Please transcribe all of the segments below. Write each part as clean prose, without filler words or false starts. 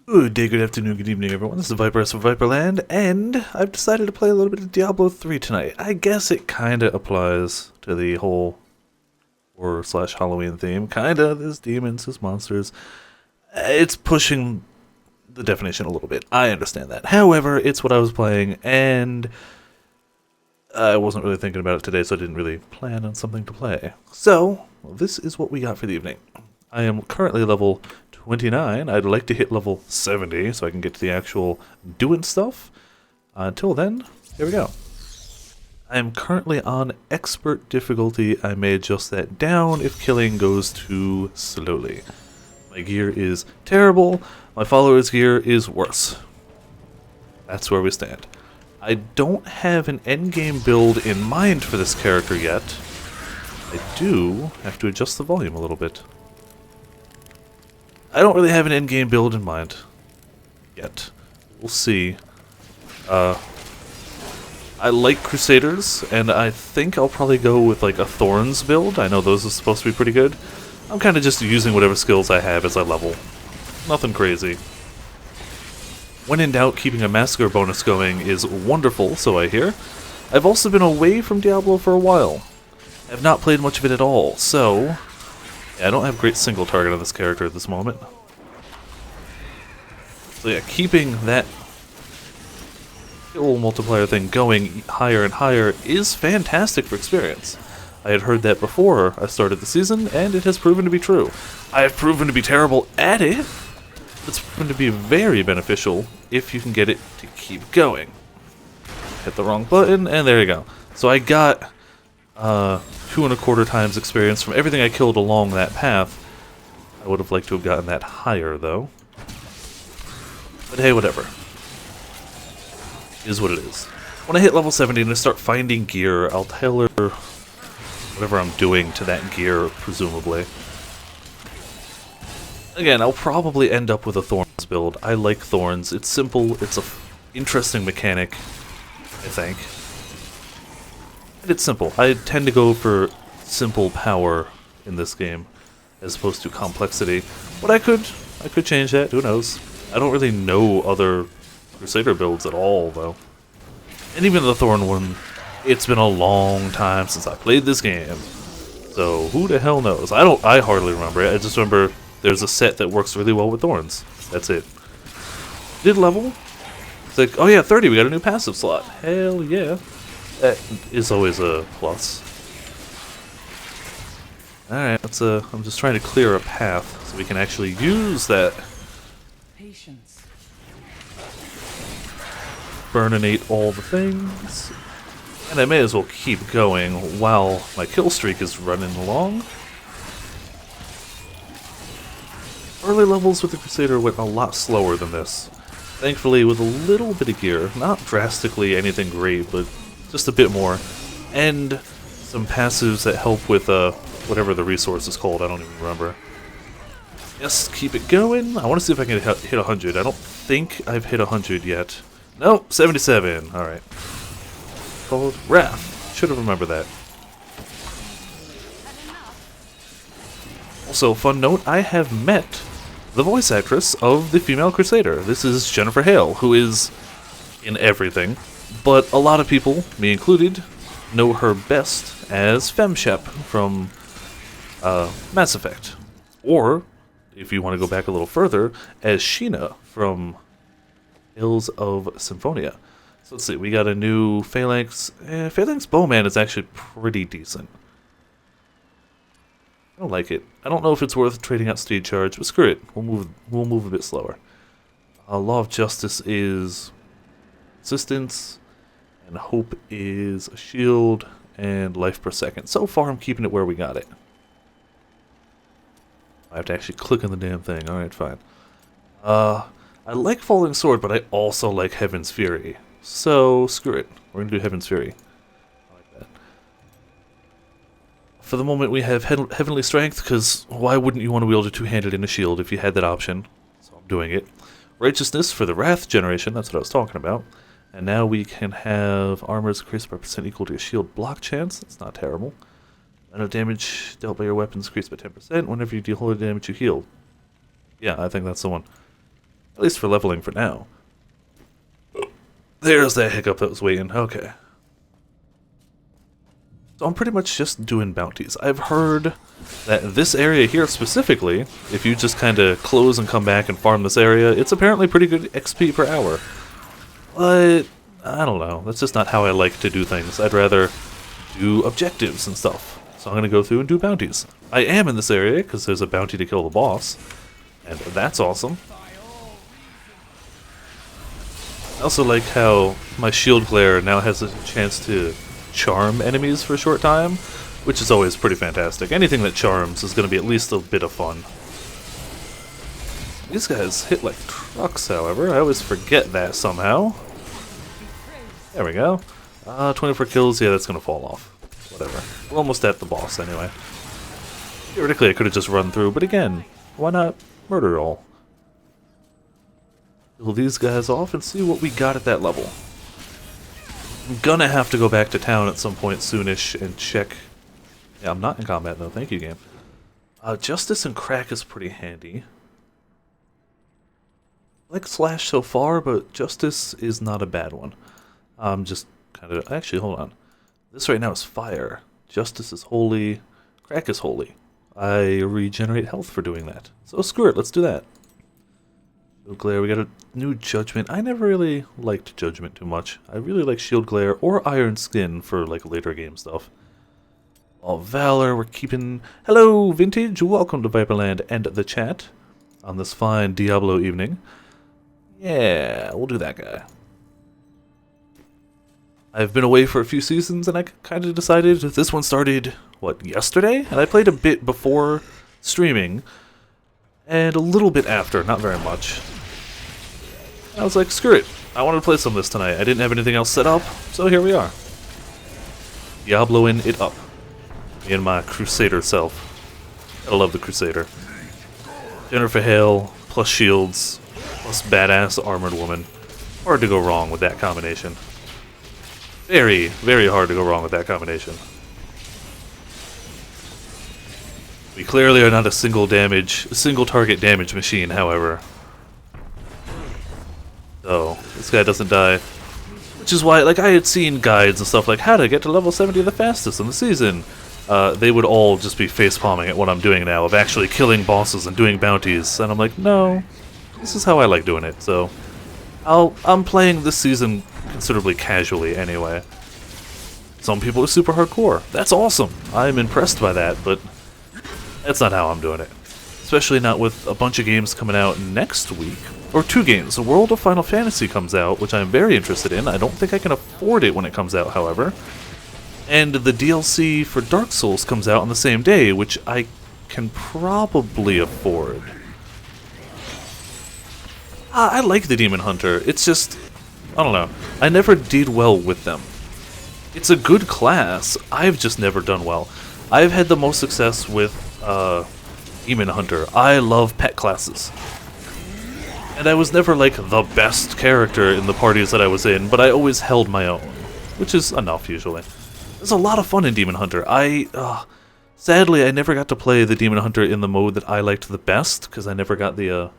Good day, good afternoon, good evening, everyone. This is Viper from Viperland, and I've decided to play a little bit of Diablo 3 tonight. I guess it kinda applies to the whole horror/Halloween theme. Kinda, there's demons, there's monsters. It's pushing the definition a little bit. I understand that. However, it's what I was playing, and I wasn't really thinking about it today, so I didn't really plan on something to play. So, this is what we got for the evening. I am currently level 29. I'd like to hit level 70 so I can get to the actual doing stuff. Until then, here we go. I am currently on expert difficulty. I may adjust that down if killing goes too slowly. My gear is terrible. My follower's gear is worse. That's where we stand. I don't have an endgame build in mind for this character yet. I do have to adjust the volume a little bit. I don't really have an endgame build in mind yet. We'll see. I like Crusaders, and I think I'll probably go with like a Thorns build. I know those are supposed to be pretty good. I'm kind of just using whatever skills I have as I level. Nothing crazy. When in doubt, keeping a Massacre bonus going is wonderful, so I hear. I've also been away from Diablo for a while. I've not played much of it at all, so yeah, I don't have great single target on this character at this moment. So yeah, keeping that kill multiplier thing going higher and higher is fantastic for experience. I had heard that before I started the season, and it has proven to be true. I have proven to be terrible at it. It's proven to be very beneficial if you can get it to keep going. Hit the wrong button, and there you go. So I got 2.25 times experience from everything I killed along that path. I would have liked to have gotten that higher, though. But hey, whatever. It is what it is. When I hit level 70 and I start finding gear, I'll tailor whatever I'm doing to that gear, presumably. Again, I'll probably end up with a Thorns build. I like Thorns. It's simple, it's a interesting mechanic, I think. It's simple. I tend to go for simple power in this game, as opposed to complexity. But I could change that. Who knows? I don't really know other Crusader builds at all, though. And even the Thorn one, it's been a long time since I played this game, so who the hell knows? I hardly remember it. I just remember there's a set that works really well with Thorns. That's it. Did level? It's like, oh yeah, 30. We got a new passive slot. Hell yeah. That is always a plus. Alright, I'm just trying to clear a path so we can actually use that. Patience. Burninate all the things. And I may as well keep going while my kill streak is running along. Early levels with the Crusader went a lot slower than this. Thankfully, with a little bit of gear, not drastically anything great, but just a bit more, and some passives that help with whatever the resource is called, I don't even remember. Yes, keep it going. I want to see if I can hit 100. I don't think I've hit 100 yet. Nope, 77. Alright. Called Wrath. Should have remembered that. Also, fun note, I have met the voice actress of the female Crusader. This is Jennifer Hale, who is in everything. But a lot of people, me included, know her best as FemShep from Mass Effect. Or, if you want to go back a little further, as Sheena from Tales of Symphonia. So let's see, we got a new Phalanx. Phalanx Bowman is actually pretty decent. I don't like it. I don't know if it's worth trading out Steed Charge, but screw it. We'll move a bit slower. Law of Justice is Resistance, and Hope is a shield, and life per second. So far, I'm keeping it where we got it. I have to actually click on the damn thing. Alright, fine. I like Falling Sword, but I also like Heaven's Fury. So, screw it. We're going to do Heaven's Fury. I like that. For the moment, we have Heavenly Strength, because why wouldn't you want to wield a two-handed in a shield if you had that option? So I'm doing it. Righteousness for the Wrath generation, that's what I was talking about. And now we can have armors increased by percent equal to your shield block chance. That's not terrible. Amount of damage dealt by your weapons increased by 10% whenever you deal holy damage you heal. Yeah, I think that's the one. At least for leveling for now. There's that hiccup that was waiting. Okay. So I'm pretty much just doing bounties. I've heard that this area here specifically, if you just kind of close and come back and farm this area, it's apparently pretty good XP per hour. But, I don't know. That's just not how I like to do things. I'd rather do objectives and stuff. So I'm going to go through and do bounties. I am in this area because there's a bounty to kill the boss. And that's awesome. I also like how my shield glare now has a chance to charm enemies for a short time, which is always pretty fantastic. Anything that charms is going to be at least a bit of fun. These guys hit like trucks, however. I always forget that somehow. There we go. 24 kills, yeah, that's going to fall off. Whatever. We're almost at the boss anyway. Theoretically, I could have just run through, but again, why not murder all? Kill these guys off and see what we got at that level. I'm gonna have to go back to town at some point soonish and check. Yeah, I'm not in combat though, thank you game. Justice and Crack is pretty handy. I like Slash so far, but Justice is not a bad one. I'm just kind of... Actually, hold on. This right now is Fire. Justice is Holy. Crack is Holy. I regenerate health for doing that. So screw it, let's do that. Shield Glare, we got a new Judgment. I never really liked Judgment too much. I really like Shield Glare or Iron Skin for like later game stuff. All Valor, we're keeping... Hello, Vintage! Welcome to Viperland and the chat on this fine Diablo evening. Yeah, we'll do that guy. I've been away for a few seasons and I kind of decided this one started, what, yesterday? And I played a bit before streaming and a little bit after, not very much. I was like, screw it, I wanted to play some of this tonight. I didn't have anything else set up, so here we are. Diabloing it up. Me and my Crusader self. I love the Crusader. Jennifer Hale, plus shields, plus badass armored woman. Hard to go wrong with that combination. Very, very hard to go wrong with that combination. We clearly are not a single target damage machine, however. So, this guy doesn't die. Which is why, like, I had seen guides and stuff like how to get to level 70 the fastest in the season. They would all just be facepalming at what I'm doing now, of actually killing bosses and doing bounties. And I'm like, no, this is how I like doing it, so... I'm playing this season considerably casually anyway. Some people are super hardcore. That's awesome. I'm impressed by that, but that's not how I'm doing it. Especially not with a bunch of games coming out next week. Or 2 games. The World of Final Fantasy comes out, which I'm very interested in. I don't think I can afford it when it comes out, however. And the DLC for Dark Souls comes out on the same day, which I can probably afford. I like the Demon Hunter. It's just... I don't know. I never did well with them. It's a good class. I've just never done well. I've had the most success with Demon Hunter. I love pet classes. And I was never like the best character in the parties that I was in, but I always held my own. Which is enough usually. There's a lot of fun in Demon Hunter. Sadly, I never got to play the Demon Hunter in the mode that I liked the best, because I never got the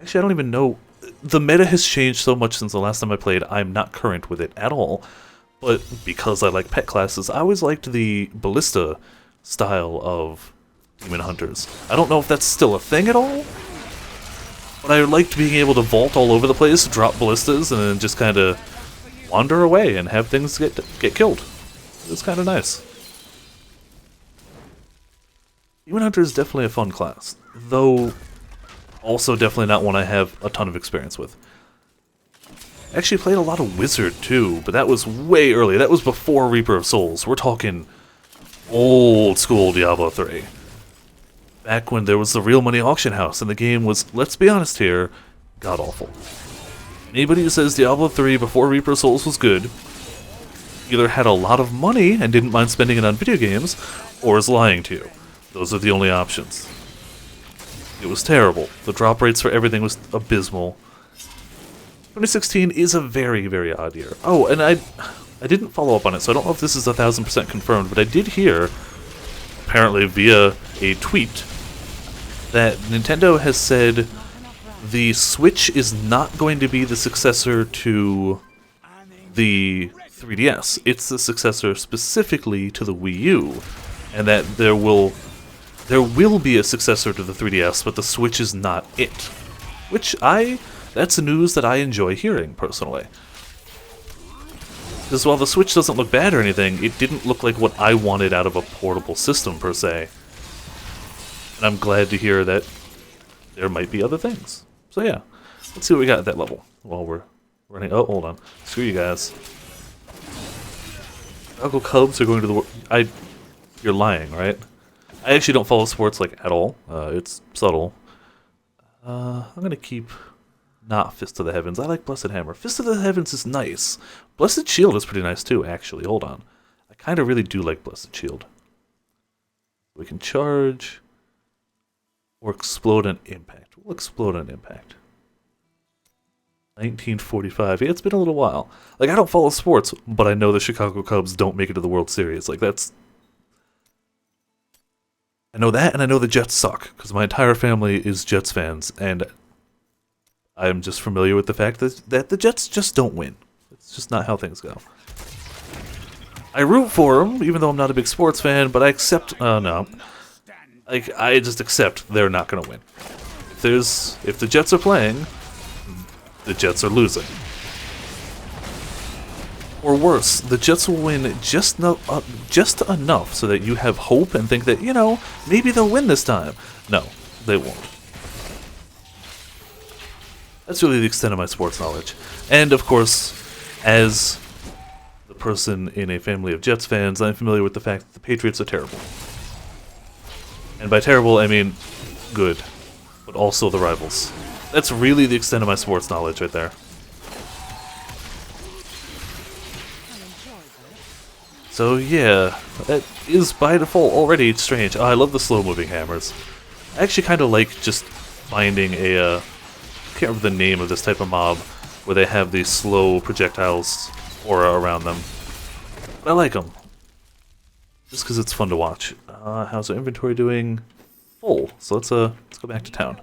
Actually, I don't even know. The meta has changed so much since the last time I played, I'm not current with it at all. But because I like pet classes, I always liked the ballista style of Demon Hunters. I don't know if that's still a thing at all, but I liked being able to vault all over the place, drop ballistas, and then just kind of wander away and have things get killed. It's kind of nice. Demon Hunter is definitely a fun class, though also definitely not one I have a ton of experience with. I actually played a lot of Wizard too, but that was way early. That was before Reaper of Souls. We're talking old school Diablo 3. Back when there was the real money auction house and the game was, let's be honest here, god-awful. Anybody who says Diablo 3 before Reaper of Souls was good either had a lot of money and didn't mind spending it on video games, or is lying to you. Those are the only options. It was terrible. The drop rates for everything was abysmal. 2016 is a very, very odd year. Oh, and I didn't follow up on it, so I don't know if this is 1000% confirmed, but I did hear, apparently via a tweet, that Nintendo has said the Switch is not going to be the successor to the 3DS. It's the successor specifically to the Wii U, and that there will be a successor to the 3DS, but the Switch is not it. That's news that I enjoy hearing, personally. Because while the Switch doesn't look bad or anything, it didn't look like what I wanted out of a portable system, per se. And I'm glad to hear that there might be other things. So yeah, let's see what we got at that level while we're running. Oh, hold on. Screw you guys. Uncle Cubs are going to the war. You're lying, right? I actually don't follow sports, like, at all. It's subtle. I'm gonna keep not Fist of the Heavens. I like Blessed Hammer. Fist of the Heavens is nice. Blessed Shield is pretty nice too, actually. Hold on. I kind of really do like Blessed Shield. We can charge or explode on impact. We'll explode on impact. 1945. Yeah, it's been a little while. Like, I don't follow sports, but I know the Chicago Cubs don't make it to the World Series. Like, that's... I know that, and I know the Jets suck, because my entire family is Jets fans, and I'm just familiar with the fact that the Jets just don't win. It's just not how things go. I root for them, even though I'm not a big sports fan, but I accept... no. Like, I just accept they're not going to win. If the Jets are playing, the Jets are losing. Or worse, the Jets will win just enough so that you have hope and think that, you know, maybe they'll win this time. No, they won't. That's really the extent of my sports knowledge. And, of course, as the person in a family of Jets fans, I'm familiar with the fact that the Patriots are terrible. And by terrible, I mean good, but also the rivals. That's really the extent of my sports knowledge right there. So yeah, that is by default already strange. Oh, I love the slow-moving hammers. I actually kind of like just finding a, I can't remember the name of this type of mob, where they have these slow projectiles aura around them. But I like them. Just because it's fun to watch. How's our inventory doing? Full. So let's go back to town.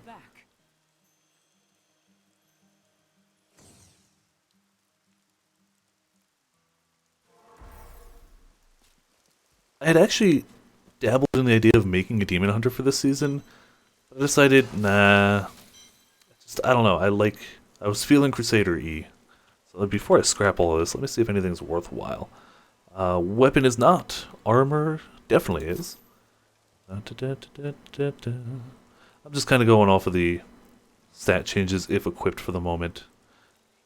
I had actually dabbled in the idea of making a demon hunter for this season, but I decided, nah. I don't know. I was feeling Crusader-y. So before I scrap all of this, let me see if anything's worthwhile. Weapon is not. Armor definitely is. I'm just kind of going off of the stat changes if equipped for the moment.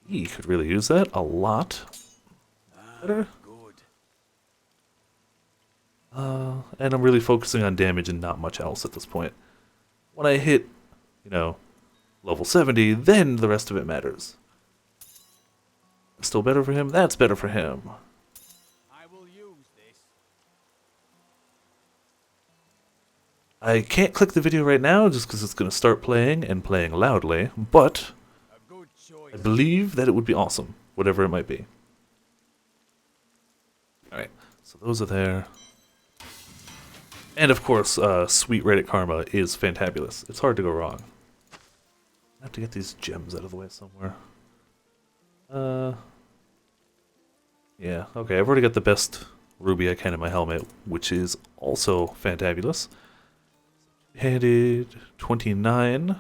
He could really use that a lot. Better. And I'm really focusing on damage and not much else at this point. When I hit, you know, level 70, then the rest of it matters. Still better for him? That's better for him. I can't click the video right now just because it's going to start playing and playing loudly, but I believe that it would be awesome, whatever it might be. Alright, so those are there. And of course, sweet Reddit Karma is fantabulous. It's hard to go wrong. I have to get these gems out of the way somewhere. Yeah, okay, I've already got the best ruby I can in my helmet, which is also fantabulous. Handed 29.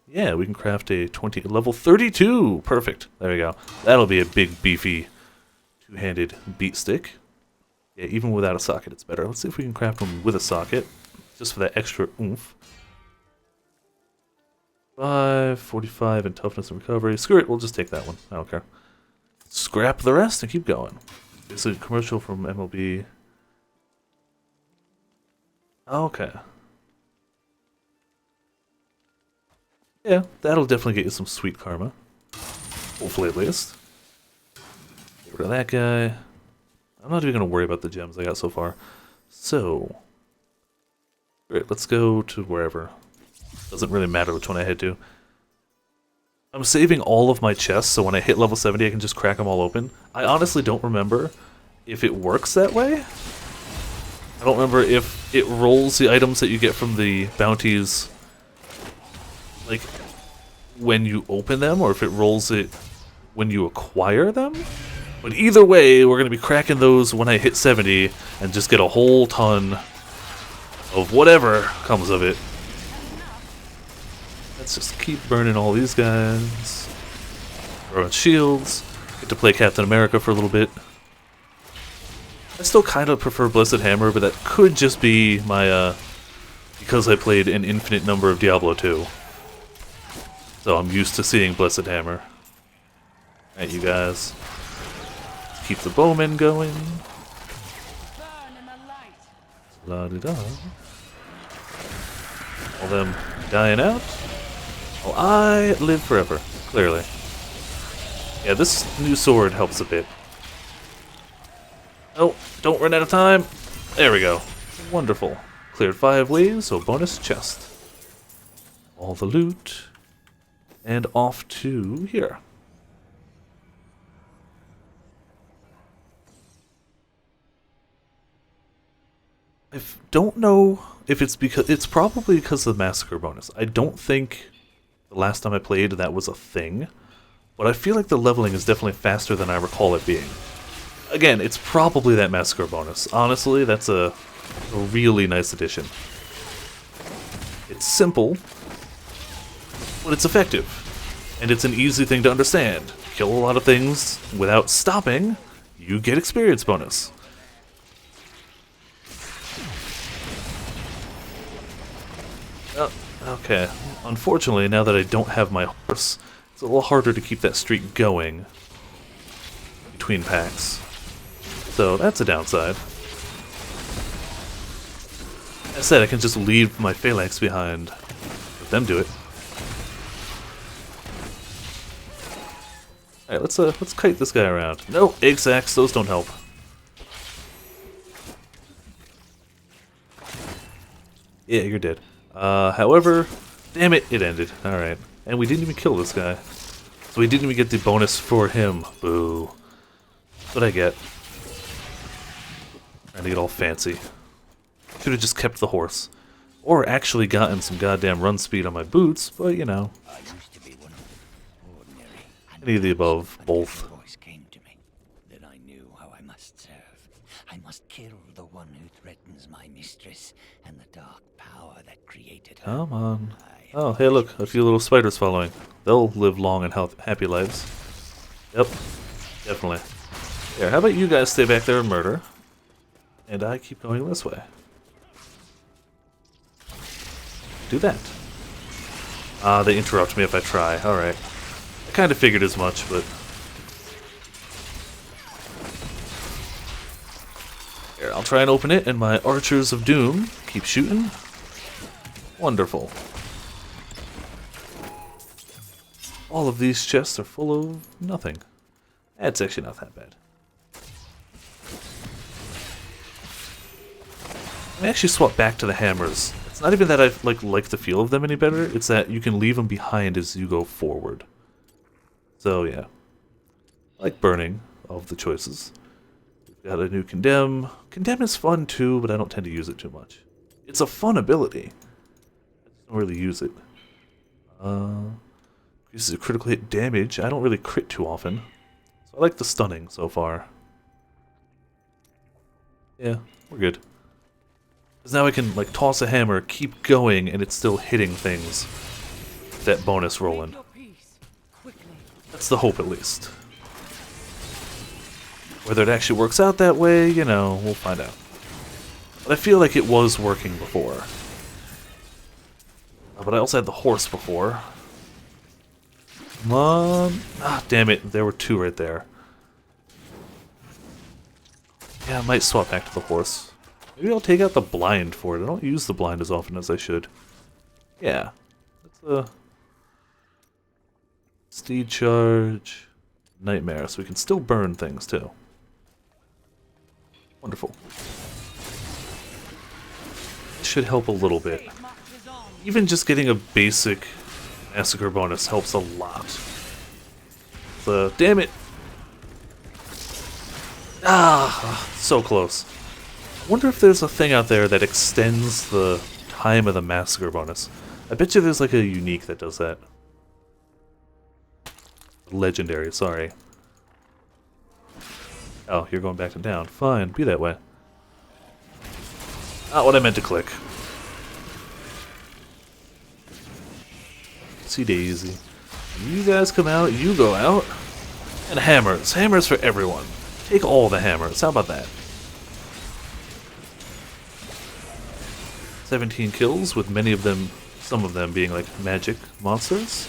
Yeah, we can craft a level 32. Perfect. There we go. That'll be a big, beefy, two-handed beat stick. Yeah, even without a socket, it's better. Let's see if we can craft one with a socket, just for that extra oomph. 5, 45 in toughness and recovery. Screw it, we'll just take that one. I don't care. Scrap the rest and keep going. It's a commercial from MLB. Okay. Yeah, that'll definitely get you some sweet karma. Hopefully, at least. Get rid of that guy. I'm not even going to worry about the gems I got so far. So, great, let's go to wherever. Doesn't really matter which one I head to. I'm saving all of my chests, so when I hit level 70, I can just crack them all open. I honestly don't remember if it works that way. I don't remember if it rolls the items that you get from the bounties, like, when you open them or if it rolls it when you acquire them. But either way, we're going to be cracking those when I hit 70 and just get a whole ton of whatever comes of it. Let's just keep burning all these guys. Throwing shields. Get to play Captain America for a little bit. I still kind of prefer Blessed Hammer, but that could just be my, because I played an infinite number of Diablo 2. So I'm used to seeing Blessed Hammer. Alright, you guys. Let's keep the bowmen going. La-di-da. All them dying out. Well, I live forever, clearly. Yeah, this new sword helps a bit. Oh, don't run out of time. There we go. Wonderful. Cleared 5 waves, so bonus chest. All the loot. And off to here. I don't know if it's because... It's probably because of the Massacre bonus. I don't think the last time I played that was a thing. But I feel like the leveling is definitely faster than I recall it being. Again, it's probably that Massacre bonus. Honestly, that's a really nice addition. It's simple, but it's effective. And it's an easy thing to understand. Kill a lot of things without stopping, you get experience bonus. Okay. Unfortunately, now that I don't have my horse, it's a little harder to keep that streak going between packs. So that's a downside. As I said, I can just leave my phalanx behind. Let them do it. Alright, let's kite this guy around. No, egg sacks, those don't help. Yeah, you're dead. However, damn it, it ended. Alright. And we didn't even kill this guy. So we didn't even get the bonus for him. Boo. That's what I get. Trying to get all fancy. Should have just kept the horse. Or actually gotten some goddamn run speed on my boots, but you know. Any of the above, both. Voice came to me. Then I knew how I must serve. I must kill the one who threatens my mistress and the dark power that created her. Come on. Oh, hey look, a few little spiders following. They'll live long and happy lives. Yep, definitely. Here, how about you guys stay back there and murder? And I keep going this way. Do that. Ah, they interrupt me if I try. Alright. I kind of figured as much, but... Here, I'll try and open it, and my Archers of Doom keep shooting. Wonderful. All of these chests are full of nothing. That's actually not that bad. I actually swap back to the hammers. It's not even that I like the feel of them any better, it's that you can leave them behind as you go forward. So yeah. I like burning of the choices. We've got a new Condemn. Condemn is fun too, but I don't tend to use it too much. It's a fun ability. I just don't really use it. Increases critical hit damage. I don't really crit too often. So I like the stunning so far. Yeah, we're good. Because now I can, like, toss a hammer, keep going, and it's still hitting things. That bonus rolling. That's the hope, at least. Whether it actually works out that way, you know, we'll find out. But I feel like it was working before. But I also had the horse before. Come on. Ah, damn it. There were two right there. Yeah, I might swap back to the horse. Maybe I'll take out the blind for it. I don't use the blind as often as I should. Yeah. That's a... Steed charge. Nightmare, so we can still burn things too. Wonderful. This should help a little bit. Even just getting a basic massacre bonus helps a lot. So, damn it! Ah, so close. I wonder if there's a thing out there that extends the time of the massacre bonus. I bet you there's like a unique that does that. Legendary, sorry. Oh, you're going back and down. Fine, be that way. Not what I meant to click. See Daisy. You guys come out, you go out. And hammers. Hammers for everyone. Take all the hammers. How about that? 17 kills, with many of them, some of them being like magic monsters.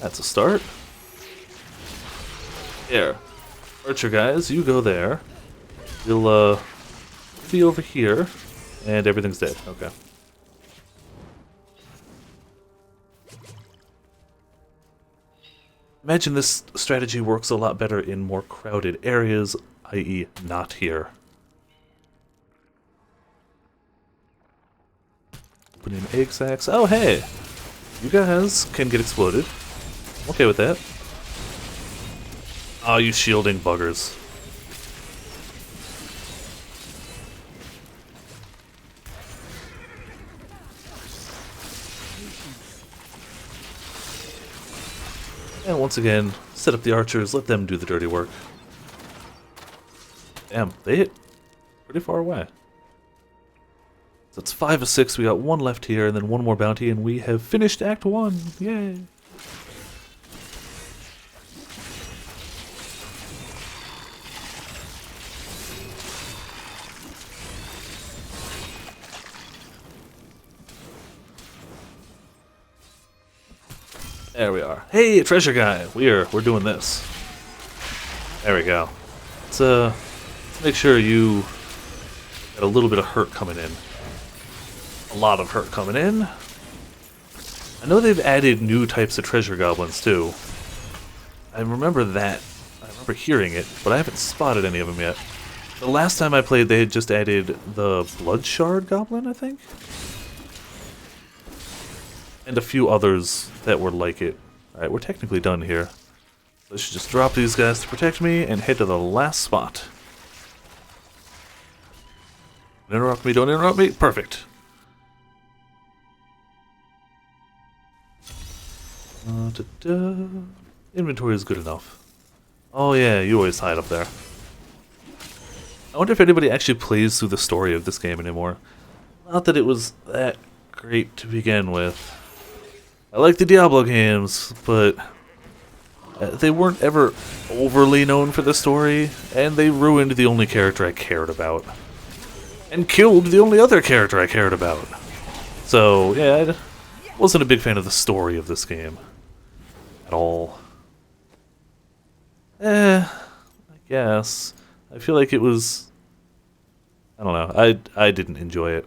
That's a start. There. Archer guys, you go there. You'll be over here. And everything's dead. Okay. Imagine this strategy works a lot better in more crowded areas, i.e. not here. Open in egg sacs. Oh, hey! You guys can get exploded. I'm okay with that. Oh, you shielding buggers. And once again, set up the archers, let them do the dirty work. Damn, they hit pretty far away. So it's 5 of 6, we got 1 left here, and then 1 more bounty, and we have finished Act 1! Yay! There we are. Hey, treasure guy! We're doing this. There we go. Let's make sure you got a little bit of hurt coming in. A lot of hurt coming in. I know they've added new types of treasure goblins too. I remember that. I remember hearing it, but I haven't spotted any of them yet. The last time I played, they had just added the Blood Shard Goblin, I think? And a few others that were like it. Alright, we're technically done here. Let's just drop these guys to protect me and head to the last spot. Don't interrupt me, don't interrupt me. Perfect. Inventory is good enough. Oh yeah, you always hide up there. I wonder if anybody actually plays through the story of this game anymore. Not that it was that great to begin with. I like the Diablo games, but they weren't ever overly known for the story, and they ruined the only character I cared about. And killed the only other character I cared about. So, yeah, I wasn't a big fan of the story of this game. At all. I guess. I feel like it was... I don't know. I didn't enjoy it.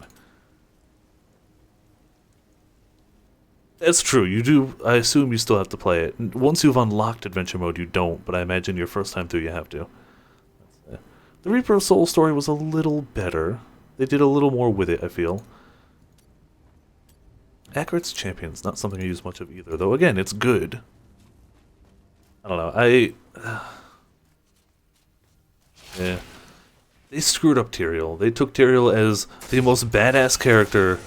That's true, you do. I assume you still have to play it. Once you've unlocked Adventure Mode, you don't, but I imagine your first time through you have to. The Reaper of Souls story was a little better. They did a little more with it, I feel. Akarat's Champion's not something I use much of either, though again, it's good. I don't know, yeah. They screwed up Tyrael. They took Tyrael as the most badass character,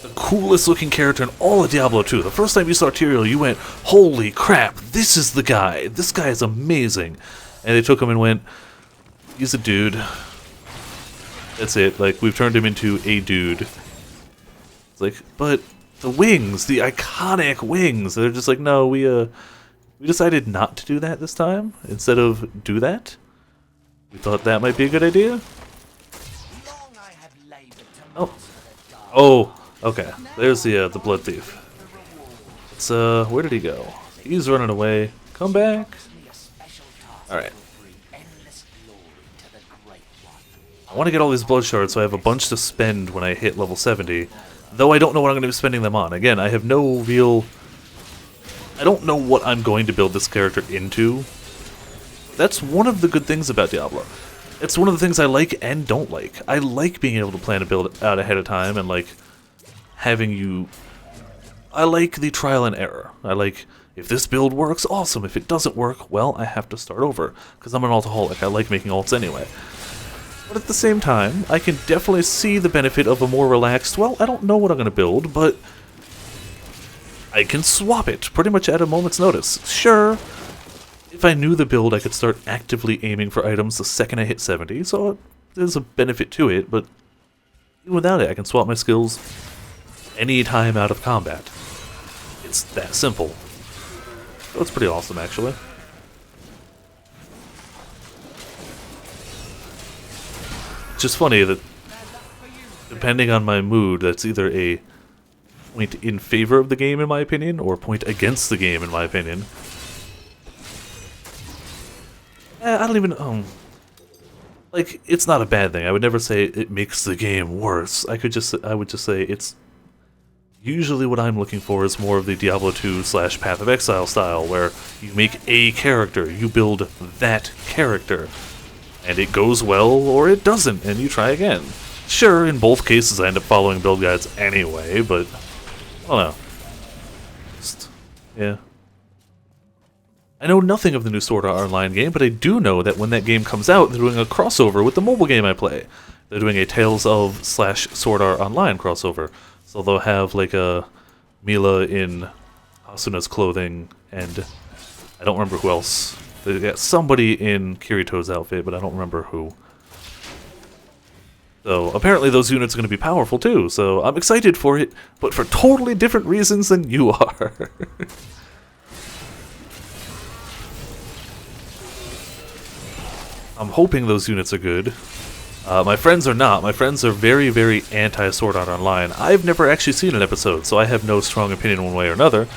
the coolest looking character in all of Diablo 2. The first time you saw Tyrael, you went, holy crap, this is the guy. This guy is amazing. And they took him and went, he's a dude. That's it. Like, we've turned him into a dude. It's like, but the wings, the iconic wings, they're just like, no, we decided not to do that this time, instead of do that. We thought that might be a good idea. Oh. Oh. Okay, there's the Blood Thief. It's, where did he go? He's running away. Come back. Alright. I want to get all these blood shards so I have a bunch to spend when I hit level 70. Though I don't know what I'm going to be spending them on. Again, I have no real... I don't know what I'm going to build this character into. That's one of the good things about Diablo. It's one of the things I like and don't like. I like being able to plan a build out ahead of time and, like, having you... I like the trial and error. I like, if this build works, awesome. If it doesn't work, well, I have to start over. Because I'm an altaholic. I like making alts anyway. But at the same time, I can definitely see the benefit of a more relaxed, well, I don't know what I'm going to build, but I can swap it pretty much at a moment's notice. Sure, if I knew the build, I could start actively aiming for items the second I hit 70, so there's a benefit to it, but even without it, I can swap my skills any time out of combat. It's that simple. So it's pretty awesome, actually. It's just funny that, depending on my mood, that's either a point in favor of the game, in my opinion, or a point against the game, in my opinion. I don't even... like, it's not a bad thing. I would never say it makes the game worse. I would just say it's... usually what I'm looking for is more of the Diablo 2 / Path of Exile style, where you make a character, you build that character, and it goes well or it doesn't, and you try again. Sure, in both cases I end up following build guides anyway, but I don't know. Just, yeah. I know nothing of the new Sword Art Online game, but I do know that when that game comes out, they're doing a crossover with the mobile game I play. They're doing a Tales of / Sword Art Online crossover. So they'll have like a Mila in Asuna's clothing, and I don't remember who else. They got somebody in Kirito's outfit, but I don't remember who. So apparently those units are going to be powerful too, so I'm excited for it, but for totally different reasons than you are. I'm hoping those units are good. My friends are not. My friends are very, very anti-Sword Art Online. I've never actually seen an episode, so I have no strong opinion one way or another.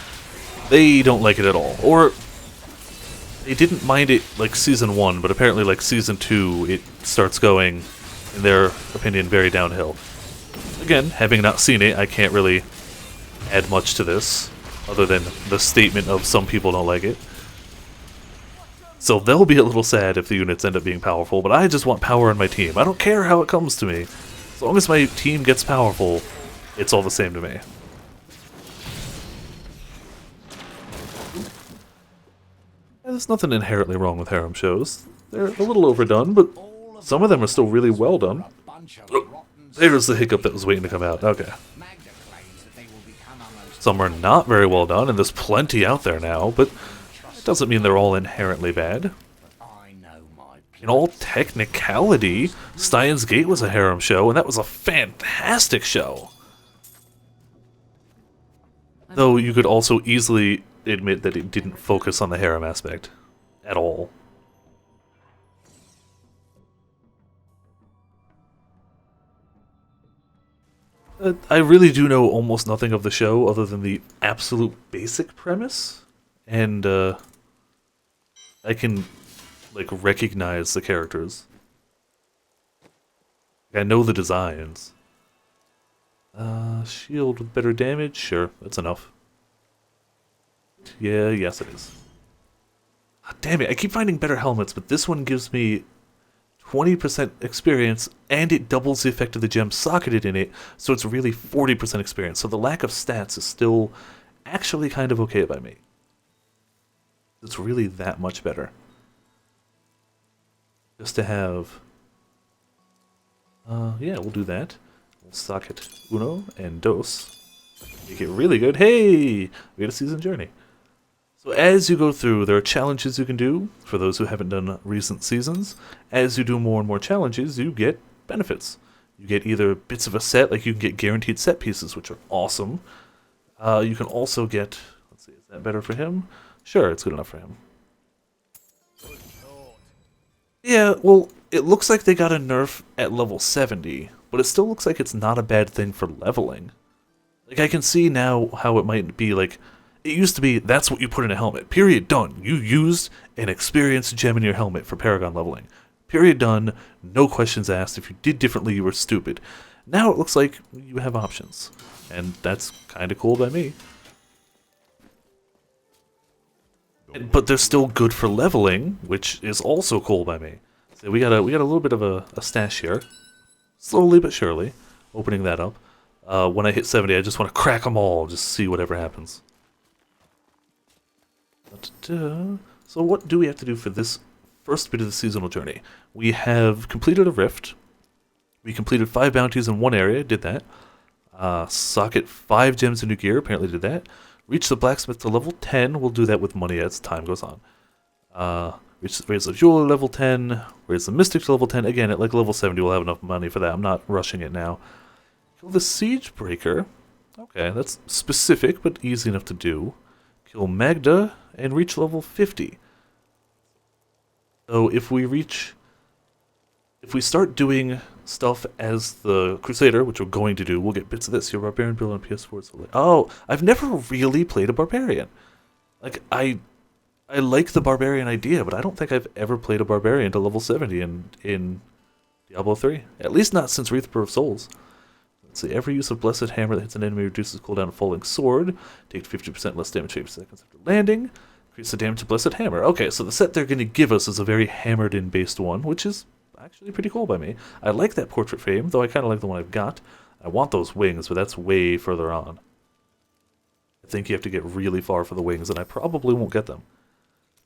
They don't like it at all. Or, they didn't mind it like Season 1, but apparently like Season 2, it starts going, in their opinion, very downhill. Again, having not seen it, I can't really add much to this, other than the statement of some people don't like it. So they'll be a little sad if the units end up being powerful, but I just want power on my team. I don't care how it comes to me. As long as my team gets powerful, it's all the same to me. There's nothing inherently wrong with harem shows. They're a little overdone, but some of them are still really well done. Oh, there's the hiccup that was waiting to come out. Okay. Some are not very well done, and there's plenty out there now, but it doesn't mean they're all inherently bad. In all technicality, Steins Gate was a harem show, and that was a fantastic show. Though you could also easily admit that it didn't focus on the harem aspect at all. I really do know almost nothing of the show other than the absolute basic premise, and I can like recognize the characters. I know the designs. Shield with better damage? Sure, that's enough. Yeah, yes it is. Ah, damn it, I keep finding better helmets, but this one gives me 20% experience, and it doubles the effect of the gem socketed in it, so it's really 40% experience. So the lack of stats is still actually kind of okay by me. It's really that much better. Just to have... yeah, we'll do that. We'll socket uno and dos. Make it really good. Hey! We got a season journey. So as you go through, there are challenges you can do, for those who haven't done recent seasons. As you do more and more challenges, you get benefits. You get either bits of a set, like you can get guaranteed set pieces, which are awesome. You can also get... let's see, is that better for him? Sure, it's good enough for him. Yeah, well, it looks like they got a nerf at level 70, but it still looks like it's not a bad thing for leveling. Like, I can see now how it might be, like, it used to be, that's what you put in a helmet. Period, done. You used an experienced gem in your helmet for Paragon leveling. Period, done. No questions asked. If you did differently, you were stupid. Now it looks like you have options, and that's kind of cool by me. But they're still good for leveling, which is also cool by me. So we got a little bit of a stash here, slowly but surely, opening that up. When I hit 70, I just want to crack them all, just see whatever happens. So what do we have to do for this first bit of the seasonal journey? We have completed a rift. We completed 5 bounties in one area, did that. Socket 5 gems into gear, apparently did that. Reach the blacksmith to level 10, we'll do that with money as time goes on. Raise the Jeweler level 10, raise the Mystic to level 10. Again, at like level 70, we'll have enough money for that. I'm not rushing it now. Kill the Siege Breaker. Okay, that's specific, but easy enough to do. Kill Magda, and reach level 50. So if we start doing stuff as the Crusader, which we're going to do, we'll get bits of this. Your Barbarian build on PS4. So oh, I've never really played a Barbarian. Like, I like the Barbarian idea, but I don't think I've ever played a Barbarian to level 70 in Diablo 3. At least not since Reaper of Souls. Let's see, every use of Blessed Hammer that hits an enemy reduces cooldown of Falling Sword. Take 50% less damage 8 seconds after landing. Increase the damage of Blessed Hammer. Okay, so the set they're going to give us is a very hammered-in based one, which is actually pretty cool by me. I like that portrait frame, though I kind of like the one I've got. I want those wings, but that's way further on. I think you have to get really far for the wings, and I probably won't get them.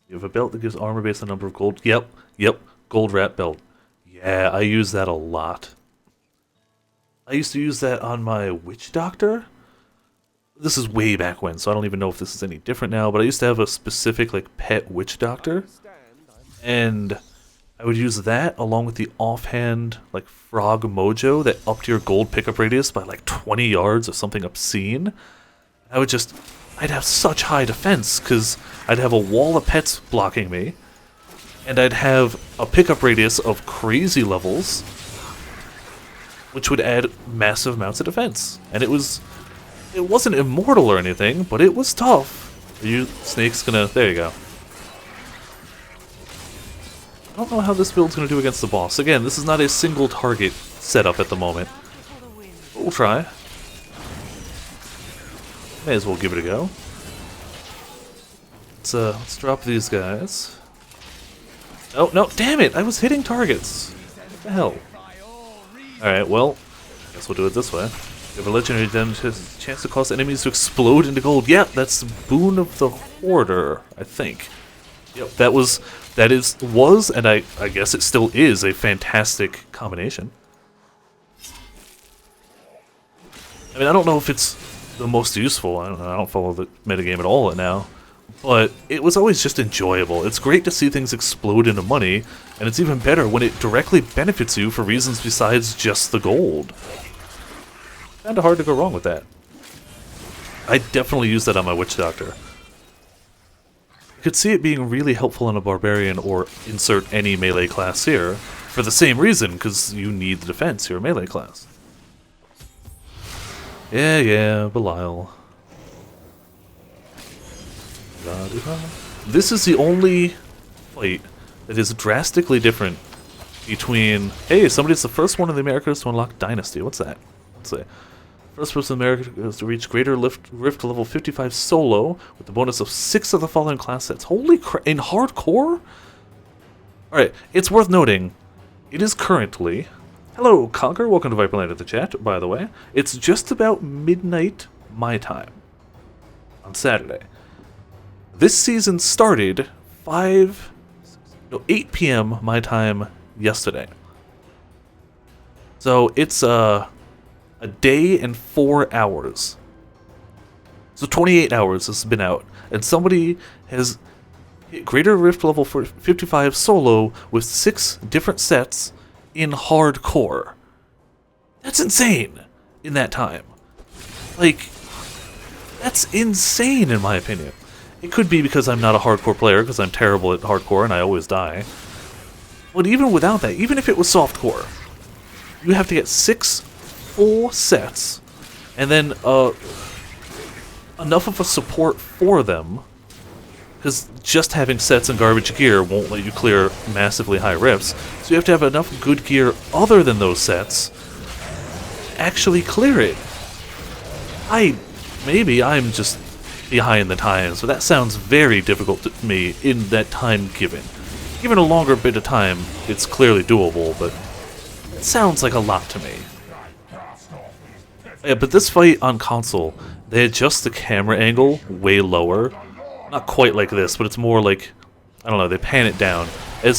You have a belt that gives armor based on number of gold. Yep, gold rat belt. Yeah, I use that a lot. I used to use that on my witch doctor. This is way back when, so I don't even know if this is any different now, but I used to have a specific like pet witch doctor, and I would use that along with the offhand like frog mojo that upped your gold pickup radius by like 20 yards or something obscene. I'd have such high defense because I'd have a wall of pets blocking me, and I'd have a pickup radius of crazy levels, which would add massive amounts of defense. And it wasn't immortal or anything, but it was tough. Are you snakes gonna... There you go. I don't know how this build's gonna do against the boss. Again, this is not a single target setup at the moment. But we'll try. May as well give it a go. Let's drop these guys. Oh, no, damn it! I was hitting targets! What the hell? Alright, well, I guess we'll do it this way. You have a legendary damage has a chance to cause enemies to explode into gold. Yeah, that's the Boon of the Hoarder, I think. Yep, that was, and I guess it still is a fantastic combination. I mean, I don't know if it's the most useful. I don't follow the metagame at all now. But it was always just enjoyable. It's great to see things explode into money, and it's even better when it directly benefits you for reasons besides just the gold. Kinda hard to go wrong with that. I definitely use that on my witch doctor. You could see it being really helpful on a barbarian or insert any melee class here, for the same reason, because you need the defense, you're a melee class. Yeah, Belial. This is the only fight that is drastically different between... Hey, somebody's the first one in the Americas to unlock Dynasty. What's that? Let's see. First person in America is to reach Greater Rift level 55 solo with the bonus of 6 of the following class sets. Holy crap! In hardcore? Alright, it's worth noting, it is currently... Hello, Conquer. Welcome to Viperland at the chat, by the way. It's just about midnight my time on Saturday. This season started 8 p.m. my time yesterday. So it's a day and 4 hours. So 28 hours this has been out. And somebody has hit Greater Rift level 55 solo with 6 different sets in hardcore. That's insane in that time. Like, that's insane in my opinion. It could be because I'm not a hardcore player, because I'm terrible at hardcore and I always die. But even without that, even if it was softcore, you have to get 6 full sets, and then enough of a support for them, because just having sets and garbage gear won't let you clear massively high rifts, so you have to have enough good gear other than those sets to actually clear it. Maybe I'm just behind the times, but that sounds very difficult to me in that time given. Given a longer bit of time, it's clearly doable, but it sounds like a lot to me. Yeah, but this fight on console, they adjust the camera angle way lower. Not quite like this, but it's more like, I don't know, they pan it down.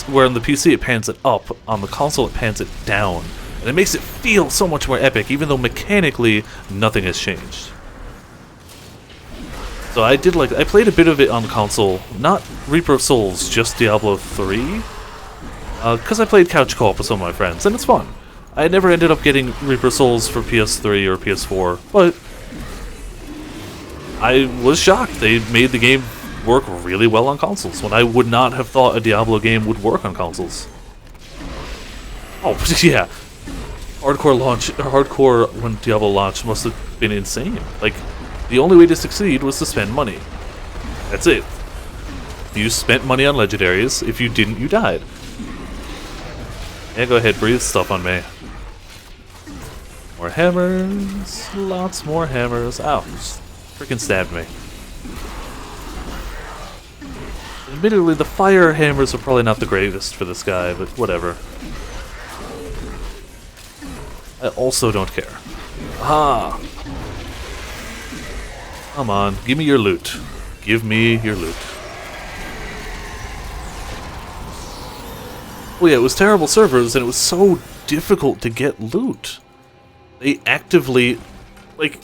Where on the PC it pans it up, on the console it pans it down. And it makes it feel so much more epic, even though mechanically nothing has changed. So I played a bit of it on console, not Reaper of Souls, just Diablo 3. Because I played couch co-op with some of my friends, and it's fun. I never ended up getting Reaper of Souls for PS3 or PS4, but I was shocked. They made the game work really well on consoles, when I would not have thought a Diablo game would work on consoles. Oh, yeah. Hardcore when Diablo launched must have been insane. Like, the only way to succeed was to spend money. That's it. You spent money on legendaries. If you didn't, you died. Yeah, go ahead, breathe stuff on me. More hammers. Lots more hammers. Ow, just freaking stabbed me. Admittedly, the fire hammers are probably not the greatest for this guy, but whatever. I also don't care. Aha! Come on, give me your loot. Give me your loot. Well, yeah, it was terrible servers, and it was so difficult to get loot. They actively, like,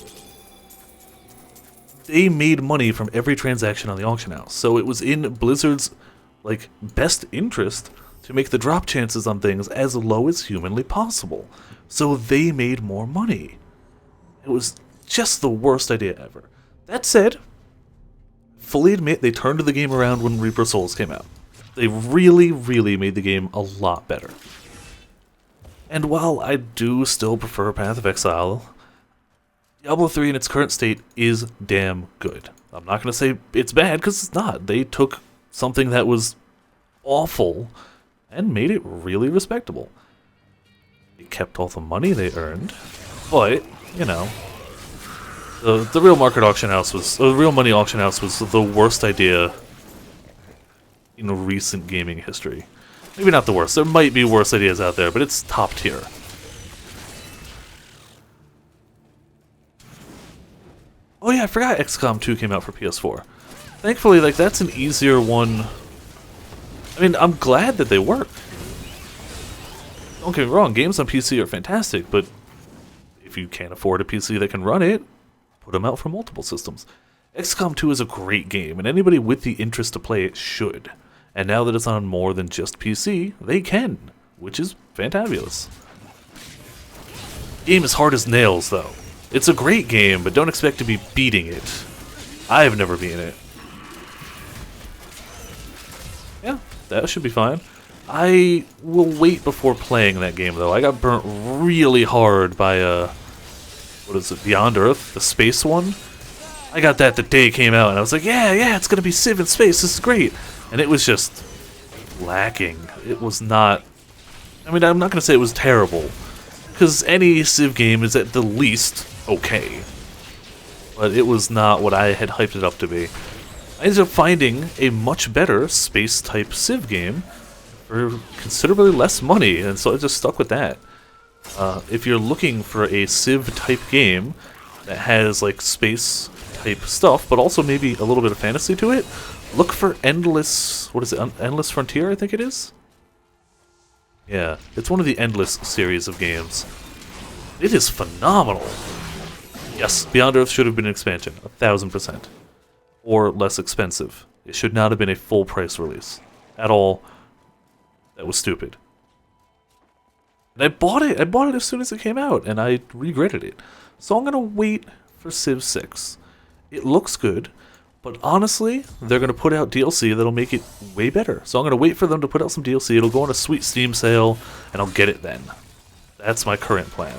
they made money from every transaction on the auction house. So it was in Blizzard's, like, best interest to make the drop chances on things as low as humanly possible. So they made more money. It was just the worst idea ever. That said, fully admit they turned the game around when Reaper Souls came out. They really, really made the game a lot better. And while I do still prefer Path of Exile, Diablo 3 in its current state is damn good. I'm not going to say it's bad, because it's not. They took something that was awful and made it really respectable. They kept all the money they earned, but, you know, the real market auction house was, the real money auction house was the worst idea in recent gaming history. Maybe not the worst. There might be worse ideas out there, but it's top tier. Oh yeah, I forgot XCOM 2 came out for PS4. Thankfully, like, that's an easier one. I mean, I'm glad that they work. Don't get me wrong, games on PC are fantastic, but if you can't afford a PC that can run it, put them out for multiple systems. XCOM 2 is a great game, and anybody with the interest to play it should. And now that it's on more than just PC, they can, which is fantabulous. Game is hard as nails, though. It's a great game, but don't expect to be beating it. I've never beaten it. Yeah, that should be fine. I will wait before playing that game, though. I got burnt really hard by, what is it, Beyond Earth? The space one? I got that the day it came out, and I was like, yeah, it's gonna be Civ in space, this is great. And it was just lacking. It was not... I mean, I'm not gonna say it was terrible, because any Civ game is at the least okay. But it was not what I had hyped it up to be. I ended up finding a much better space-type Civ game for considerably less money, and so I just stuck with that. If you're looking for a Civ-type game that has, like, space-type stuff, but also maybe a little bit of fantasy to it, look for Endless... what is it? Endless Frontier, I think it is? Yeah, it's one of the Endless series of games. It is phenomenal! Yes, Beyond Earth should have been an expansion, 1000%. Or less expensive. It should not have been a full-price release. At all. That was stupid. And I bought it as soon as it came out, and I regretted it. So I'm gonna wait for Civ 6. It looks good, but honestly, they're gonna put out DLC that'll make it way better. So I'm gonna wait for them to put out some DLC, it'll go on a sweet Steam sale, and I'll get it then. That's my current plan.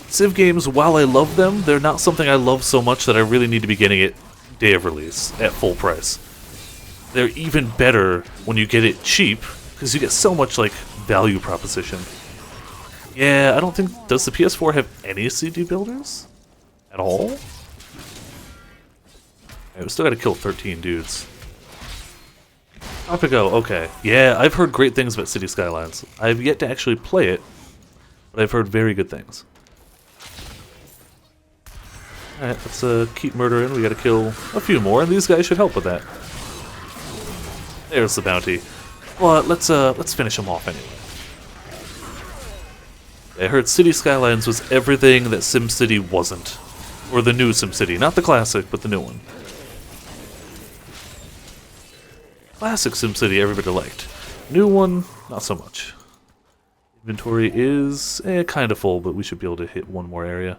Civ games, while I love them, they're not something I love so much that I really need to be getting it day of release, at full price. They're even better when you get it cheap, because you get so much, like, value proposition. Yeah, I don't think... does the PS4 have any CD builders? At all? Alright, we still gotta kill 13 dudes. Tropico, okay. Yeah, I've heard great things about City Skylines. I've yet to actually play it, but I've heard very good things. Alright, let's keep murdering. We gotta kill a few more, and these guys should help with that. There's the bounty. But let's finish them off anyway. I heard City Skylines was everything that SimCity wasn't. Or the new SimCity, not the classic, but the new one. Classic SimCity everybody liked. New one, not so much. Inventory is kind of full, but we should be able to hit one more area.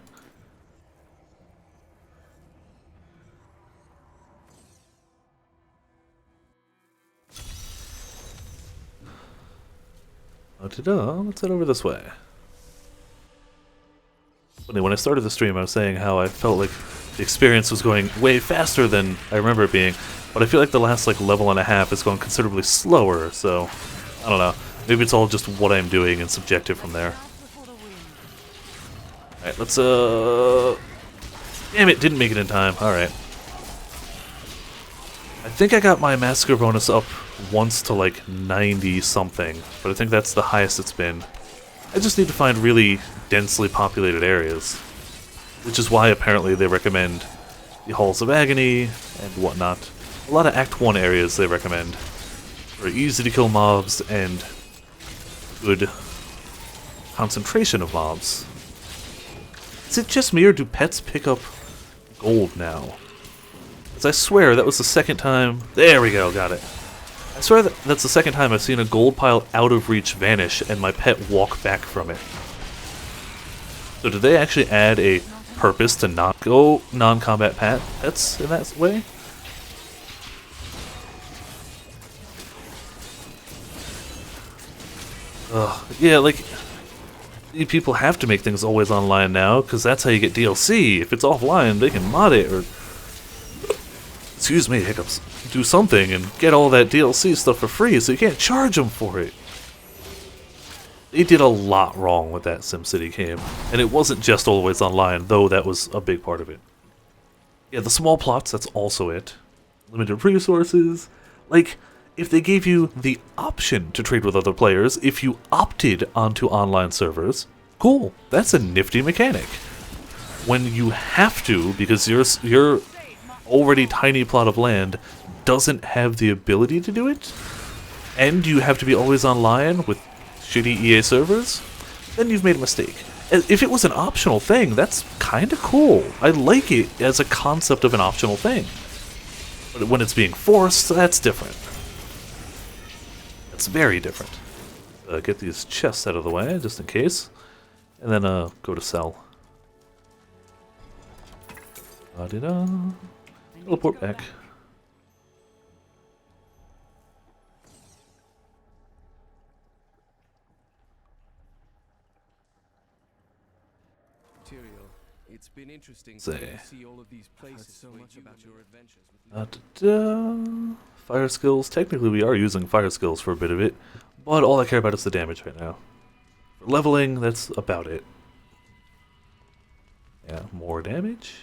Let's head over this way. Funny, when I started the stream, I was saying how I felt like the experience was going way faster than I remember it being, but I feel like the last level and a half is going considerably slower, so I don't know. Maybe it's all just what I'm doing and subjective from there. Alright, let's damn it, didn't make it in time. Alright. I think I got my massacre bonus up once to like 90 something, but I think that's the highest it's been. I just need to find really densely populated areas, which is why apparently they recommend the Halls of Agony and whatnot. A lot of Act 1 areas they recommend for easy to kill mobs and good concentration of mobs. Is it just me or do pets pick up gold now? Because I swear that was the second time... There we go, got it. I swear that's the second time I've seen a gold pile out of reach vanish and my pet walk back from it. So did they actually add a purpose to not go non-combat pets in that way? Ugh, yeah, like, people have to make things always online now, because that's how you get DLC. If it's offline, they can mod it, or... Excuse me, hiccups. Do something and get all that DLC stuff for free, so you can't charge them for it. They did a lot wrong with that SimCity game, and it wasn't just always online, though that was a big part of it. Yeah, the small plots, that's also it. Limited resources. Like, if they gave you the option to trade with other players, if you opted onto online servers, cool, that's a nifty mechanic. When you have to, because your already tiny plot of land doesn't have the ability to do it, and you have to be always online with shitty EA servers, then you've made a mistake. If it was an optional thing, that's kind of cool. I like it as a concept of an optional thing. But when it's being forced, that's different. That's very different. Get these chests out of the way, just in case. And then go to sell. Da-da-da. Teleport back. It's been interesting to see all of these places. So much about your adventures with fire skills. Technically, we are using fire skills for a bit of it, but all I care about is the damage right now. For leveling, that's about it. Yeah, more damage.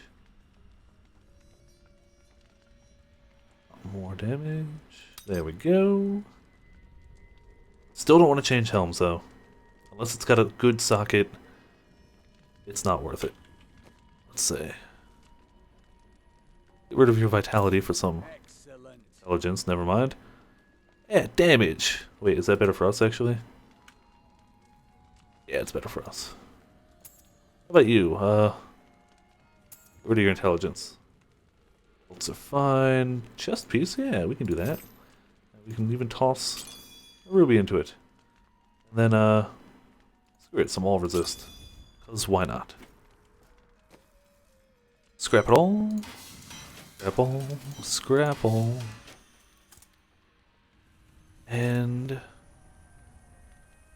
More damage. There we go. Still don't want to change helms, though. Unless it's got a good socket, it's not worth it. Let's see. Get rid of your vitality for some intelligence, never mind. Yeah, damage. Wait, is that better for us, actually? Yeah, it's better for us. How about you? Get rid of your intelligence. Bolts are fine. Chest piece? Yeah, we can do that. We can even toss a ruby into it. And then, screw it, some all resist. Because why not? Scrap it all. Scrap all. Scrap all. And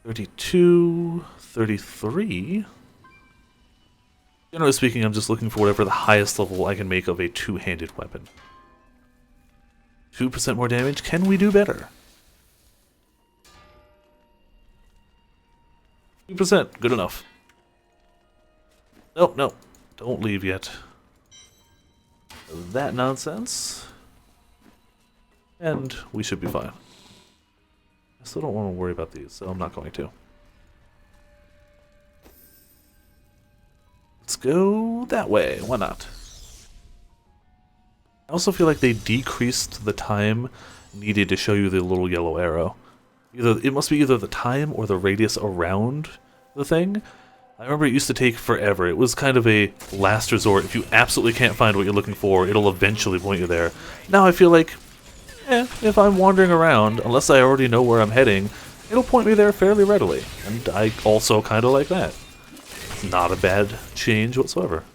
32, 33. Generally speaking, I'm just looking for whatever the highest level I can make of a two-handed weapon. 2% more damage. Can we do better? 2%. Good enough. Nope, nope. Don't leave yet. That nonsense. And we should be fine. I still don't want to worry about these, so I'm not going to. Let's go that way. Why not? I also feel like they decreased the time needed to show you the little yellow arrow. It must be either the time or the radius around the thing. I remember it used to take forever. It was kind of a last resort. If you absolutely can't find what you're looking for, it'll eventually point you there. Now I feel like, if I'm wandering around, unless I already know where I'm heading, it'll point me there fairly readily. And I also kind of like that. It's not a bad change whatsoever.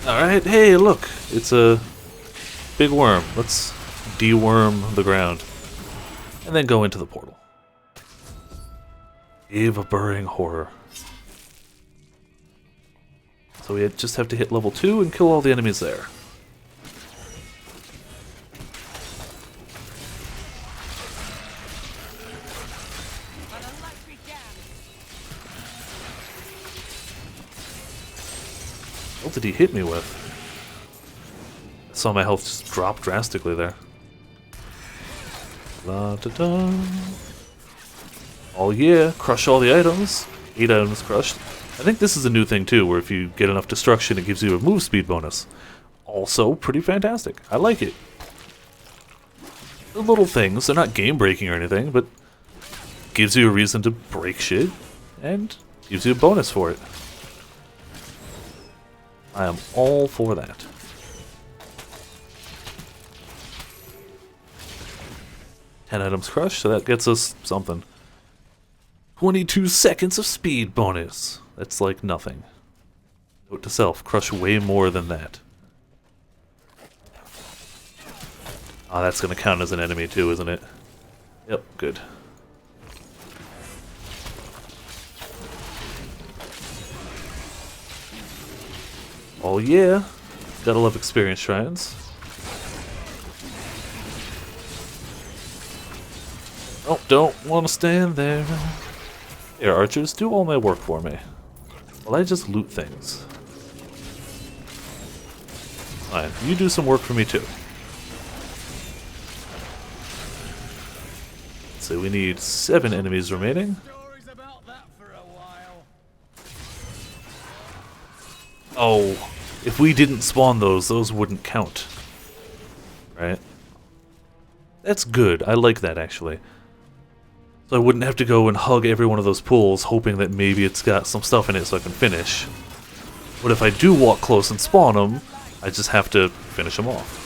Alright, hey, look! It's a big worm. Let's deworm the ground. And then go into the portal. Cave of Burrowing Horror. So we just have to hit level 2 and kill all the enemies there. What did he hit me with? I saw my health just drop drastically there. La da da. Oh yeah, crush all the items. 8 items crushed. I think this is a new thing too, where if you get enough destruction, it gives you a move speed bonus. Also, pretty fantastic. I like it. The little things, they're not game breaking or anything, but gives you a reason to break shit, and gives you a bonus for it. I am all for that. Ten items crushed, so that gets us something. 22 seconds of speed bonus. That's like nothing. Note to self, crush way more than that. Ah, that's gonna count as an enemy too, isn't it? Yep, good. Oh yeah, gotta love experience shrines. Oh, don't want to stand there. Here, archers, do all my work for me. While I just loot things. Fine, you do some work for me too. So we need 7 enemies remaining. Oh, if we didn't spawn those wouldn't count. Right? That's good. I like that, actually. So I wouldn't have to go and hug every one of those pools, hoping that maybe it's got some stuff in it so I can finish. But if I do walk close and spawn them, I just have to finish them off.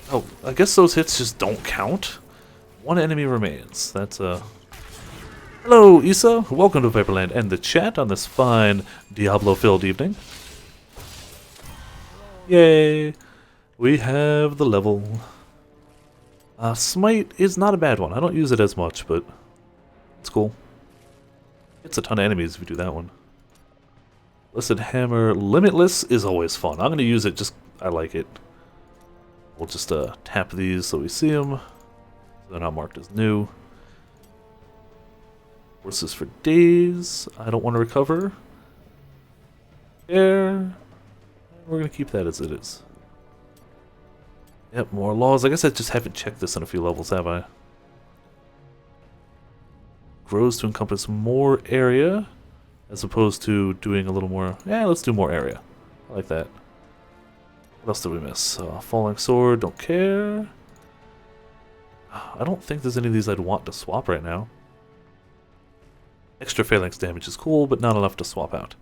Oh, I guess those hits just don't count. 1 enemy remains. That's Hello, Issa. Welcome to Viperland and the chat on this fine Diablo-filled evening. Yay! We have the level. Smite is not a bad one. I don't use it as much, but it's cool. It's a ton of enemies if you do that one. Blessed Hammer Limitless is always fun. I'm going to use it just... I like it. We'll just tap these so we see them. They're not marked as new. Horses for days. I don't want to recover. Air. We're going to keep that as it is. Yep, more laws. I guess I just haven't checked this in a few levels, have I? Grows to encompass more area, as opposed to doing a little more... Yeah, let's do more area. I like that. What else did we miss? Falling Sword, don't care. I don't think there's any of these I'd want to swap right now. Extra phalanx damage is cool, but not enough to swap out.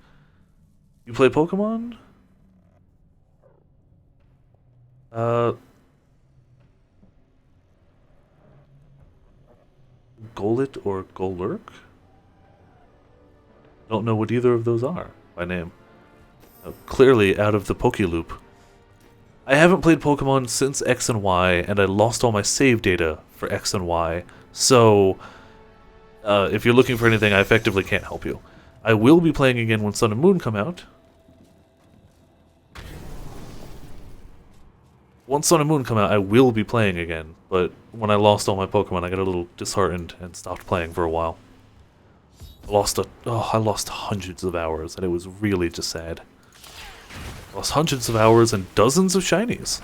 You play Pokemon? Golett or Golurk? Don't know what either of those are by name. Clearly out of the Pokeloop. I haven't played Pokemon since X and Y, and I lost all my save data for X and Y, so if you're looking for anything, I effectively can't help you. I will be playing again when Sun and Moon come out. Once Sun and Moon come out, I will be playing again, but when I lost all my Pokemon, I got a little disheartened and stopped playing for a while. I lost hundreds of hours, and it was really just sad. Lost hundreds of hours and dozens of shinies.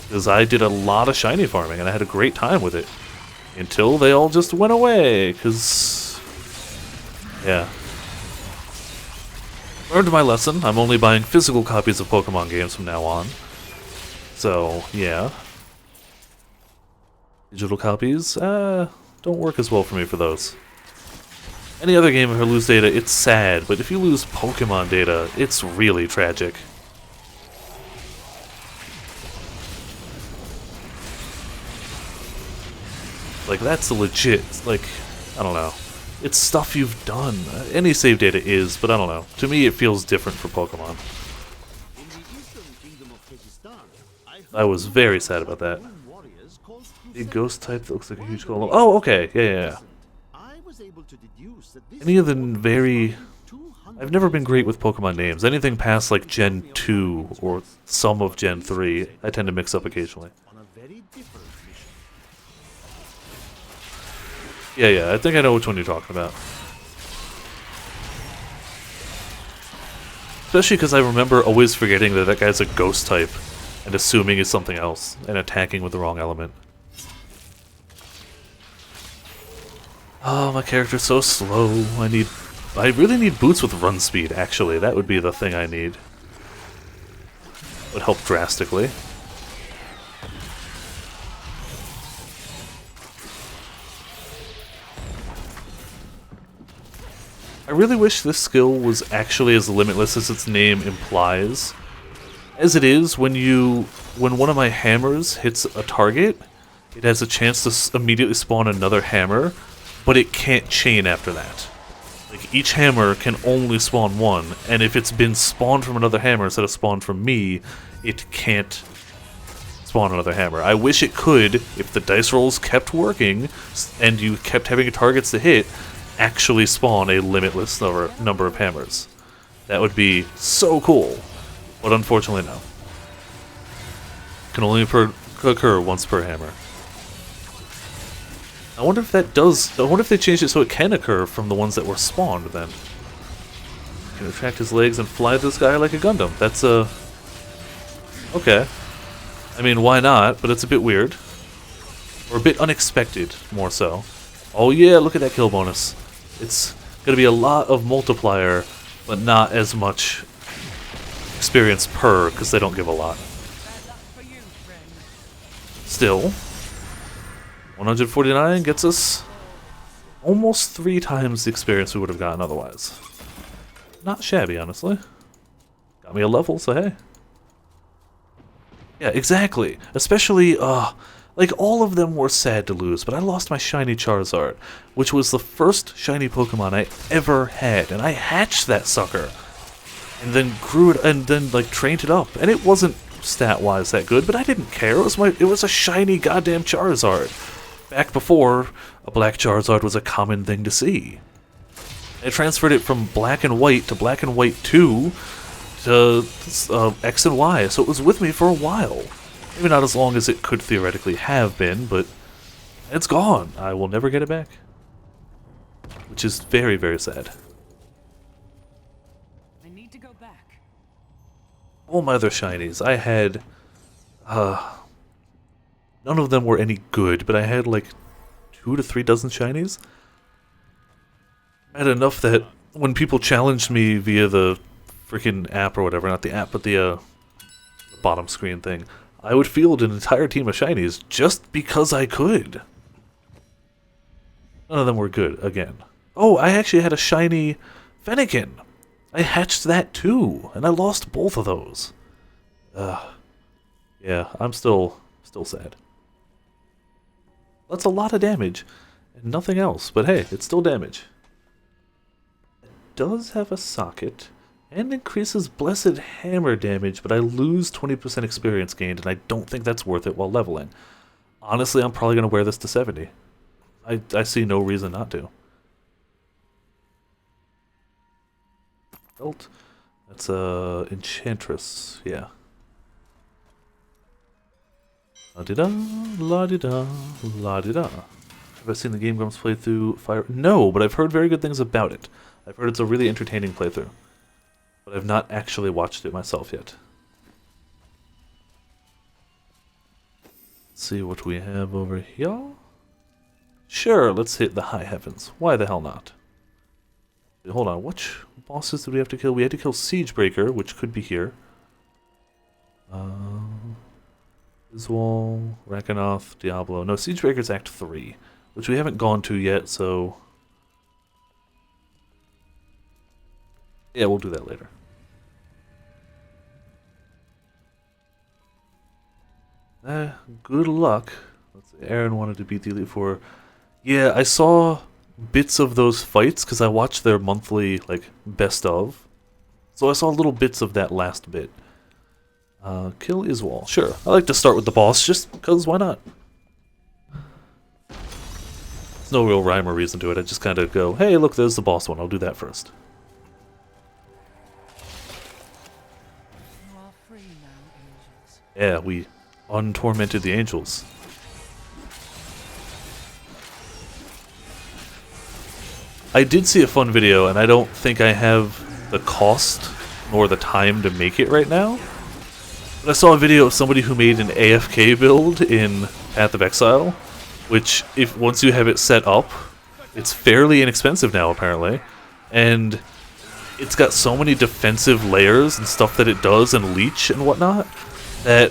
Because I did a lot of shiny farming, and I had a great time with it. Until they all just went away, because... Yeah. Learned my lesson. I'm only buying physical copies of Pokemon games from now on. So, yeah. Digital copies, don't work as well for me for those. Any other game, if I lose data, it's sad, but if you lose Pokemon data, it's really tragic. Like, that's a legit, like, I don't know. It's stuff you've done. Any save data is, but I don't know. To me, it feels different for Pokemon. I was very sad about that. A ghost type that looks like a huge golem. Oh, okay. Yeah. Any of the very... I've never been great with Pokemon names. Anything past, like, Gen 2 or some of Gen 3, I tend to mix up occasionally. Yeah, I think I know which one you're talking about. Especially because I remember always forgetting that that guy's a ghost type and assuming it's something else and attacking with the wrong element. Oh, my character's so slow. I really need boots with run speed, actually. That would be the thing I need. Would help drastically. I really wish this skill was actually as limitless as its name implies. As it is, when one of my hammers hits a target, it has a chance to immediately spawn another hammer, but it can't chain after that. Like, each hammer can only spawn one, and if it's been spawned from another hammer instead of spawned from me, it can't spawn another hammer. I wish it could, if the dice rolls kept working, and you kept having targets to hit, actually spawn a limitless number of hammers. That would be so cool, but unfortunately no. Can only occur once per hammer. I wonder if they changed it so it can occur from the ones that were spawned then. You can retract his legs and fly this guy like a Gundam. That's okay. I mean, why not? But it's a bit weird. Or a bit unexpected, more so. Oh yeah, look at that kill bonus. It's going to be a lot of multiplier, but not as much experience per, because they don't give a lot. Still, 149 gets us almost 3 times the experience we would have gotten otherwise. Not shabby, honestly. Got me a level, so hey. Yeah, exactly. Especially, like, all of them were sad to lose, but I lost my shiny Charizard, which was the first shiny Pokemon I ever had, and I hatched that sucker, and then grew it, and then, like, trained it up, and it wasn't stat-wise that good, but I didn't care. It was a shiny goddamn Charizard, back before a black Charizard was a common thing to see. I transferred it from Black and White to Black and White 2 to X and Y, so it was with me for a while. Maybe not as long as it could theoretically have been, but it's gone. I will never get it back. Which is very, very sad. I need to go back. All my other shinies, I had... none of them were any good, but I had like 2 to 3 dozen shinies. I had enough that when people challenged me via the freaking app or whatever, not the app, but the bottom screen thing, I would field an entire team of shinies just because I could. None of them were good, again. Oh, I actually had a shiny Fennekin. I hatched that too, and I lost both of those. Yeah, I'm still sad. That's a lot of damage, and nothing else, but hey, it's still damage. It does have a socket, and increases Blessed Hammer damage, but I lose 20% experience gained, and I don't think that's worth it while leveling. Honestly, I'm probably going to wear this to 70. I see no reason not to. Belt. That's Enchantress, yeah. La-di-da, la-di-da, la-di-da. Have I seen the Game Grumps playthrough Fire? No, but I've heard very good things about it. I've heard it's a really entertaining playthrough. But I've not actually watched it myself yet. Let's see what we have over here. Sure, let's hit the high heavens. Why the hell not? Actually, hold on. Which bosses did we have to kill? We had to kill Siegebreaker, which could be here. Iswal, Rakanoth, Diablo. No, Siegebreaker's Act 3, which we haven't gone to yet, so... yeah, we'll do that later. Good luck. Let's see, Aaron wanted to beat the Elite Four. Yeah, I saw bits of those fights because I watched their monthly, like, best of. So I saw little bits of that last bit. Kill Iswal. Sure. I like to start with the boss just because why not? There's no real rhyme or reason to it. I just kind of go, hey, look, there's the boss one. I'll do that first. You are free now, angels. Yeah, we untormented the angels. I did see a fun video, and I don't think I have the cost nor the time to make it right now. But I saw a video of somebody who made an AFK build in Path of Exile, which, if once you have it set up, it's fairly inexpensive now, apparently. And it's got so many defensive layers and stuff that it does, and leech and whatnot, and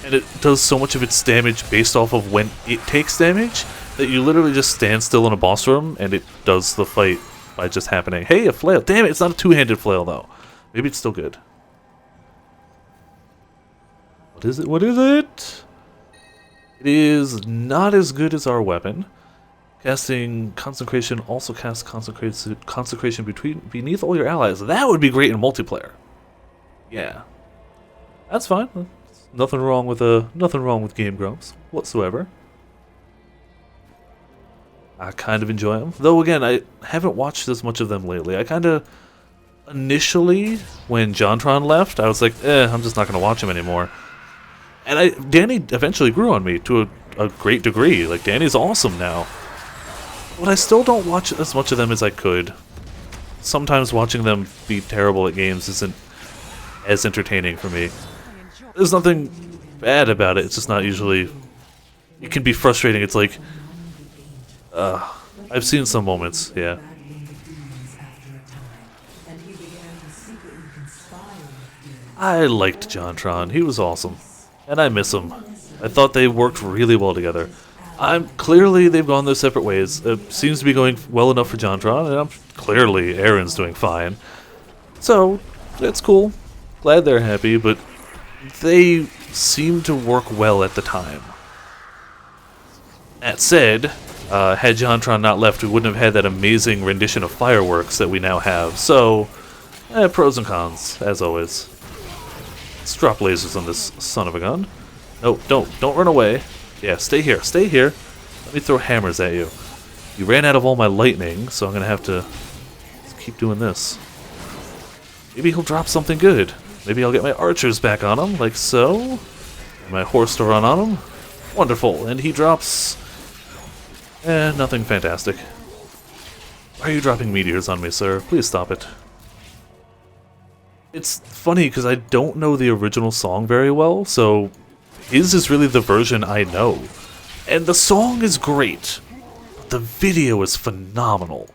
it does so much of its damage based off of when it takes damage, that you literally just stand still in a boss room, and it does the fight by just happening. Hey, a flail! Damn it, it's not a two-handed flail, though. Maybe it's still good. What is it? What is it? It is not as good as our weapon. Casting Consecration also casts Consecration beneath all your allies. That would be great in multiplayer. Yeah. That's fine. Nothing wrong with Game Grumps whatsoever. I kind of enjoy them. Though, again, I haven't watched as much of them lately. I kind of... initially, when JonTron left, I was like, I'm just not going to watch him anymore. And Danny eventually grew on me to a great degree. Like, Danny's awesome now. But I still don't watch as much of them as I could. Sometimes watching them be terrible at games isn't as entertaining for me. There's nothing bad about it, it's just not usually... it can be frustrating, it's like... I've seen some moments, yeah. I liked JonTron, he was awesome. And I miss him. I thought they worked really well together. Clearly they've gone their separate ways. It seems to be going well enough for JonTron, and clearly Aaron's doing fine. So, it's cool. Glad they're happy, but they seem to work well at the time. That said, had JonTron not left, we wouldn't have had that amazing rendition of Fireworks that we now have. So, pros and cons, as always. Let's drop lasers on this son of a gun. No, don't run away. Yeah, stay here, stay here. Let me throw hammers at you. You ran out of all my lightning, so I'm gonna have to keep doing this. Maybe he'll drop something good. Maybe I'll get my archers back on him, like so. And my horse to run on him. Wonderful, and he drops... nothing fantastic. Why are you dropping meteors on me, sir? Please stop it. It's funny, because I don't know the original song very well, so his is really the version I know. And the song is great, but the video is phenomenal.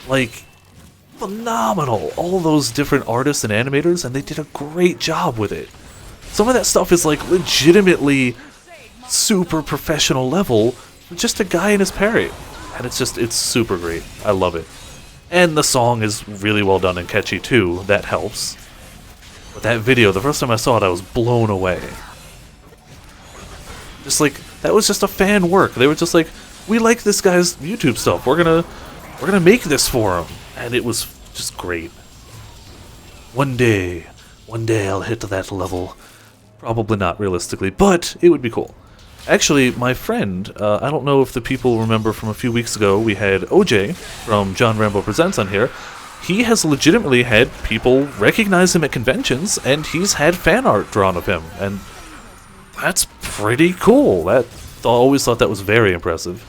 Like, phenomenal! All those different artists and animators, and they did a great job with it. Some of that stuff is like legitimately super professional level for just a guy in his parry. And it's super great. I love it. And the song is really well done and catchy too, that helps. But that video, the first time I saw it, I was blown away. Just like, that was just a fan work. They were just like, we like this guy's YouTube stuff. We're gonna make this for him. And it was just great. One day I'll hit that level. Probably not realistically, but it would be cool. Actually, my friend, I don't know if the people remember from a few weeks ago, we had OJ from John Rambo Presents on here. He has legitimately had people recognize him at conventions, and he's had fan art drawn of him, and that's pretty cool. I always thought that was very impressive.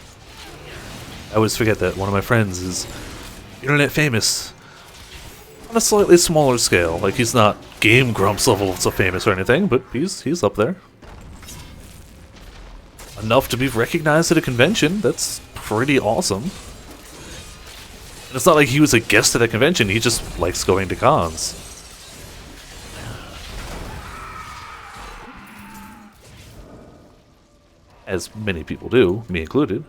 I always forget that one of my friends is internet famous on a slightly smaller scale. Like, he's not Game Grumps level so famous or anything, but he's up there. Enough to be recognized at a convention. That's pretty awesome. And It's not like he was a guest at a convention, he just likes going to cons. As many people do, me included.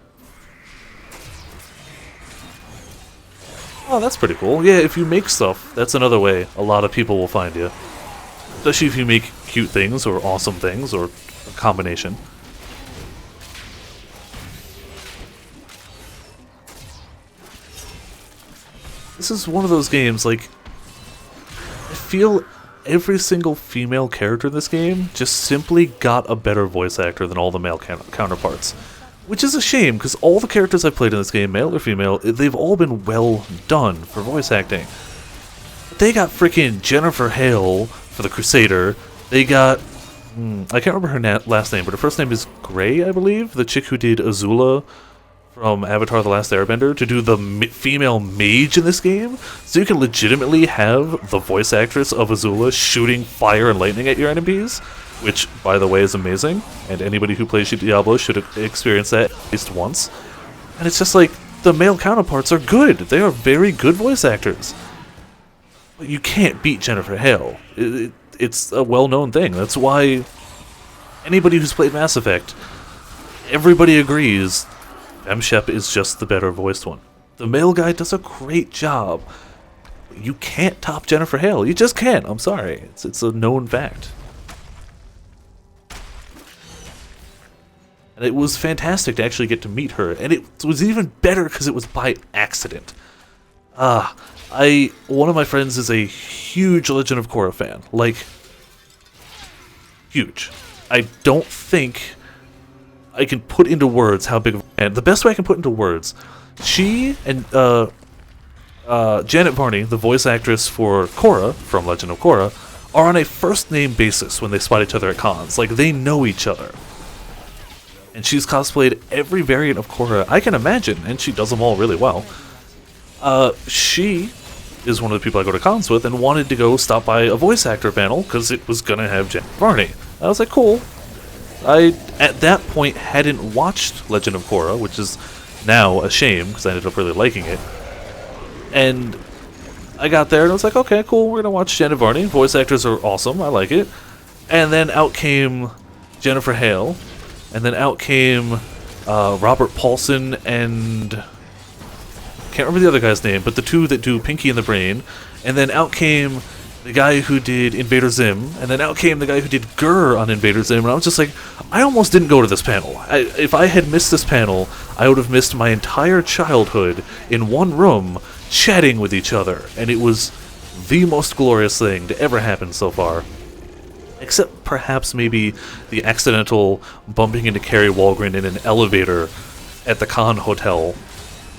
Oh, that's pretty cool. Yeah, if you make stuff, that's another way a lot of people will find you. Especially if you make cute things, or awesome things, or a combination. This is one of those games, like, I feel every single female character in this game just simply got a better voice actor than all the male counterparts. Which is a shame, because all the characters I've played in this game, male or female, they've all been well done for voice acting. But they got freaking Jennifer Hale for the Crusader. They got... I can't remember her last name, but her first name is Gray, I believe? The chick who did Azula from Avatar The Last Airbender, to do the female mage in this game. So you can legitimately have the voice actress of Azula shooting fire and lightning at your enemies. Which, by the way, is amazing, and anybody who plays Diablo should experience that at least once. And it's just like, the male counterparts are good. They are very good voice actors. But you can't beat Jennifer Hale. It's a well-known thing. That's why anybody who's played Mass Effect, everybody agrees M-Shep is just the better voiced one. The male guy does a great job. You can't top Jennifer Hale. You just can't. I'm sorry. It's a known fact. And it was fantastic to actually get to meet her, and it was even better because it was by accident. One of my friends is a huge Legend of Korra fan, like, huge. I don't think I can put into words how big of a fan. The best way I can put into words, she and Janet Varney, the voice actress for Korra from Legend of Korra, are on a first name basis when they spot each other at cons. Like, they know each other. And she's cosplayed every variant of Korra I can imagine, and she does them all really well. She is one of the people I go to cons with, and wanted to go stop by a voice actor panel, because it was going to have Janet Varney. I was like, cool. I, at that point, hadn't watched Legend of Korra, which is now a shame, because I ended up really liking it. And I got there, and I was like, okay, cool, we're going to watch Janet Varney. Voice actors are awesome, I like it. And then out came Jennifer Hale. And then out came Robert Paulson and... can't remember the other guy's name, but the two that do Pinky and the Brain. And then out came the guy who did Invader Zim. And then out came the guy who did Gurr on Invader Zim. And I was just like, I almost didn't go to this panel. If I had missed this panel, I would have missed my entire childhood in one room chatting with each other. And it was the most glorious thing to ever happen so far. Except perhaps maybe the accidental bumping into Carrie Walgren in an elevator at the Con Hotel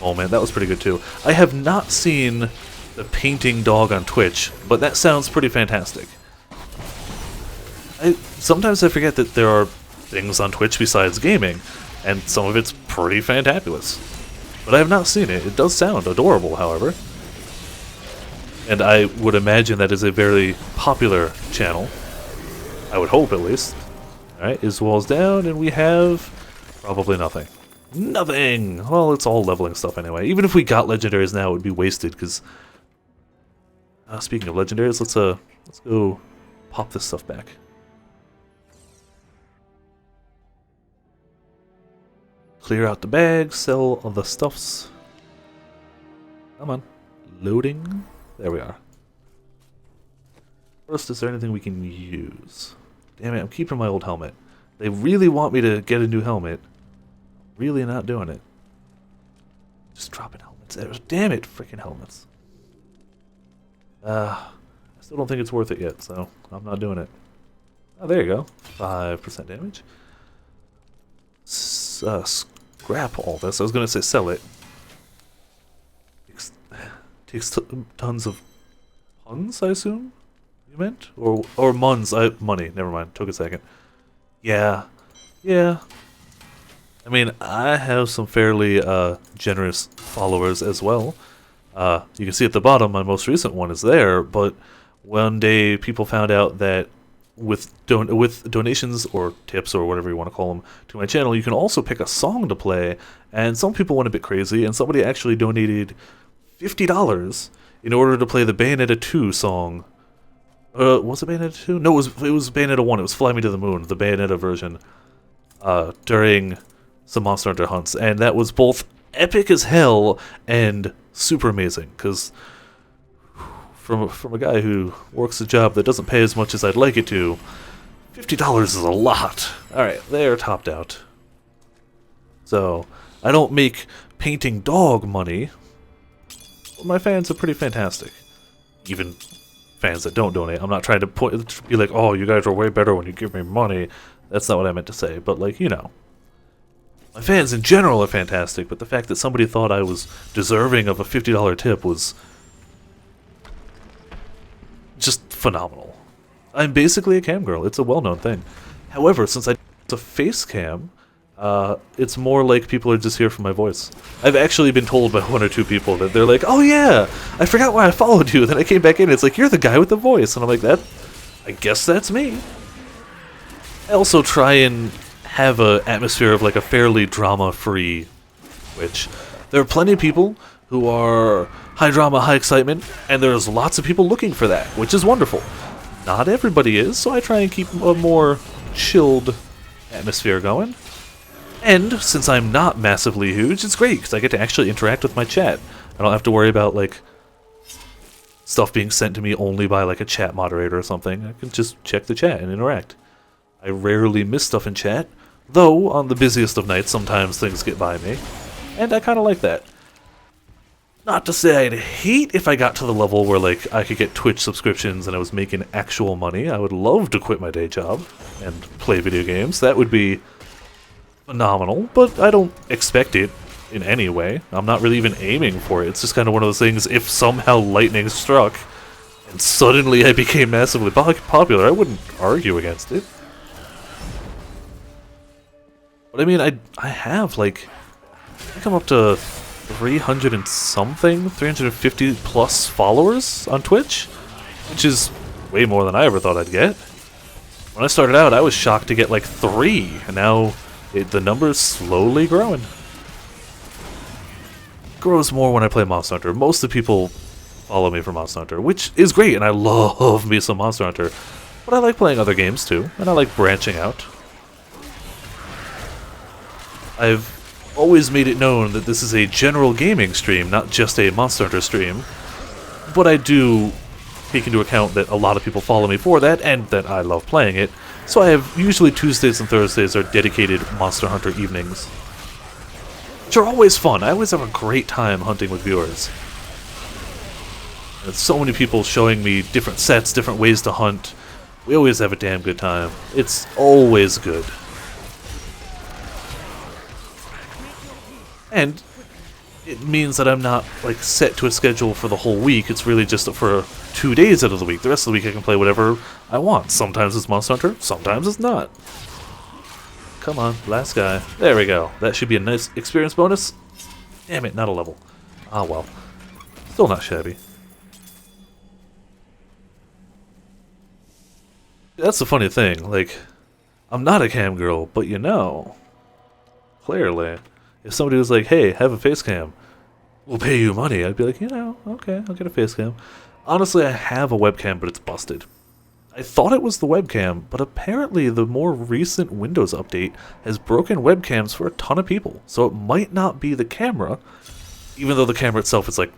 moment. That was pretty good too. I have not seen the painting dog on Twitch, but that sounds pretty fantastic. Sometimes I forget that there are things on Twitch besides gaming, and some of it's pretty fantabulous. But I have not seen it. It does sound adorable, however. And I would imagine that is a very popular channel. I would hope, at least. Alright, is walls down, and we have probably nothing. Nothing! Well, it's all leveling stuff anyway. Even if we got legendaries now, it would be wasted, because... speaking of legendaries, let's go pop this stuff back. Clear out the bag, sell all the stuffs. Come on. Loading. There we are. First, is there anything we can use? Damn it, I'm keeping my old helmet. They really want me to get a new helmet. Really not doing it. Just dropping helmets. Damn it, freaking helmets. I still don't think it's worth it yet, so I'm not doing it. Oh, there you go. 5% damage. Scrap all this. I was going to say sell it. Takes tons of puns, I assume? You meant? Or muns. Money. Never mind. Took a second. Yeah. Yeah. I mean, I have some fairly generous followers as well. You can see at the bottom, my most recent one is there, but one day people found out that with donations or tips or whatever you want to call them to my channel, you can also pick a song to play, and some people went a bit crazy, and somebody actually donated $50 in order to play the Bayonetta 2 song. Was it Bayonetta 2? No, it was Bayonetta 1. It was Fly Me to the Moon, the Bayonetta version, during some Monster Hunter hunts. And that was both epic as hell and super amazing, because from a guy who works a job that doesn't pay as much as I'd like it to, $50 is a lot. Alright, they're topped out. So, I don't make painting dog money, but my fans are pretty fantastic. Even fans that don't donate. I'm not trying to be like, oh, you guys are way better when you give me money. That's not what I meant to say, but like, you know. My fans in general are fantastic, but the fact that somebody thought I was deserving of a $50 tip was just phenomenal. I'm basically a cam girl. It's a well-known thing. However, since it's a face cam, it's more like people are just here for my voice. I've actually been told by one or two people that they're like, oh yeah, I forgot why I followed you. Then I came back in, it's like, you're the guy with the voice. And I'm like, I guess that's me. I also try and have an atmosphere of like a fairly drama-free Twitch. There are plenty of people who are high drama, high excitement, and there's lots of people looking for that, which is wonderful. Not everybody is, so I try and keep a more chilled atmosphere going. And since I'm not massively huge, it's great because I get to actually interact with my chat. I don't have to worry about like stuff being sent to me only by like a chat moderator or something. I can just check the chat and interact. I rarely miss stuff in chat, though on the busiest of nights sometimes things get by me, and I kind of like that. Not to say I'd hate if I got to the level where like I could get Twitch subscriptions and I was making actual money. I would love to quit my day job and play video games. That would be phenomenal, but I don't expect it in any way. I'm not really even aiming for it. It's just kind of one of those things, if somehow lightning struck and suddenly I became massively popular, I wouldn't argue against it. But I mean, I have like, I think I'm up to 300 and something, 350 plus followers on Twitch, which is way more than I ever thought I'd get. When I started out, I was shocked to get like 3, and now the number's slowly growing. It grows more when I play Monster Hunter. Most of the people follow me for Monster Hunter, which is great, and I love me some Monster Hunter. But I like playing other games too, and I like branching out. I've always made it known that this is a general gaming stream, not just a Monster Hunter stream. But I do take into account that a lot of people follow me for that, and that I love playing it. So I have usually Tuesdays and Thursdays are dedicated Monster Hunter evenings, which are always fun. I always have a great time hunting with viewers. There's so many people showing me different sets, different ways to hunt. We always have a damn good time. It's always good. And it means that I'm not like set to a schedule for the whole week. It's really just for 2 days out of the week. The rest of the week I can play whatever I want. Sometimes it's Monster Hunter, sometimes it's not. Come on, last guy. There we go. That should be a nice experience bonus. Damn it, not a level. Ah well. Still not shabby. That's the funny thing, like, I'm not a cam girl, but you know, clearly, if somebody was like, hey, have a face cam, we'll pay you money, I'd be like, you know, okay, I'll get a face cam. Honestly, I have a webcam, but it's busted. I thought it was the webcam, but apparently the more recent Windows update has broken webcams for a ton of people, so it might not be the camera, even though the camera itself is like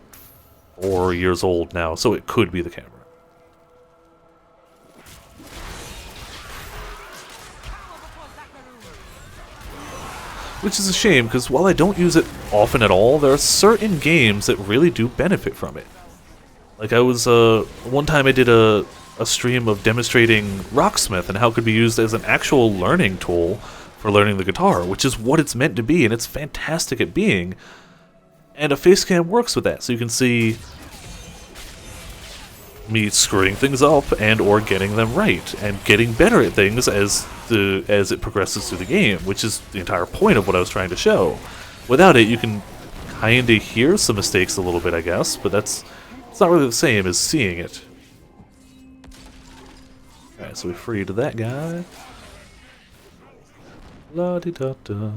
4 years old now, so it could be the camera. Which is a shame, because while I don't use it often at all, there are certain games that really do benefit from it. Like I was, one time I did a stream of demonstrating Rocksmith and how it could be used as an actual learning tool for learning the guitar, which is what it's meant to be, and it's fantastic at being. And a face cam works with that, so you can see me screwing things up and or getting them right and getting better at things as it progresses through the game, which is the entire point of what I was trying to show. Without it, you can kinda hear some mistakes a little bit, I guess, but it's not really the same as seeing it. Alright, so we freed that guy. La-di-da-da.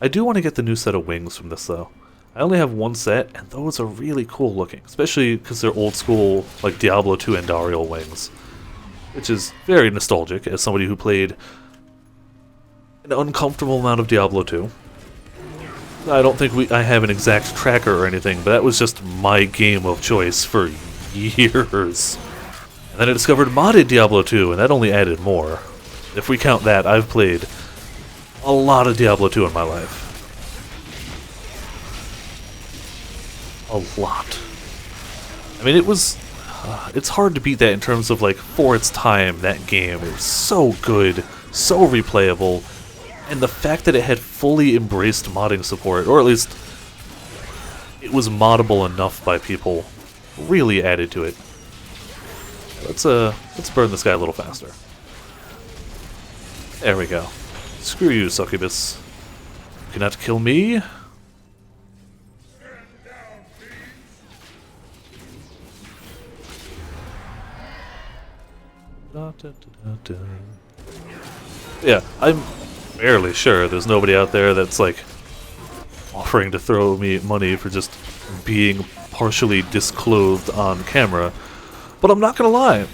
I do want to get the new set of wings from this, though. I only have one set, and those are really cool looking, especially because they're old school, like Diablo 2 Andariel wings, which is very nostalgic as somebody who played an uncomfortable amount of Diablo 2. I don't think I have an exact tracker or anything, but that was just my game of choice for years. And then I discovered modded Diablo 2, and that only added more. If we count that, I've played a lot of Diablo 2 in my life. A lot. I mean, it was... it's hard to beat that in terms of, like, for its time, that game. It was so good, so replayable, and the fact that it had fully embraced modding support, or at least it was moddable enough by people, really added to it. Let's burn this guy a little faster. There we go. Screw you, succubus. You cannot kill me. Yeah, I'm fairly sure there's nobody out there that's like offering to throw me money for just being partially disclothed on camera. But I'm not gonna lie,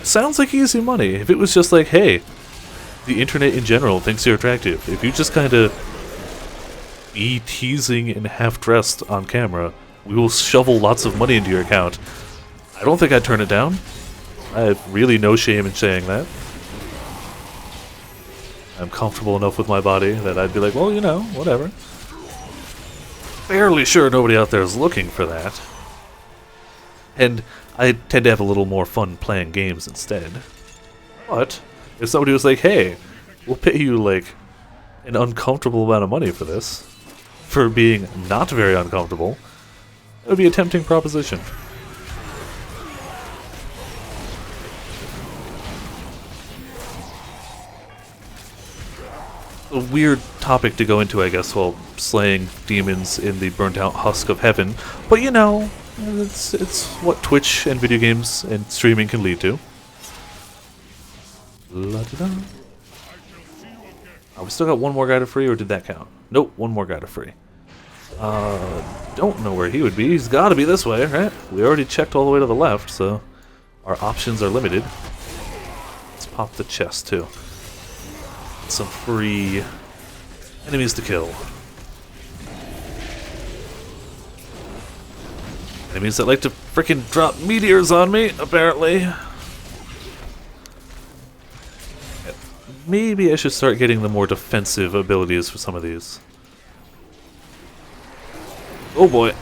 sounds like easy money. If it was just like, hey, the internet in general thinks you're attractive. If you just kind of be teasing and half-dressed on camera, we will shovel lots of money into your account. I don't think I'd turn it down. I have really no shame in saying that. I'm comfortable enough with my body that I'd be like, well, you know, whatever. Fairly sure nobody out there is looking for that. And I tend to have a little more fun playing games instead. But if somebody was like, hey, we'll pay you like an uncomfortable amount of money for this, for being not very uncomfortable, it would be a tempting proposition. A weird topic to go into, I guess, while slaying demons in the burnt-out husk of heaven, but you know, it's what Twitch and video games and streaming can lead to. La-da-da. We still got one more guy to free, or did that count? Nope, one more guy to free. Don't know where he would be. He's got to be this way, right? We already checked all the way to the left, so our options are limited. Let's pop the chest, too. Some free enemies to kill. Enemies that like to frickin' drop meteors on me, apparently. Maybe I should start getting the more defensive abilities for some of these. Oh boy.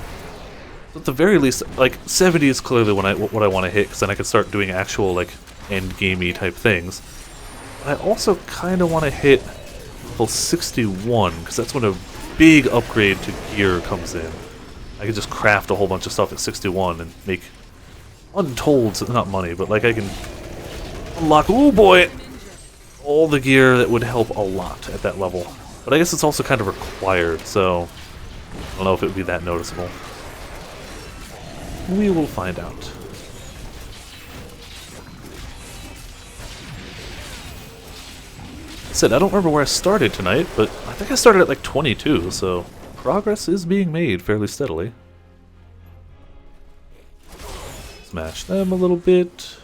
At the very least, like, 70 is clearly what I want to hit, because then I can start doing actual, like, end-gamey type things. But I also kind of want to hit level 61, because that's when a big upgrade to gear comes in. I can just craft a whole bunch of stuff at 61 and make untold, not money, but like I can unlock, oh boy, all the gear that would help a lot at that level. But I guess it's also kind of required, so I don't know if it would be that noticeable. We will find out. I said, I don't remember where I started tonight, but I think I started at like 22, so progress is being made fairly steadily. Smash them a little bit.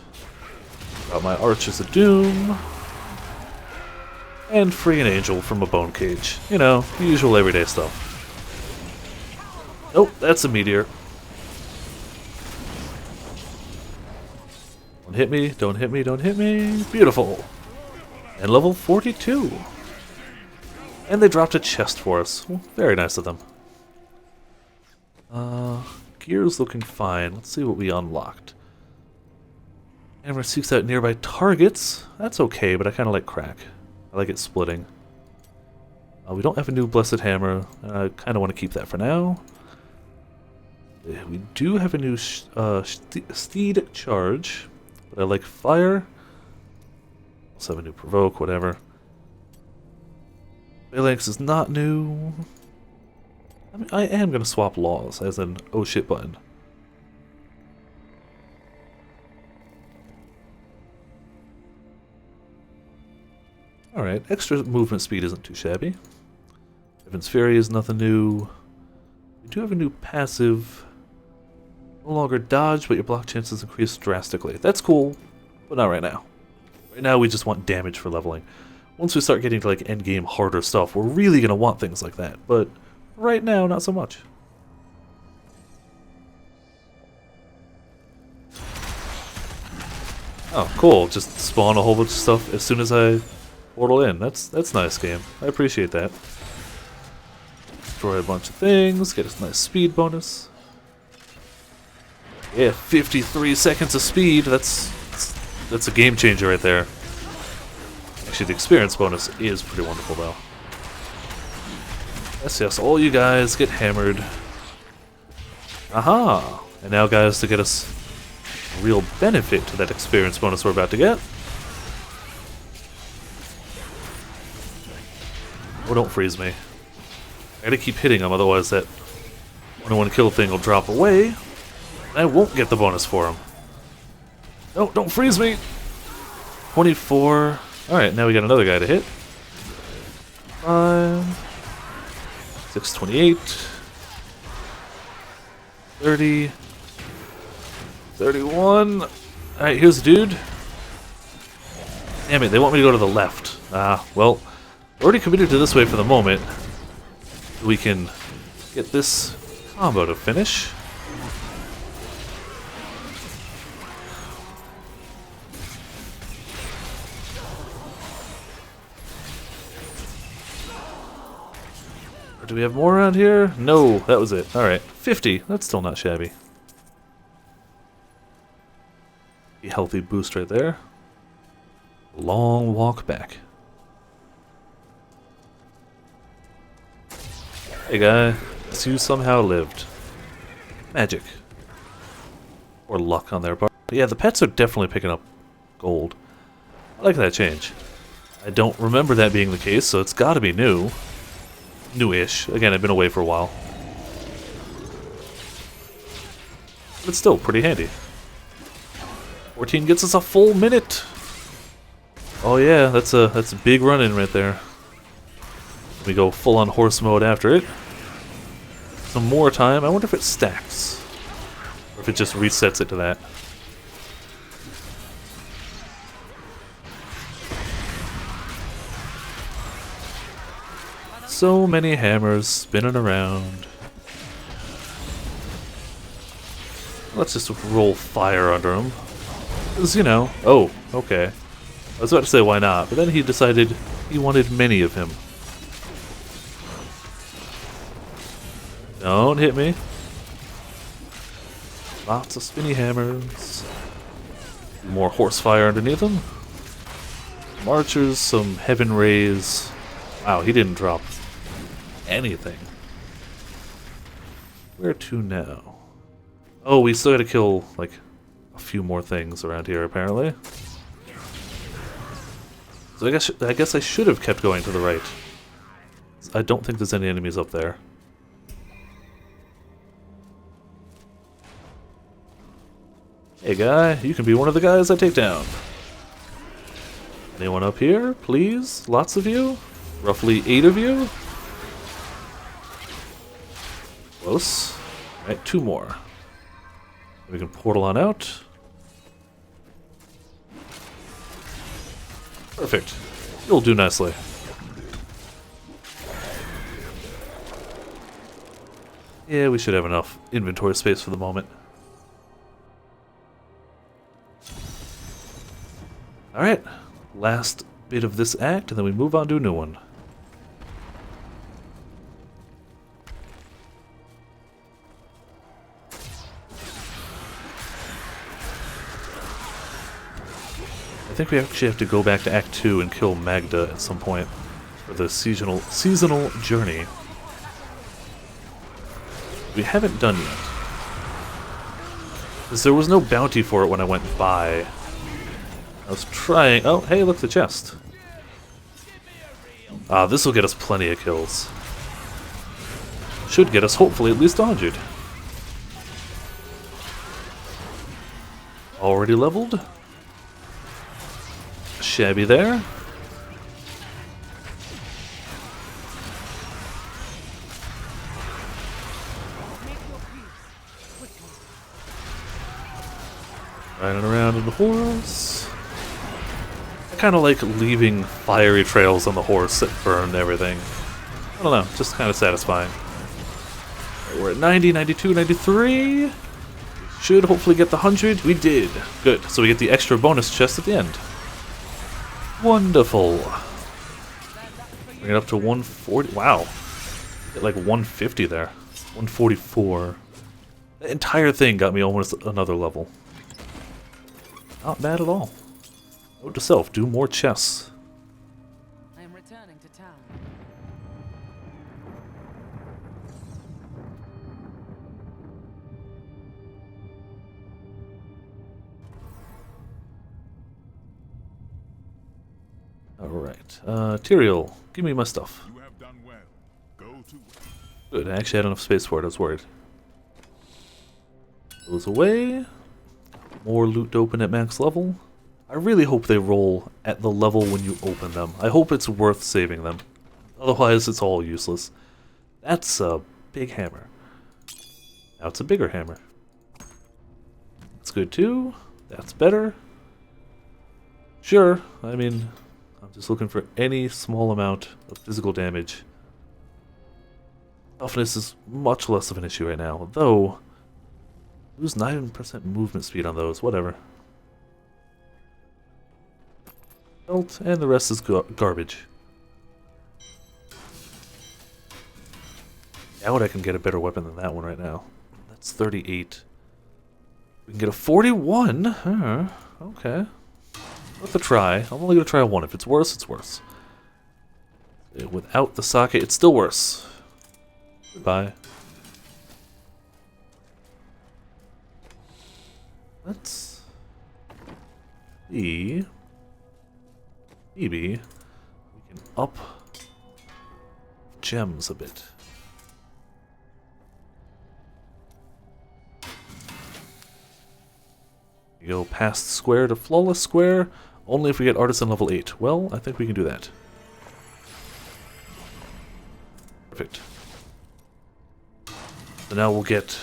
Got my Archers of Doom. And free an angel from a bone cage. You know, the usual everyday stuff. Nope, that's a meteor. Don't hit me, don't hit me, don't hit me. Beautiful. And level 42. And they dropped a chest for us. Well, very nice of them. Gear's looking fine. Let's see what we unlocked. Hammer seeks out nearby targets. That's okay, but I kind of like crack. I like it splitting. We don't have a new Blessed Hammer. I kind of want to keep that for now. We do have a new Steed Charge, but I like Fire. Also have a new Provoke, whatever. Phalanx is not new. I mean, I am going to swap laws as an oh shit button. Alright, extra movement speed isn't too shabby. Heaven's Fury is nothing new. We do have a new passive. No longer dodge, but your block chances increase drastically. That's cool, but not right now. Right now we just want damage for leveling. Once we start getting to like endgame harder stuff, we're really gonna want things like that. But right now, not so much. Oh, cool. Just spawn a whole bunch of stuff as soon as I portal in. That's nice, game. I appreciate that. Destroy a bunch of things, get a nice speed bonus. Yeah, 53 seconds of speed. That's a game changer right there. Actually, the experience bonus is pretty wonderful, though. Yes, all you guys get hammered. Aha! And now, guys, to get us a real benefit to that experience bonus we're about to get. Oh, don't freeze me. I gotta keep hitting them, otherwise that 1-1 kill thing will drop away. And I won't get the bonus for him. No, don't freeze me! 24. Alright, now we got another guy to hit. 5. 628. 30. 31. Alright, here's the dude. Damn it, they want me to go to the left. Ah, well, already committed to this way for the moment. We can get this combo to finish. Do we have more around here? No, that was it. Alright, 50. That's still not shabby. A healthy boost right there. Long walk back. Hey guy, you somehow lived. Magic. Or luck on their part. But yeah, the pets are definitely picking up gold. I like that change. I don't remember that being the case, so it's gotta be new. Newish. Again, I've been away for a while. But it's still pretty handy. 14 gets us a full minute! Oh yeah, that's a big run-in right there. We go full-on horse mode after it. Some more time. I wonder if it stacks. Or if it just resets it to that. So many hammers spinning around. Let's just roll fire under him. Because, you know... Oh, okay. I was about to say why not, but then he decided he wanted many of him. Don't hit me. Lots of spinny hammers. More horse fire underneath them. Some archers, some heaven rays. Wow, he didn't drop anything. Where to now? Oh, we still gotta kill, like, a few more things around here, apparently. So I guess I should have kept going to the right. I don't think there's any enemies up there. Hey guy, you can be one of the guys I take down. Anyone up here, please? Lots of you? Roughly 8 of you? Close. Alright, 2 more. We can portal on out. Perfect. You'll do nicely. Yeah, we should have enough inventory space for the moment. Alright, last bit of this act, and then we move on to a new one. I think we actually have to go back to Act 2 and kill Magda at some point for the seasonal journey. We haven't done yet. Because there was no bounty for it when I went by. I was trying... Oh, hey, look, the chest. Ah, this will get us plenty of kills. Should get us, hopefully, at least 100. Already leveled. Shabby there. Riding around on the horse. I kind of like leaving fiery trails on the horse that burn everything. I don't know, just kind of satisfying. We're at 90, 92, 93. Should hopefully get the 100. We did. Good. So we get the extra bonus chest at the end. Wonderful. Bring it up to 140. Wow. Get like 150 there. 144. The entire thing got me almost another level. Not bad at all. Note to self, do more chests. I am returning to town. Alright. Tyrael, give me my stuff. You have done well. Go to. Good, I actually had enough space for it, I was worried. Goes away. More loot to open at max level. I really hope they roll at the level when you open them. I hope it's worth saving them. Otherwise, it's all useless. That's a big hammer. Now it's a bigger hammer. That's good too. That's better. Sure, I mean, I'm just looking for any small amount of physical damage. Toughness is much less of an issue right now, though. Lose 9% movement speed on those, whatever. Belt, and the rest is garbage. Doubt I can get a better weapon than that one right now. That's 38. We can get a 41? Huh, okay. Worth a try. I'm only going to try one. If it's worse, it's worse. Without the socket, it's still worse. Goodbye. Let's see. Maybe we can up gems a bit. You go past square to flawless square, only if we get artisan level 8. Well, I think we can do that. Perfect. So now we'll get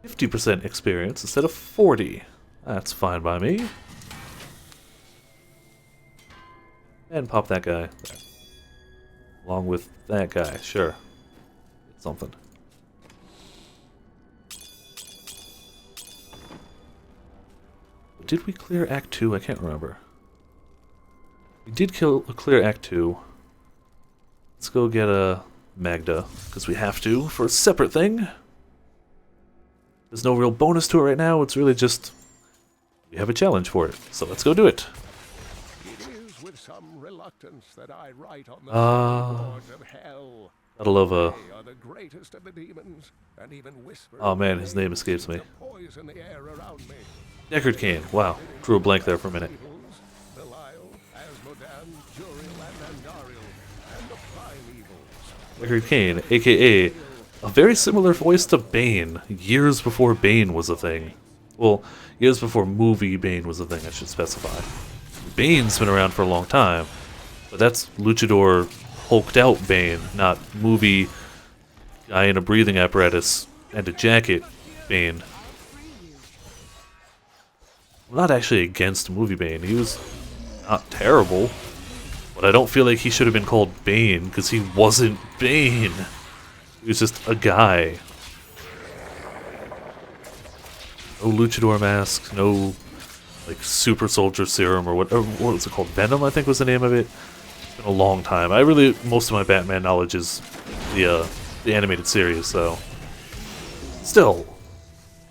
50% experience instead of 40. That's fine by me. And pop that guy. Along with that guy, sure. Get something. Did we clear Act 2? I can't remember. We did clear Act 2. Let's go get a Magda, because we have to, for a separate thing. There's no real bonus to it right now, it's really just... we have a challenge for it, so let's go do it. It is with some reluctance that I write on the boards of hell. Gotta love a... They are the greatest of the demons, and even whisper. Oh man, his name escapes me. to poison the air around me. Deckard Cain, wow. Drew a blank there for a minute. Evils, Belial, Asmodan, Juriel, and Andariel, and the prime evils. Deckard Cain, aka a very similar voice to Bane, years before Bane was a thing. Well, years before movie Bane was a thing, I should specify. Bane's been around for a long time, but that's luchador hulked out Bane, not movie guy in a breathing apparatus and a jacket Bane. I'm not actually against movie Bane, he was not terrible, but I don't feel like he should have been called Bane, because he wasn't Bane. He was just a guy. No luchador mask, no like super soldier serum or what was it called? Venom, I think was the name of it. It's been a long time. Most of my Batman knowledge is the animated series, so still,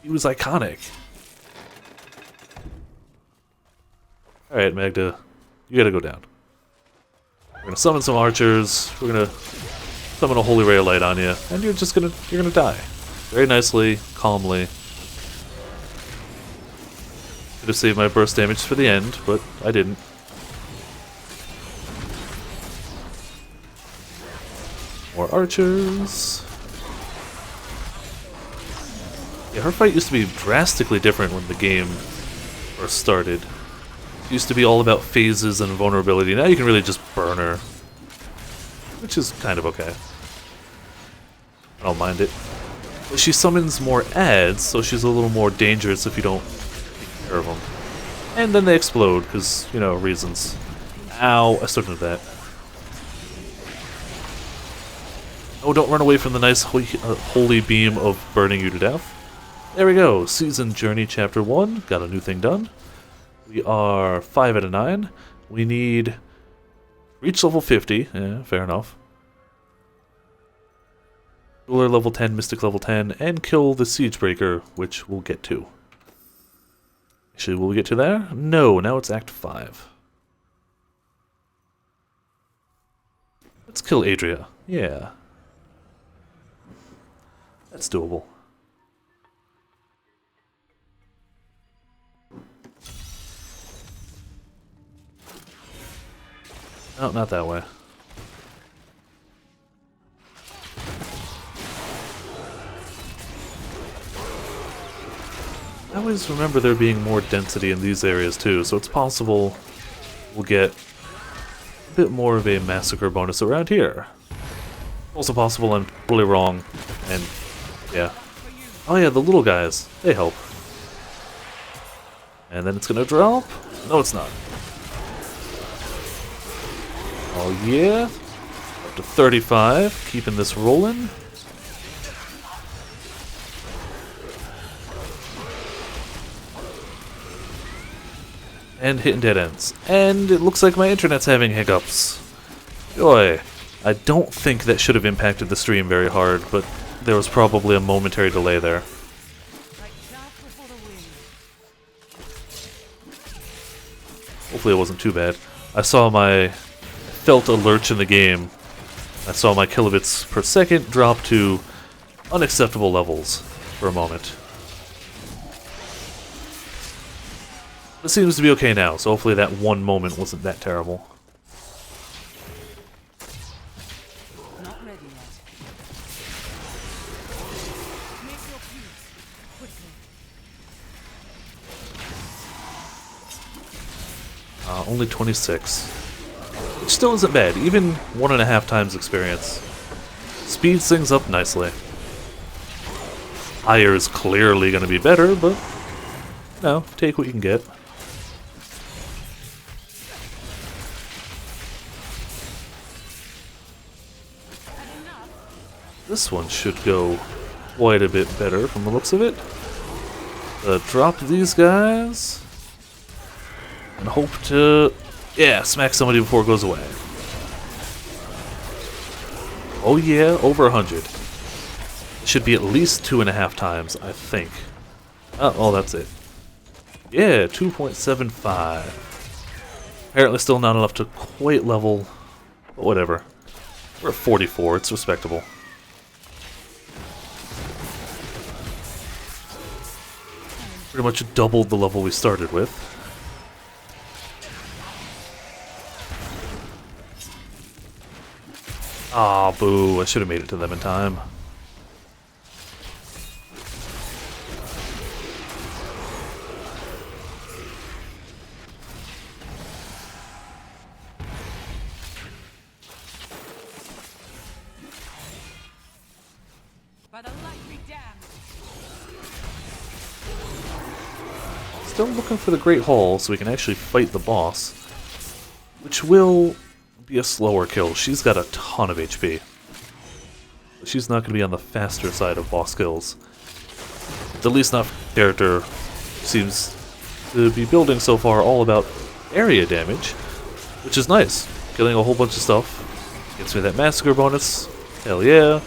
he was iconic. Alright, Magda, you gotta go down. We're gonna summon some archers, we're gonna summon a holy ray of light on you, and you're gonna die. Very nicely, calmly. Could have saved my burst damage for the end, but I didn't. More archers. Yeah, her fight used to be drastically different when the game first started. It used to be all about phases and vulnerability. Now you can really just burn her, which is kind of okay. I don't mind it. But she summons more ads, so she's a little more dangerous if you don't take care of them. And then they explode, because, you know, reasons. Ow, I started that. Oh, don't run away from the nice holy beam of burning you to death. There we go, Season Journey Chapter 1, got a new thing done. We are 5 out of 9. We need... reach level 50, yeah, fair enough. Ruler level 10, Mystic level 10, and kill the Siegebreaker, which we'll get to. Actually, will we get to there? No, now it's Act 5. Let's kill Adria. Yeah. That's doable. No, not that way. I always remember there being more density in these areas too, so it's possible we'll get a bit more of a massacre bonus around here. Also possible I'm totally wrong, and yeah. Oh yeah, the little guys, they help. And then it's gonna drop? No, it's not. Oh yeah, up to 35, keeping this rolling. And hitting dead ends. And it looks like my internet's having hiccups. Joy. I don't think that should have impacted the stream very hard, but there was probably a momentary delay there. Hopefully it wasn't too bad. I felt a lurch in the game. I saw my kilobits per second drop to unacceptable levels for a moment. It seems to be okay now, so hopefully that one moment wasn't that terrible. Not ready yet. Make your peace quickly. Only 26. Which still isn't bad, even 1.5 times experience. Speeds things up nicely. Higher is clearly going to be better, but no, take what you can get. This one should go quite a bit better from the looks of it. Drop these guys. And hope to, yeah, smack somebody before it goes away. Oh yeah, over 100. It should be at least 2.5 times, I think. Oh, that's it. Yeah, 2.75. Apparently still not enough to quite level, but whatever. We're at 44, it's respectable. Pretty much doubled the level we started with. Ah, boo, I should have made it to them in time. By the light be damned. Still looking for the Great Hall so we can actually fight the boss, which will be a slower kill. She's got a ton of HP. She's not going to be on the faster side of boss kills. The least enough character seems to be building so far all about area damage, which is nice. Killing a whole bunch of stuff gets me that massacre bonus. Hell yeah.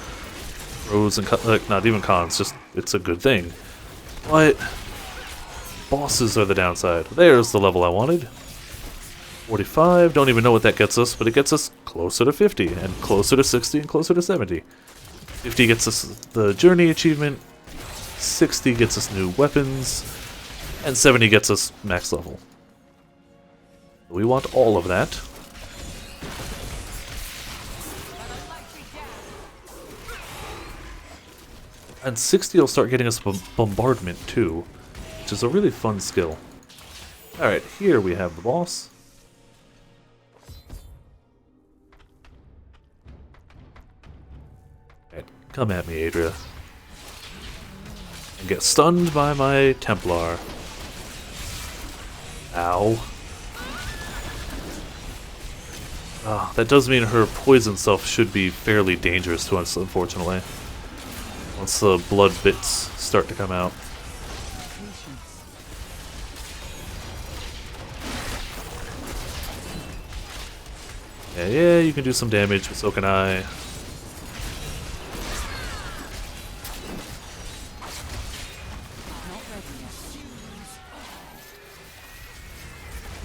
Pros and not even cons, just it's a good thing. But bosses are the downside. There's the level I wanted. 45, don't even know what that gets us, but it gets us closer to 50, and closer to 60, and closer to 70. 50 gets us the journey achievement, 60 gets us new weapons, and 70 gets us max level. We want all of that. And 60 will start getting us bombardment too, which is a really fun skill. Alright, here we have the boss. Alright, come at me, Adria. get stunned by my Templar. Ow. Ah, that does mean her poison stuff should be fairly dangerous to us, unfortunately. Once the blood bits start to come out. Yeah, you can do some damage, but so can I.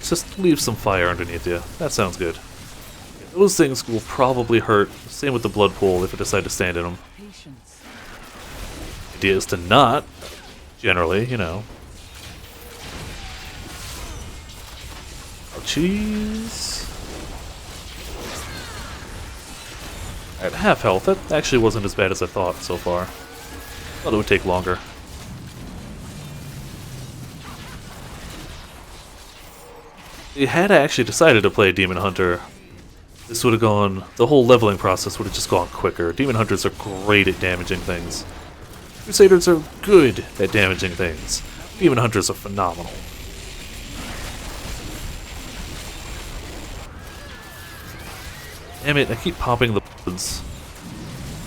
Just leave some fire underneath you. That sounds good. Those things will probably hurt. Same with the blood pool if I decide to stand in them. The idea is to not, generally, you know. Oh, jeez. At half health, that actually wasn't as bad as I thought so far. Thought it would take longer. Had I actually decided to play Demon Hunter, this would have gone, the whole leveling process would have just gone quicker. Demon Hunters are great at damaging things. Crusaders are good at damaging things. Demon Hunters are phenomenal. Damn it, I keep popping the buds.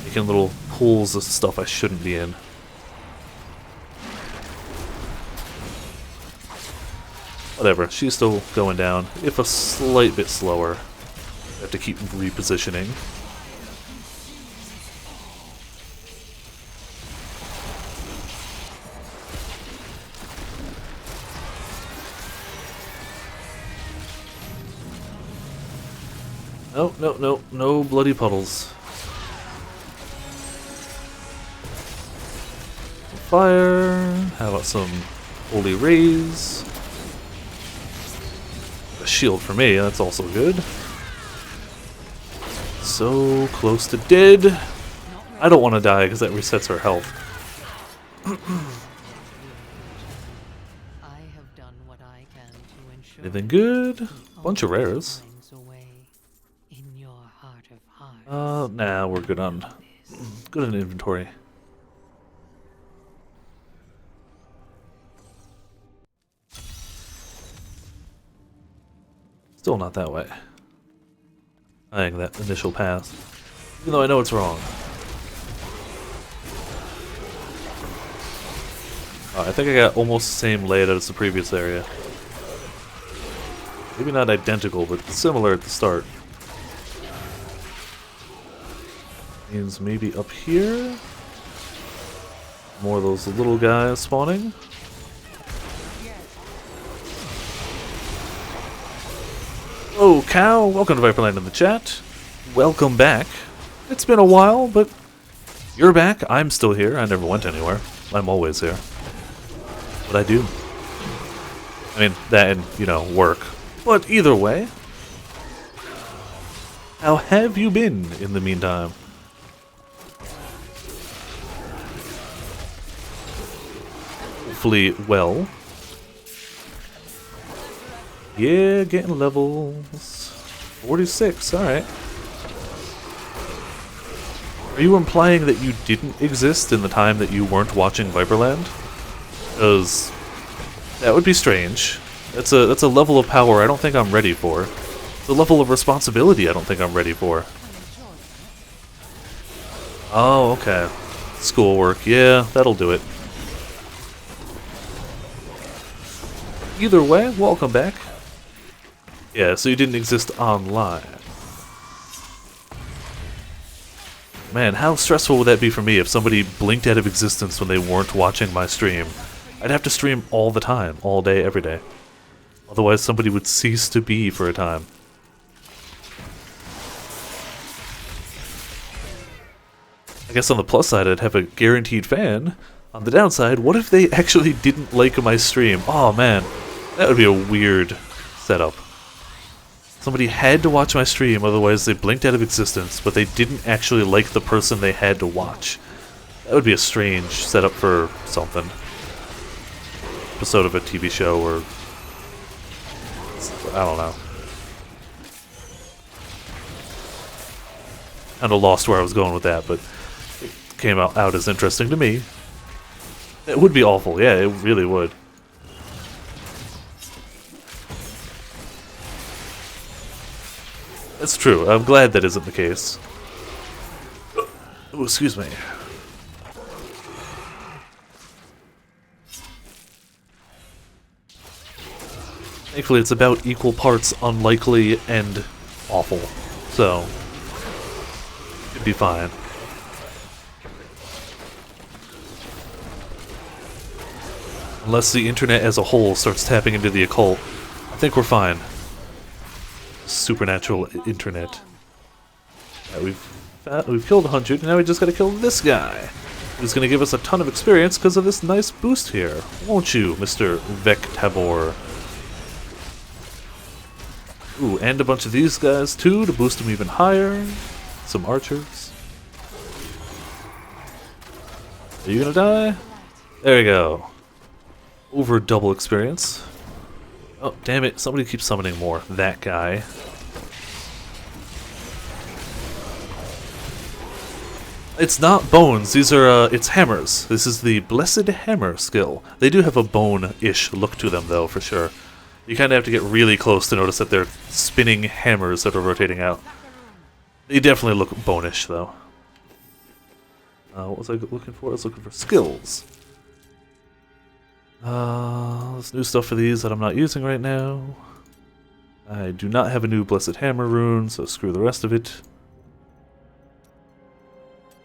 Making little pools of stuff I shouldn't be in. Whatever, she's still going down, if a slight bit slower. I have to keep repositioning. No bloody puddles. Fire. How about some holy rays? A shield for me, that's also good. So close to dead. I don't want to die because that resets her health. I have done what I can to ensure Anything good? Bunch of rares. in your heart of hearts. Nah, we're good on inventory. Still not that way. Eyeing that initial path, even though I know it's wrong. I think I got almost the same layout as the previous area. Maybe not identical, but similar at the start. Means maybe up here? More of those little guys spawning. Oh, Cow! Welcome to Viperland in the chat. Welcome back. It's been a while, but you're back. I'm still here. I never went anywhere. I'm always here. What I do. I mean, that and, you know, work. But either way, how have you been in the meantime? Hopefully well. Yeah, getting levels 46, alright. Are you implying that you didn't exist in the time that you weren't watching Viperland? Because that would be strange. That's a level of power I don't think I'm ready for. It's a level of responsibility I don't think I'm ready for. Oh, okay. Schoolwork, yeah, that'll do it. Either way, welcome back. Yeah, so you didn't exist online. Man, how stressful would that be for me if somebody blinked out of existence when they weren't watching my stream? I'd have to stream all the time, all day, every day. Otherwise somebody would cease to be for a time. I guess on the plus side I'd have a guaranteed fan. On the downside, what if they actually didn't like my stream? Oh man, that would be a weird setup. Somebody had to watch my stream, otherwise they blinked out of existence, but they didn't actually like the person they had to watch. That would be a strange setup for something. Episode of a TV show, or I don't know. Kinda lost where I was going with that, but it came out as interesting to me. It would be awful, yeah, it really would. That's true, I'm glad that isn't the case. Oh, excuse me. Thankfully, it's about equal parts unlikely and awful, so it'd be fine. Unless the internet as a whole starts tapping into the occult, I think we're fine. Supernatural internet. Yeah, we've killed 100, and now we just gotta kill this guy, who's gonna give us a ton of experience because of this nice boost here, won't you, Mr. Vec Tabor? Ooh, and a bunch of these guys too to boost them even higher. Some archers. Are you gonna die? There you go. Over double experience. Oh, damn it. Somebody keeps summoning more. That guy. It's not bones. These are, it's hammers. This is the Blessed Hammer skill. They do have a bone-ish look to them, though, for sure. You kind of have to get really close to notice that they're spinning hammers that are rotating out. They definitely look bone-ish, though. What was I looking for? I was looking for skills. There's new stuff for these that I'm not using right now. I do not have a new Blessed Hammer rune, so screw the rest of it.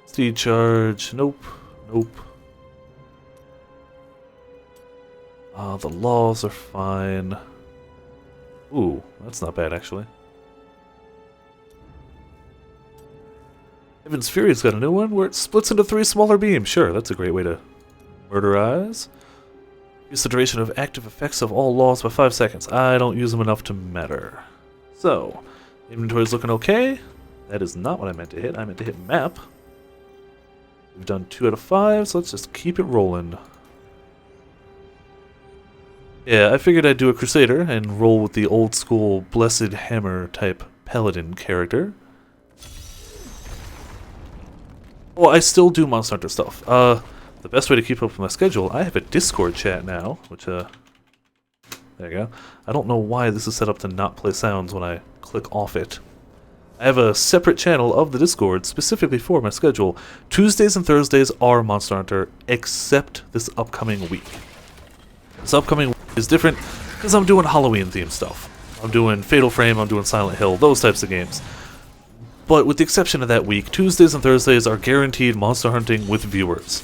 Steed charge. Nope. Nope. The laws are fine. Ooh, that's not bad, actually. Heaven's Fury's got a new one where it splits into 3 smaller beams. Sure, that's a great way to murder eyes. Use the duration of active effects of all laws by 5 seconds. I don't use them enough to matter. So, inventory's looking okay. That is not what I meant to hit. I meant to hit map. We've done 2 out of 5, so let's just keep it rolling. Yeah, I figured I'd do a Crusader and roll with the old school Blessed Hammer type Paladin character. Well, I still do Monster Hunter stuff. The best way to keep up with my schedule, I have a Discord chat now, which, there you go. I don't know why this is set up to not play sounds when I click off it. I have a separate channel of the Discord specifically for my schedule. Tuesdays and Thursdays are Monster Hunter, except this upcoming week. This upcoming week is different because I'm doing Halloween-themed stuff. I'm doing Fatal Frame, I'm doing Silent Hill, those types of games. But with the exception of that week, Tuesdays and Thursdays are guaranteed Monster Hunting with viewers.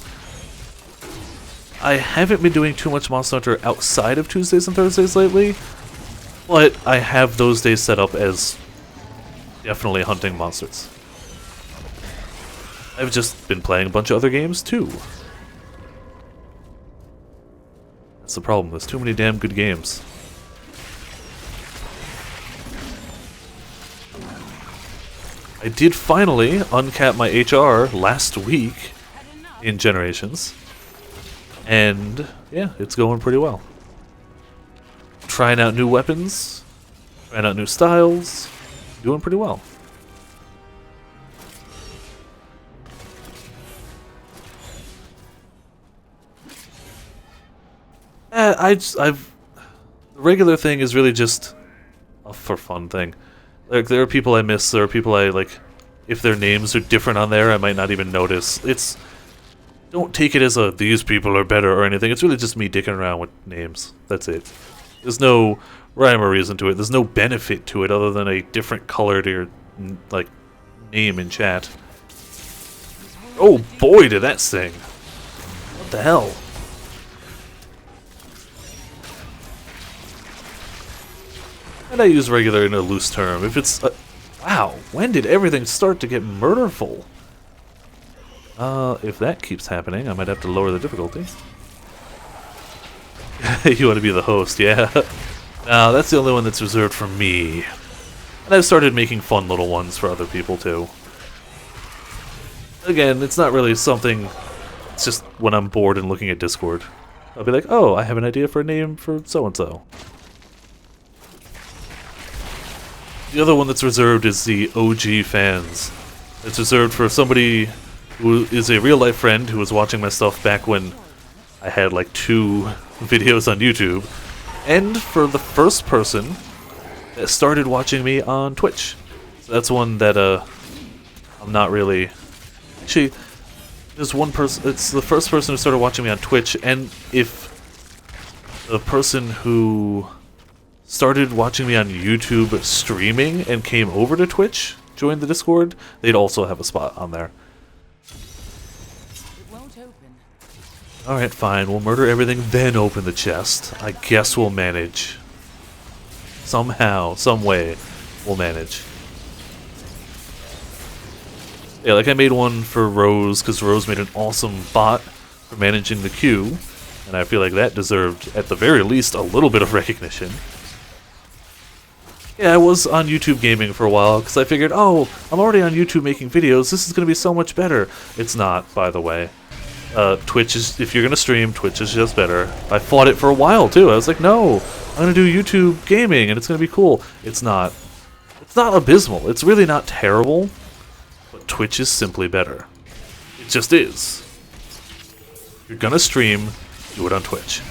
I haven't been doing too much Monster Hunter outside of Tuesdays and Thursdays lately, but I have those days set up as definitely hunting monsters. I've just been playing a bunch of other games too. That's the problem, there's too many damn good games. I did finally uncap my HR last week in Generations. And, yeah, it's going pretty well. Trying out new weapons, trying out new styles, doing pretty well. The regular thing is really just a for fun thing. Like, there are people I miss, there are people I, like, if their names are different on there, I might not even notice. Don't take it as these people are better or anything. It's really just me dicking around with names. That's it. There's no rhyme or reason to it. There's no benefit to it other than a different color to your, like, name in chat. Oh boy, did that sting. What the hell? And I use regular in a loose term. If it's... wow, when did everything start to get murderful? If that keeps happening, I might have to lower the difficulty. You want to be the host, yeah. No, that's the only one that's reserved for me. And I've started making fun little ones for other people, too. Again, it's not really something... It's just when I'm bored and looking at Discord. I'll be like, oh, I have an idea for a name for so-and-so. The other one that's reserved is the OG fans. It's reserved for somebody who is a real-life friend who was watching my stuff back when I had like 2 videos on YouTube, and for the first person that started watching me on Twitch. So that's one that I'm not really... Actually, there's one person... It's the first person who started watching me on Twitch, and if the person who started watching me on YouTube streaming and came over to Twitch, joined the Discord, they'd also have a spot on there. It won't open. Alright, fine. We'll murder everything, then open the chest. I guess we'll manage. Somehow, some way, we'll manage. Yeah, like I made one for Rose, because Rose made an awesome bot for managing the queue, and I feel like that deserved, at the very least, a little bit of recognition. Yeah, I was on YouTube gaming for a while, because I figured, oh, I'm already on YouTube making videos, this is going to be so much better. It's not, by the way. Twitch is, if you're going to stream, Twitch is just better. I fought it for a while, too. I was like, no, I'm going to do YouTube gaming, and it's going to be cool. It's not. It's not abysmal. It's really not terrible, but Twitch is simply better. It just is. If you're going to stream, do it on Twitch.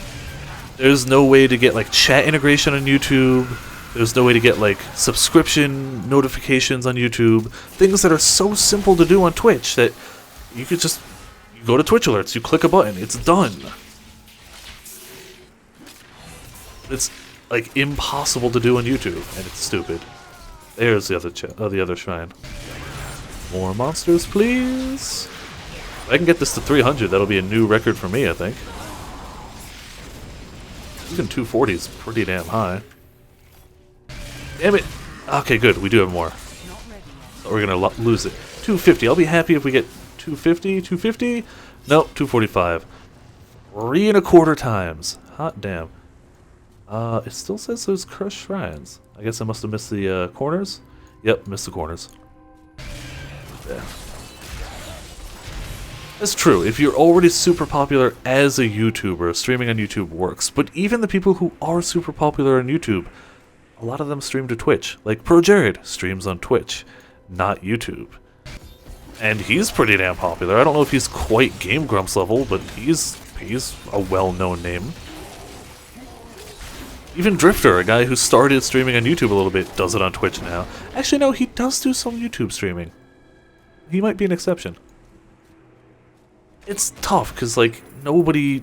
There's no way to get, like, chat integration on YouTube. There's no way to get, like, subscription notifications on YouTube. Things that are so simple to do on Twitch that you could just... You go to Twitch alerts, you click a button, it's done. It's, like, impossible to do on YouTube, and it's stupid. There's the other shrine. More monsters, please! If I can get this to 300, that'll be a new record for me, I think. Even 240 is pretty damn high. Damn it! Okay, good. We do have more. But we're gonna lose it. 250. I'll be happy if we get 250. 250? Nope. 245. 3 1/4 times. Hot damn. It still says there's crushed shrines. I guess I must have missed the corners. Yep, missed the corners. Yeah. That's true. If you're already super popular as a YouTuber, streaming on YouTube works. But even the people who are super popular on YouTube, a lot of them stream to Twitch. Like ProJared streams on Twitch, not YouTube. And he's pretty damn popular. I don't know if he's quite Game Grumps level, but he's a well-known name. Even Drifter, a guy who started streaming on YouTube a little bit, does it on Twitch now. Actually, no, he does do some YouTube streaming. He might be an exception. It's tough, because, like, nobody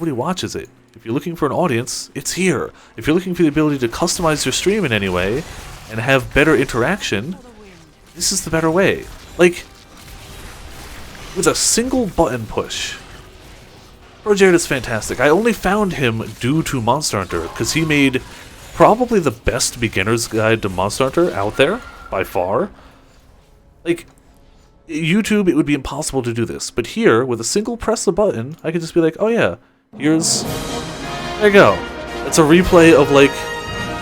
watches it. If you're looking for an audience, it's here. If you're looking for the ability to customize your stream in any way and have better interaction, this is the better way. Like, with a single button push, ProJared is fantastic. I only found him due to Monster Hunter, because he made probably the best beginner's guide to Monster Hunter out there, by far. Like, YouTube, it would be impossible to do this. But here, with a single press of a button, I could just be like, oh yeah, here's... There you go. It's a replay of, like,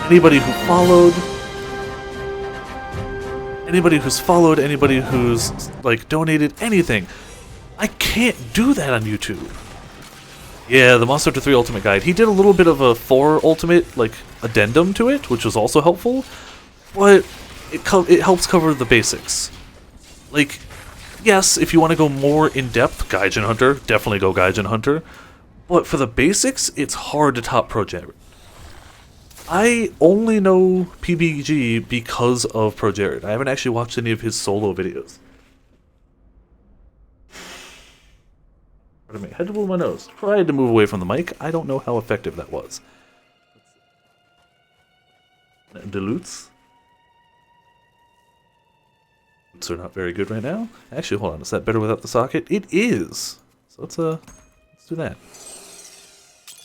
anybody who followed... Anybody who's followed, anybody who's, like, donated, anything. I can't do that on YouTube. Yeah, the Monster Hunter 3 Ultimate Guide. He did a little bit of a 4 Ultimate, like, addendum to it, which was also helpful. But it helps cover the basics. Like, yes, if you want to go more in-depth, Gaijin Hunter, definitely go Gaijin Hunter. But for the basics, it's hard to top ProJared. I only know PBG because of ProJared. I haven't actually watched any of his solo videos. Pardon me, I had to blow my nose. Tried to move away from the mic. I don't know how effective that was. Dilutes. Dilutes are not very good right now. Actually, hold on. Is that better without the socket? It is. So let's do that.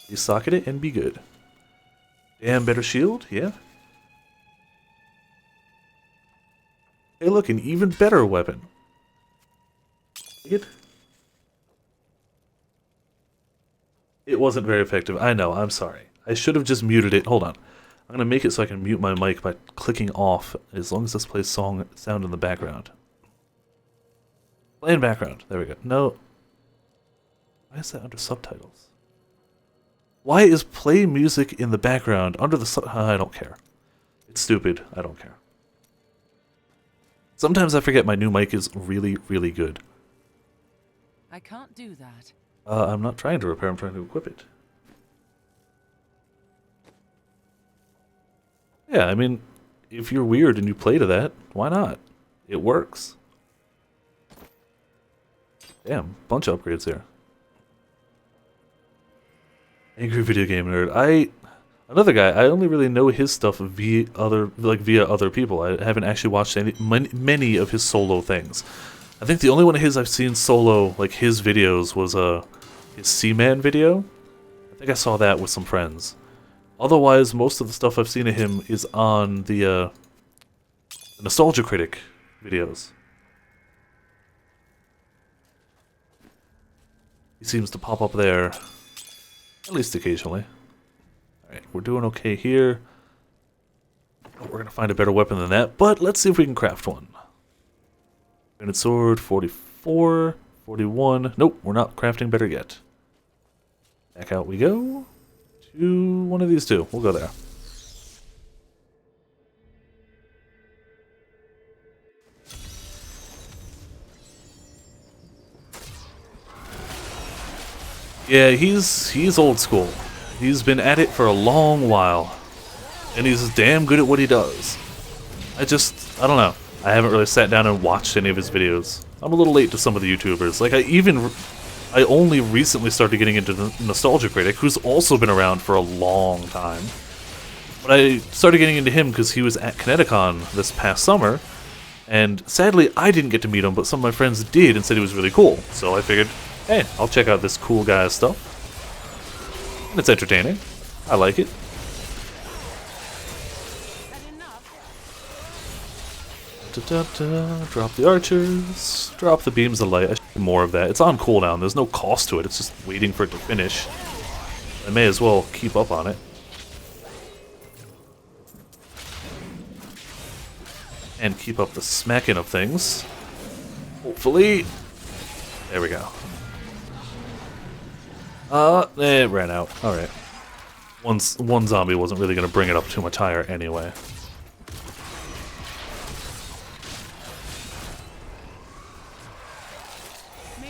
You socket it and be good. Damn, better shield? Yeah. Hey, look, an even better weapon. It wasn't very effective. I know, I'm sorry. I should have just muted it. Hold on. I'm going to make it so I can mute my mic by clicking off, as long as this plays sound in the background. Play in background. There we go. No. Why is that under subtitles? Why is play music in the background under the I don't care. It's stupid. I don't care. Sometimes I forget my new mic is really, really good. I can't do that. I'm not trying to repair, I'm trying to equip it. Yeah, I mean, if you're weird and you play to that, why not? It works. Damn, bunch of upgrades here. Angry video game nerd. Another guy, I only really know his stuff via other people. I haven't actually watched many of his solo things. I think the only one of his I've seen solo, like his videos, was his Seaman video. I think I saw that with some friends. Otherwise, most of the stuff I've seen of him is on the Nostalgia Critic videos. He seems to pop up there, at least occasionally. Alright, we're doing okay here. Oh, we're gonna find a better weapon than that, but let's see if we can craft one. Granite sword, 44, 41. Nope, we're not crafting better yet. Back out we go. To one of these two. We'll go there. Yeah, he's old school. He's been at it for a long while. And he's damn good at what he does. I don't know. I haven't really sat down and watched any of his videos. I'm a little late to some of the YouTubers. Like, I only recently started getting into the Nostalgia Critic, who's also been around for a long time. But I started getting into him because he was at Kineticon this past summer, and sadly I didn't get to meet him, but some of my friends did and said he was really cool. So I figured, hey, I'll check out this cool guy's stuff. And it's entertaining. I like it. Drop the archers. Drop the beams of light. I should do more of that. It's on cooldown. There's no cost to it. It's just waiting for it to finish. I may as well keep up on it. And keep up the smacking of things. Hopefully. There we go. It ran out. Alright. One zombie wasn't really going to bring it up too much higher anyway.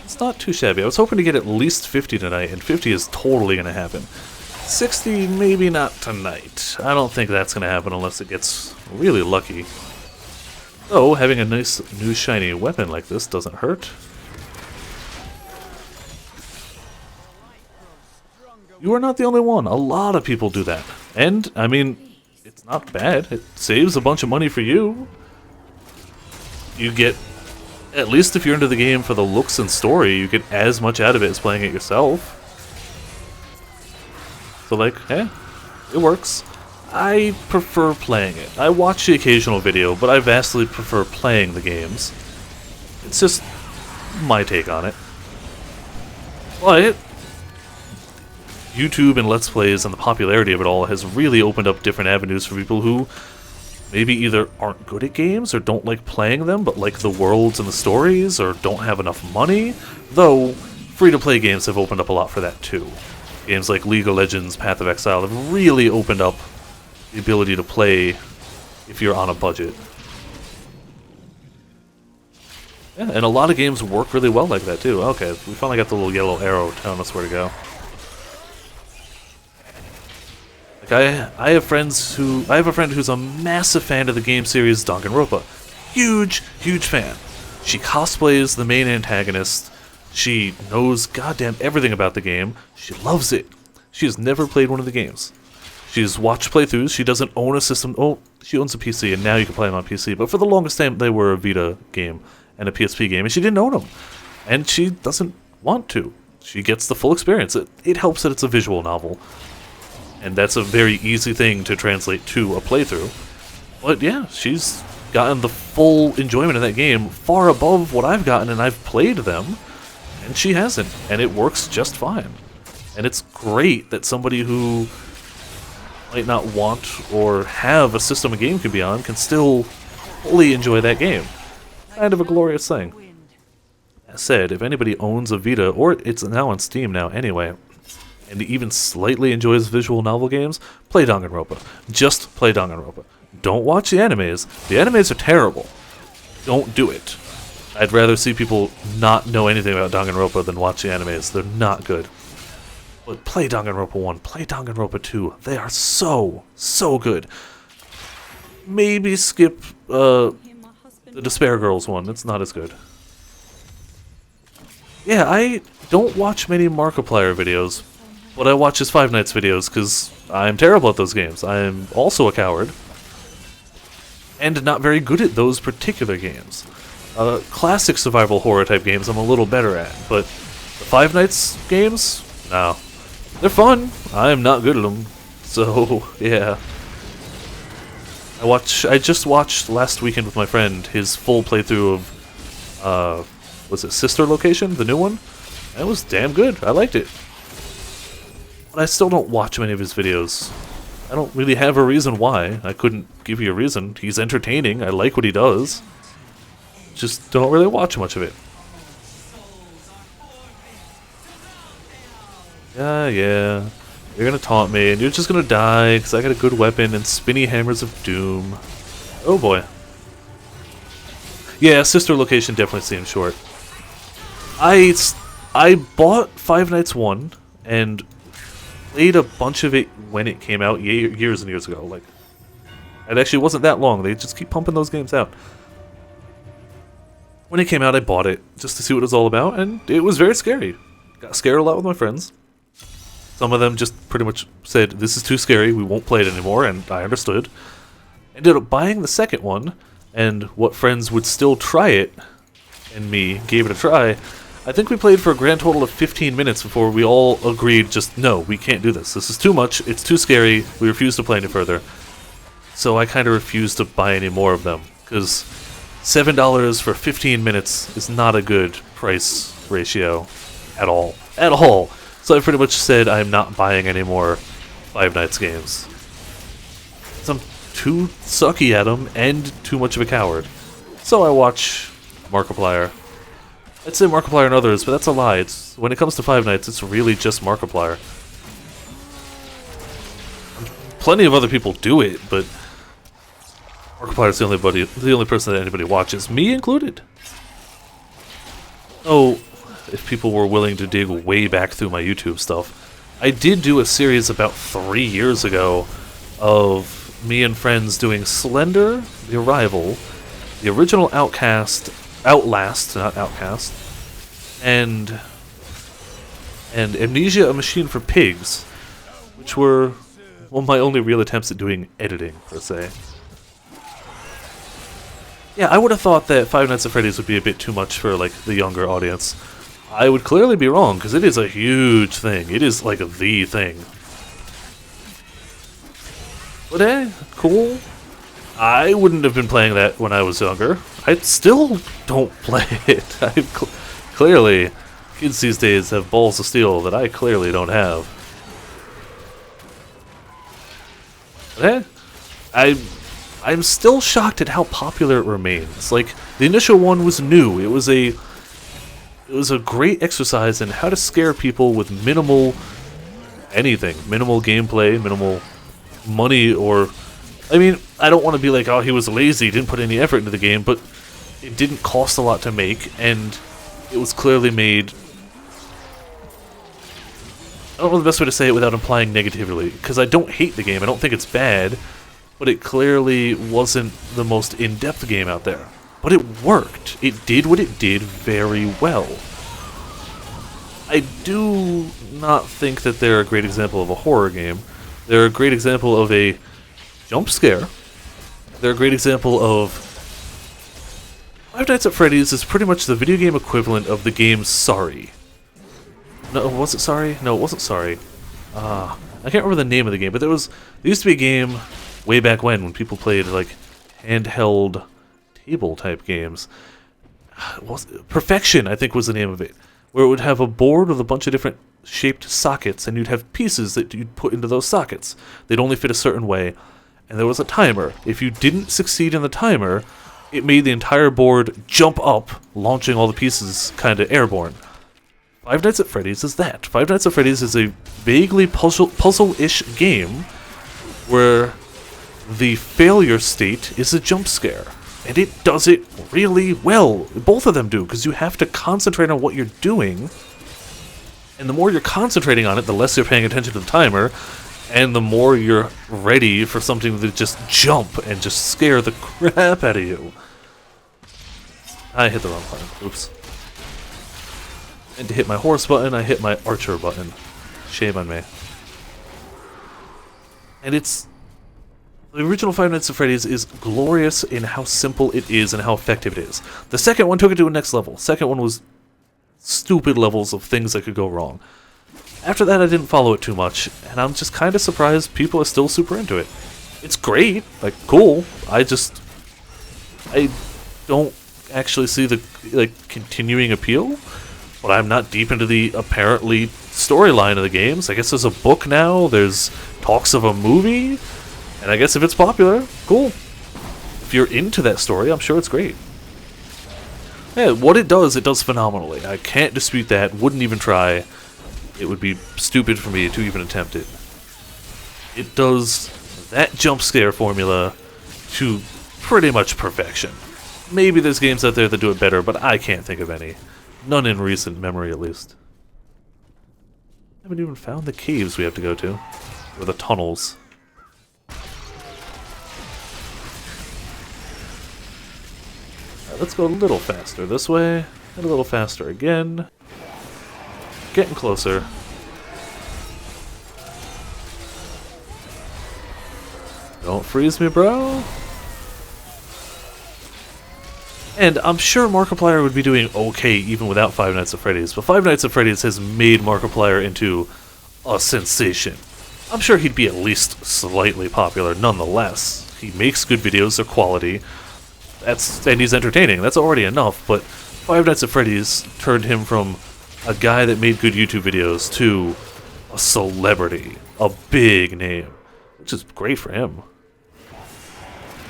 It's not too shabby. I was hoping to get at least 50 tonight, and 50 is totally going to happen. 60, maybe not tonight. I don't think that's going to happen unless it gets really lucky. Though, having a nice new shiny weapon like this doesn't hurt. You are not the only one. A lot of people do that. And, I mean, it's not bad. It saves a bunch of money for you. You get... At least if you're into the game for the looks and story, you get as much out of it as playing it yourself. So like, eh, it works. I prefer playing it. I watch the occasional video, but I vastly prefer playing the games. It's just my take on it. But YouTube and Let's Plays and the popularity of it all has really opened up different avenues for people who maybe either aren't good at games or don't like playing them, but like the worlds and the stories, or don't have enough money. Though, free-to-play games have opened up a lot for that too. Games like League of Legends, Path of Exile have really opened up the ability to play if you're on a budget. Yeah, and a lot of games work really well like that too. Okay, we finally got the little yellow arrow telling us where to go. I have a friend who's a massive fan of the game series Danganronpa. Huge fan. She cosplays the main antagonist. She knows goddamn everything about the game. She loves it. She has never played one of the games. She's watched playthroughs. She doesn't own a system. Oh, she owns a PC, and now you can play them on PC. But for the longest time, they were a Vita game and a PSP game, and she didn't own them. And she doesn't want to. She gets the full experience. It helps that it's a visual novel. And that's a very easy thing to translate to a playthrough. But yeah, she's gotten the full enjoyment of that game far above what I've gotten, and I've played them, and she hasn't, and it works just fine. And it's great that somebody who might not want or have a system a game can be on can still fully enjoy that game. Kind of a glorious thing. That said, if anybody owns a Vita, or it's now on Steam now anyway, and even slightly enjoys visual novel games, play Danganronpa. Just play Danganronpa. Don't watch the animes. The animes are terrible. Don't do it. I'd rather see people not know anything about Danganronpa than watch the animes. They're not good. But play Danganronpa 1, play Danganronpa 2. They are so, so good. Maybe skip the Despair Girls one. It's not as good. Yeah, I don't watch many Markiplier videos, but I watch his Five Nights videos because I'm terrible at those games. I'm also a coward. And not very good at those particular games. Classic survival horror type games I'm a little better at, but the Five Nights games? No. They're fun. I'm not good at them. So, yeah. I just watched last weekend with my friend his full playthrough of, was it Sister Location, the new one? That was damn good. I liked it. But I still don't watch many of his videos. I don't really have a reason why. I couldn't give you a reason. He's entertaining. I like what he does. Just don't really watch much of it. Yeah. You're gonna taunt me, and you're just gonna die, because I got a good weapon and spinny hammers of doom. Oh boy. Yeah, Sister Location definitely seems short. I bought Five Nights 1, and played a bunch of it when it came out years and years ago. Like, it actually wasn't that long. They just keep pumping those games out. When it came out, I bought it just to see what it was all about, and it was very scary. Got scared a lot with my friends. Some of them just pretty much said, this is too scary, we won't play it anymore, and I understood. Ended up buying the second one, and what friends would still try it, and me, gave it a try. I think we played for a grand total of 15 minutes before we all agreed just, no, we can't do this. This is too much, it's too scary, we refuse to play any further. So I kind of refused to buy any more of them, because $7 for 15 minutes is not a good price ratio at all. At all! So I pretty much said I'm not buying any more Five Nights games. I'm too sucky at them and too much of a coward. So I watch Markiplier. I'd say Markiplier and others, but that's a lie. When it comes to Five Nights, it's really just Markiplier. Plenty of other people do it, but Markiplier's the only person that anybody watches, me included. Oh, if people were willing to dig way back through my YouTube stuff, I did do a series about 3 years ago of me and friends doing Slender, The Arrival, the original Outlast, not Outcast, and Amnesia: A Machine for Pigs, which were one of my only real attempts at doing editing, per se. Yeah, I would have thought that Five Nights at Freddy's would be a bit too much for, like, the younger audience. I would clearly be wrong, because it is a huge thing. It is, like, the thing. But cool. I wouldn't have been playing that when I was younger. I still don't play it. Clearly, kids these days have balls of steel that I clearly don't have. But I'm still shocked at how popular it remains. Like, the initial one was new. It was a great exercise in how to scare people with minimal anything. Minimal gameplay, minimal money, or... I mean, I don't want to be like, oh, he was lazy, didn't put any effort into the game, but it didn't cost a lot to make, and it was clearly made... I don't know the best way to say it without implying negatively, because I don't hate the game, I don't think it's bad, but it clearly wasn't the most in-depth game out there. But it worked. It did what it did very well. I do not think that they're a great example of a horror game. They're a great example of a jump scare. They're a great example of... Five Nights at Freddy's is pretty much the video game equivalent of the game Sorry. No, was it Sorry? No, it wasn't Sorry. I can't remember the name of the game, but there used to be a game way back when people played, like, handheld table-type games. Perfection, I think, was the name of it. Where it would have a board with a bunch of different shaped sockets, and you'd have pieces that you'd put into those sockets. They'd only fit a certain way, and there was a timer. If you didn't succeed in the timer, it made the entire board jump up, launching all the pieces kind of airborne. Five Nights at Freddy's is that. Five Nights at Freddy's is a vaguely puzzle-ish game where the failure state is a jump scare. and it does it really well. Both of them do, because you have to concentrate on what you're doing, and the more you're concentrating on it, the less you're paying attention to the timer, and the more you're ready for something to just jump and just scare the crap out of you. I hit the wrong button. Oops. And to hit my horse button, I hit my archer button. Shame on me. And it's... The original Five Nights at Freddy's is glorious in how simple it is and how effective it is. The second one took it to a next level. Second one was stupid levels of things that could go wrong. After that, I didn't follow it too much, and I'm just kind of surprised people are still super into it. It's great, like, cool. I don't actually see the, like, continuing appeal, but I'm not deep into the, apparently, storyline of the games. I guess there's a book now, there's talks of a movie, and I guess if it's popular, cool. If you're into that story, I'm sure it's great. Yeah, what it does phenomenally. I can't dispute that, wouldn't even try. It would be stupid for me to even attempt it. It does that jump scare formula to pretty much perfection. Maybe there's games out there that do it better, but I can't think of any. None in recent memory, at least. I haven't even found the caves we have to go to. Or the tunnels. Alright, let's go a little faster this way, and a little faster again. Getting closer. Don't freeze me, bro. And I'm sure Markiplier would be doing okay even without Five Nights at Freddy's, but Five Nights at Freddy's has made Markiplier into a sensation. I'm sure he'd be at least slightly popular nonetheless. He makes good videos, they're quality, and he's entertaining, that's already enough, but Five Nights at Freddy's turned him from a guy that made good YouTube videos to a celebrity, a big name, which is great for him.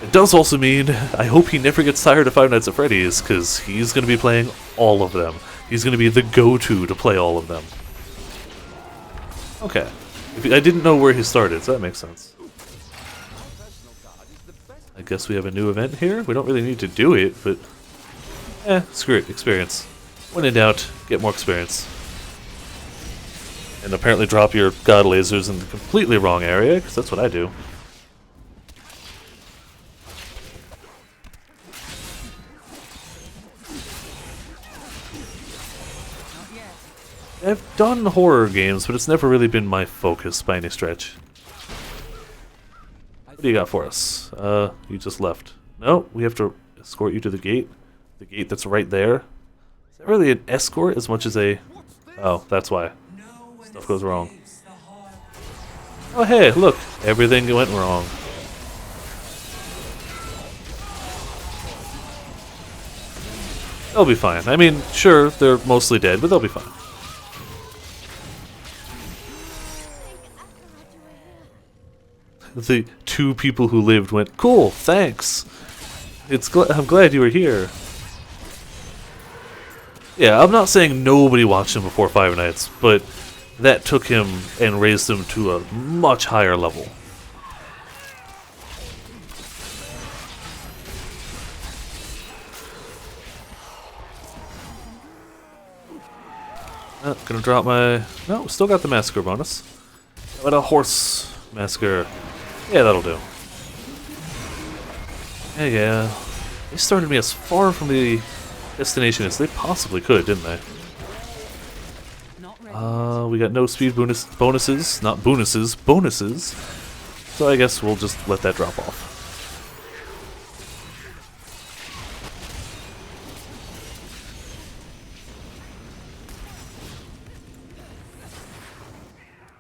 It does also mean I hope he never gets tired of Five Nights at Freddy's, because he's going to be playing all of them. He's going to be the go-to to play all of them. Okay. I didn't know where he started, so that makes sense. I guess we have a new event here. We don't really need to do it, but... screw it. Experience. When in doubt, get more experience. And apparently drop your god lasers in the completely wrong area, because that's what I do. I've done horror games, but it's never really been my focus by any stretch. What do you got for us? You just left. No, we have to escort you to the gate. The gate that's right there. Is that really an escort as much as a... Oh, that's why. Stuff goes wrong. Oh hey, look! Everything went wrong. They'll be fine. I mean, sure, they're mostly dead, but they'll be fine. The two people who lived went, cool, thanks. I'm glad you were here. Yeah, I'm not saying nobody watched him before Five Nights, but that took him and raised him to a much higher level. Gonna drop my... No, still got the massacre bonus. What a horse massacre. Yeah, that'll do. Yeah. They started me as far from the destination as they possibly could, didn't they? We got no speed bonuses. Not bonuses, bonuses. So I guess we'll just let that drop off.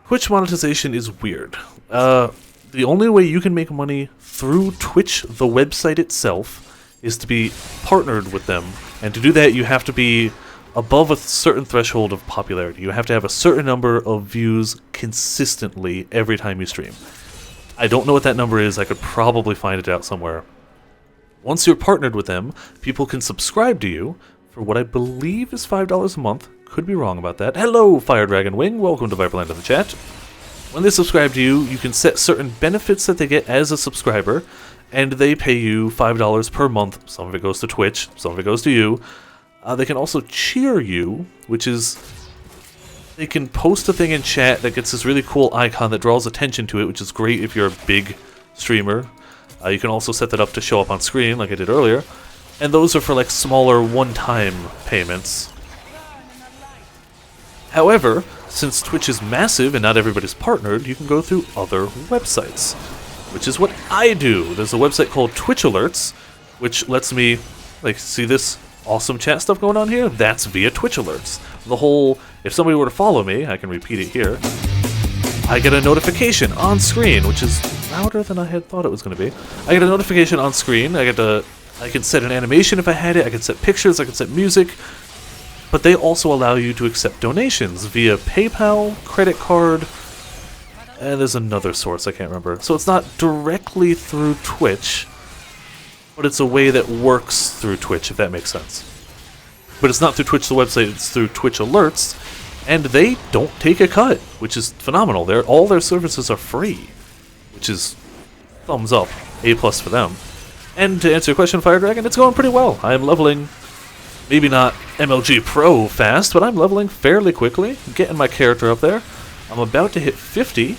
Twitch monetization is weird. The only way you can make money through Twitch, the website itself, is to be partnered with them. And to do that, you have to be above a certain threshold of popularity. You have to have a certain number of views consistently every time you stream. I don't know what that number is. I could probably find it out somewhere. Once you're partnered with them, people can subscribe to you for what I believe is $5 a month. Could be wrong about that. Hello, Fire Dragon Wing. Welcome to Viperland in the chat. When they subscribe to you, you can set certain benefits that they get as a subscriber, and they pay you $5 per month. Some of it goes to Twitch, some of it goes to you. They can also cheer you, which is they can post a thing in chat that gets this really cool icon that draws attention to it, which is great if you're a big streamer. You can also set that up to show up on screen, like I did earlier. And those are for like smaller one-time payments. However, since Twitch is massive and not everybody's partnered, you can go through other websites, which is what I do. There's a website called Twitch Alerts, which lets me, like, see this awesome chat stuff going on here? That's via Twitch Alerts. The whole, if somebody were to follow me, I can repeat it here, I get a notification on screen, which is louder than I had thought it was going to be. I get a notification on screen, I can set an animation if I had it, I can set pictures, I can set music, but they also allow you to accept donations via PayPal, credit card, and there's another source, I can't remember. So it's not directly through Twitch, but it's a way that works through Twitch, if that makes sense. But it's not through Twitch the website, it's through Twitch Alerts, and they don't take a cut, which is phenomenal. All their services are free, which is thumbs up, A+ for them. And to answer your question, Fire Dragon, it's going pretty well. I'm leveling, maybe not MLG Pro fast, but I'm leveling fairly quickly, getting my character up there. I'm about to hit 50,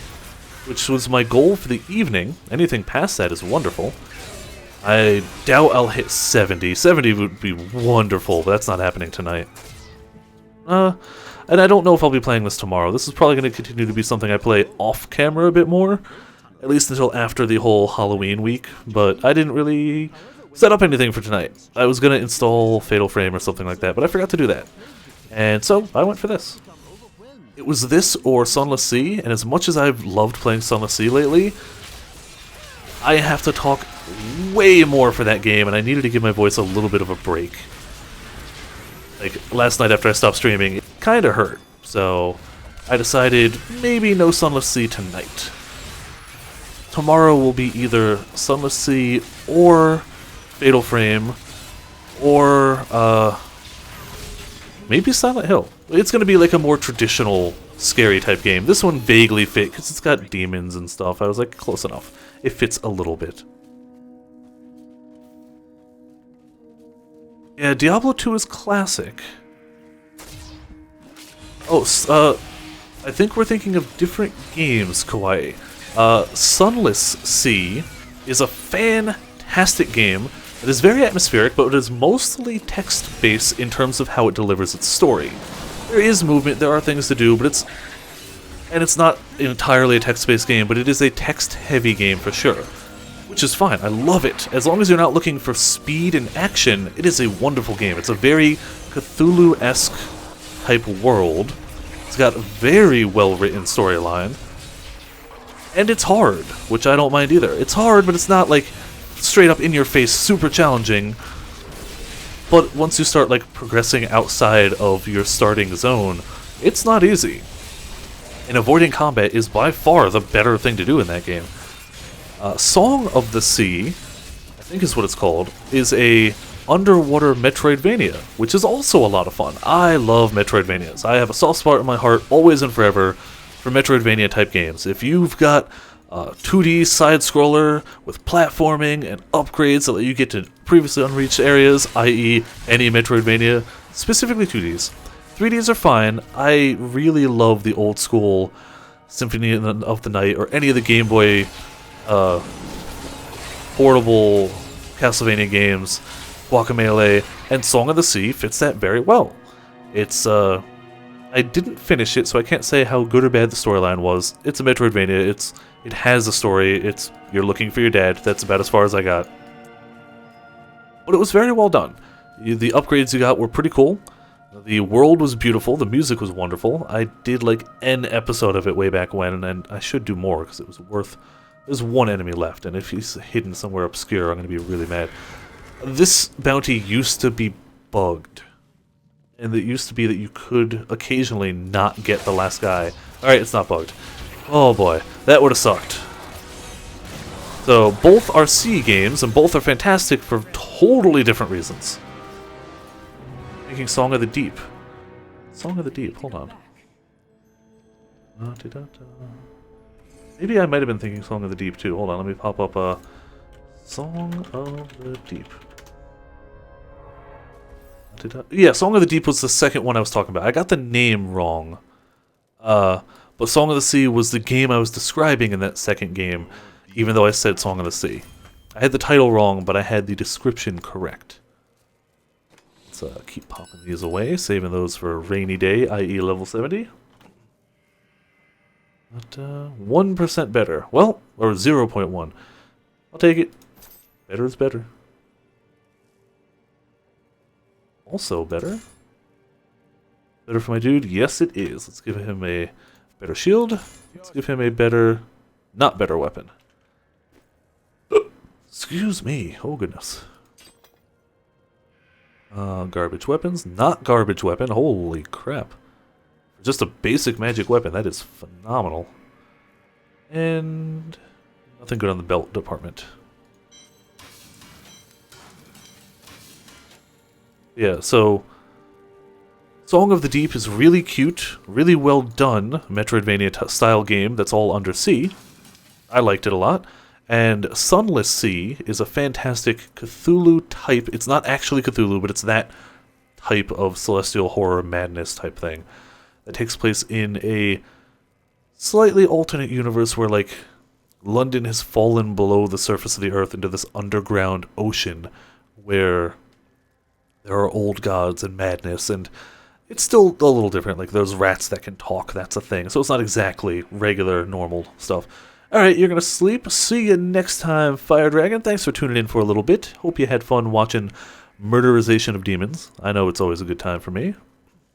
which was my goal for the evening. Anything past that is wonderful. I doubt I'll hit 70. 70 would be wonderful, but that's not happening tonight. And I don't know if I'll be playing this tomorrow. This is probably going to continue to be something I play off-camera a bit more, at least until after the whole Halloween week, but I didn't really set up anything for tonight. I was going to install Fatal Frame or something like that, but I forgot to do that. And so, I went for this. It was this or Sunless Sea, and as much as I've loved playing Sunless Sea lately, I have to talk way more for that game, and I needed to give my voice a little bit of a break. Like, last night after I stopped streaming, it kinda hurt, so I decided maybe no Sunless Sea tonight. Tomorrow will be either Sunless Sea or Fatal Frame, or, maybe Silent Hill. It's gonna be like a more traditional, scary type game. This one vaguely fit, because it's got demons and stuff. I was like, close enough. It fits a little bit. Yeah, Diablo 2 is classic. Oh, I think we're thinking of different games, Kawaii. Sunless Sea is a fantastic game that is very atmospheric, but it is mostly text-based in terms of how it delivers its story. There is movement, there are things to do, but it's not entirely a text-based game, but it is a text-heavy game for sure. Which is fine, I love it. As long as you're not looking for speed and action, it is a wonderful game. It's a very Cthulhu-esque type world. It's got a very well-written storyline. And it's hard, which I don't mind either. It's hard, but it's not like straight up in your face, super challenging. But once you start like progressing outside of your starting zone, it's not easy. And avoiding combat is by far the better thing to do in that game. Song of the Sea, I think is what it's called, is a underwater Metroidvania, which is also a lot of fun. I love Metroidvanias. I have a soft spot in my heart, always and forever, for Metroidvania type games. If you've got a 2D side-scroller with platforming and upgrades that let you get to previously unreached areas, i.e. any Metroidvania, specifically 2Ds. 3Ds are fine. I really love the old school Symphony of the Night or any of the Game Boy portable Castlevania games, Guacamelee, and Song of the Sea fits that very well. It's, I didn't finish it, so I can't say how good or bad the storyline was. It's a Metroidvania, it has a story, you're looking for your dad, that's about as far as I got. But it was very well done. The upgrades you got were pretty cool. The world was beautiful, the music was wonderful. I did like an episode of it way back when, and I should do more, because it was worth... There's one enemy left, and if he's hidden somewhere obscure, I'm going to be really mad. This bounty used to be bugged. And it used to be that you could occasionally not get the last guy. Alright, it's not bugged. Oh boy, that would have sucked. So, both are sea games, and both are fantastic for totally different reasons. Making Song of the Deep. Song of the Deep, hold on. Maybe I might have been thinking Song of the Deep too. Hold on, let me pop up Song of the Deep. Yeah, Song of the Deep was the second one I was talking about. I got the name wrong. But Song of the Sea was the game I was describing in that second game, even though I said Song of the Sea. I had the title wrong, but I had the description correct. Let's keep popping these away, saving those for a rainy day, i.e. level 70. But 1% better. Well, or 0.1. I'll take it. Better is better. Also better. Better for my dude? Yes, it is. Let's give him a better shield. Let's give him a better... not better weapon. Excuse me. Oh, goodness. Garbage weapons. Not garbage weapon. Holy crap. Just a basic magic weapon. That is phenomenal. And... nothing good on the belt department. Yeah, so... Song of the Deep is really cute, really well done Metroidvania style game that's all undersea. I liked it a lot. And Sunless Sea is a fantastic Cthulhu type. It's not actually Cthulhu, but it's that type of celestial horror madness type thing that takes place in a slightly alternate universe where, like, London has fallen below the surface of the earth into this underground ocean where there are old gods and madness, and it's still a little different. Like, there's rats that can talk, that's a thing. So it's not exactly regular, normal stuff. Alright, you're gonna sleep. See you next time, Fire Dragon. Thanks for tuning in for a little bit. Hope you had fun watching Murderization of Demons. I know it's always a good time for me.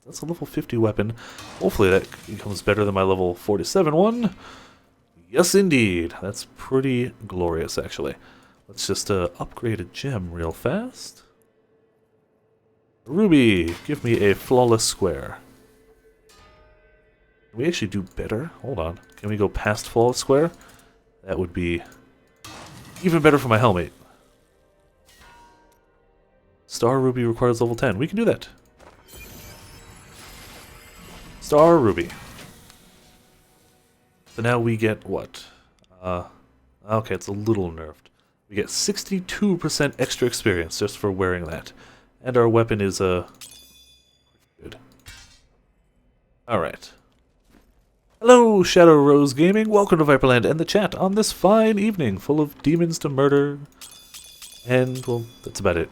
That's a level 50 weapon. Hopefully that becomes better than my level 47 one. Yes, indeed. That's pretty glorious, actually. Let's just upgrade a gem real fast. Ruby, give me a flawless square. Can we actually do better? Hold on. Can we go past flawless square? That would be even better for my helmet. Star Ruby requires level 10. We can do that. Star Ruby. So now we get what? Okay, it's a little nerfed. We get 62% extra experience just for wearing that. And our weapon is good. Alright. Hello, Shadow Rose Gaming. Welcome to Viperland and the chat on this fine evening full of demons to murder. And, well, that's about it.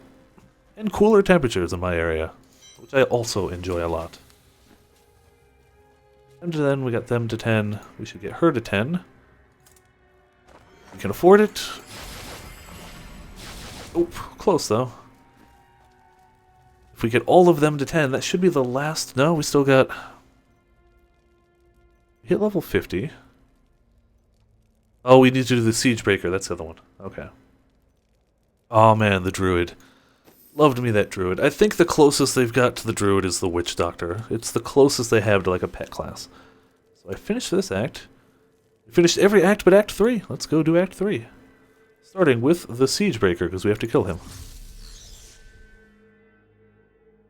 And cooler temperatures in my area, which I also enjoy a lot. And then we got them to 10. We should get her to 10. We can afford it. Oh, close though. If we get all of them to 10, that should be the last... No, we still got... Hit level 50. Oh, we need to do the Siege Breaker. That's the other one. Okay. Oh man, the Druid. Loved me that Druid. I think the closest they've got to the Druid is the Witch Doctor. It's the closest they have to like a pet class. So I finished this act. We finished every act but Act 3. Let's go do Act 3. Starting with the Siege Breaker, because we have to kill him.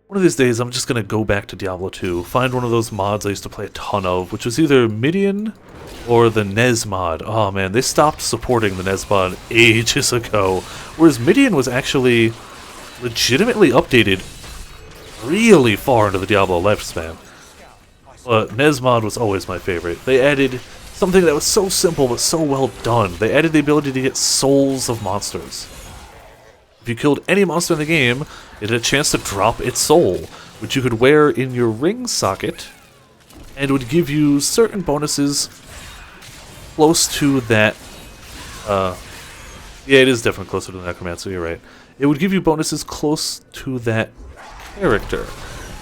One of these days, I'm just going to go back to Diablo 2, find one of those mods I used to play a ton of, which was either Midian or the Nez mod. Oh man, they stopped supporting the Nez mod ages ago, whereas Midian was actually legitimately updated really far into the Diablo lifespan. But Nez mod was always my favorite. They added something that was so simple but so well done. They added the ability to get souls of monsters. If you killed any monster in the game, it had a chance to drop its soul, which you could wear in your ring socket, and would give you certain bonuses close to that. Yeah, it is definitely closer to the Necromancer, you're right. It would give you bonuses close to that character.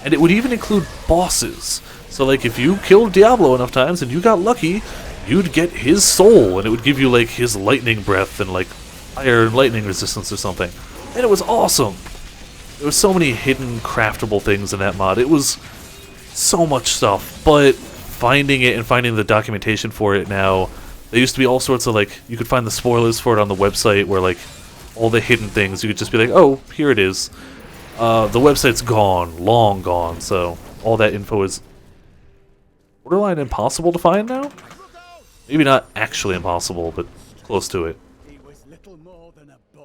And it would even include bosses. So, like, if you killed Diablo enough times and you got lucky, you'd get his soul, and it would give you, like, his lightning breath and, like, fire and lightning resistance or something. And it was awesome! There were so many hidden craftable things in that mod. It was so much stuff, but finding it and finding the documentation for it now, there used to be all sorts of, like, you could find the spoilers for it on the website where, like, all the hidden things, you could just be like, oh, here it is. The website's gone, long gone, so all that info is borderline impossible to find now? Maybe not actually impossible, but close to it. He was little more than a boy.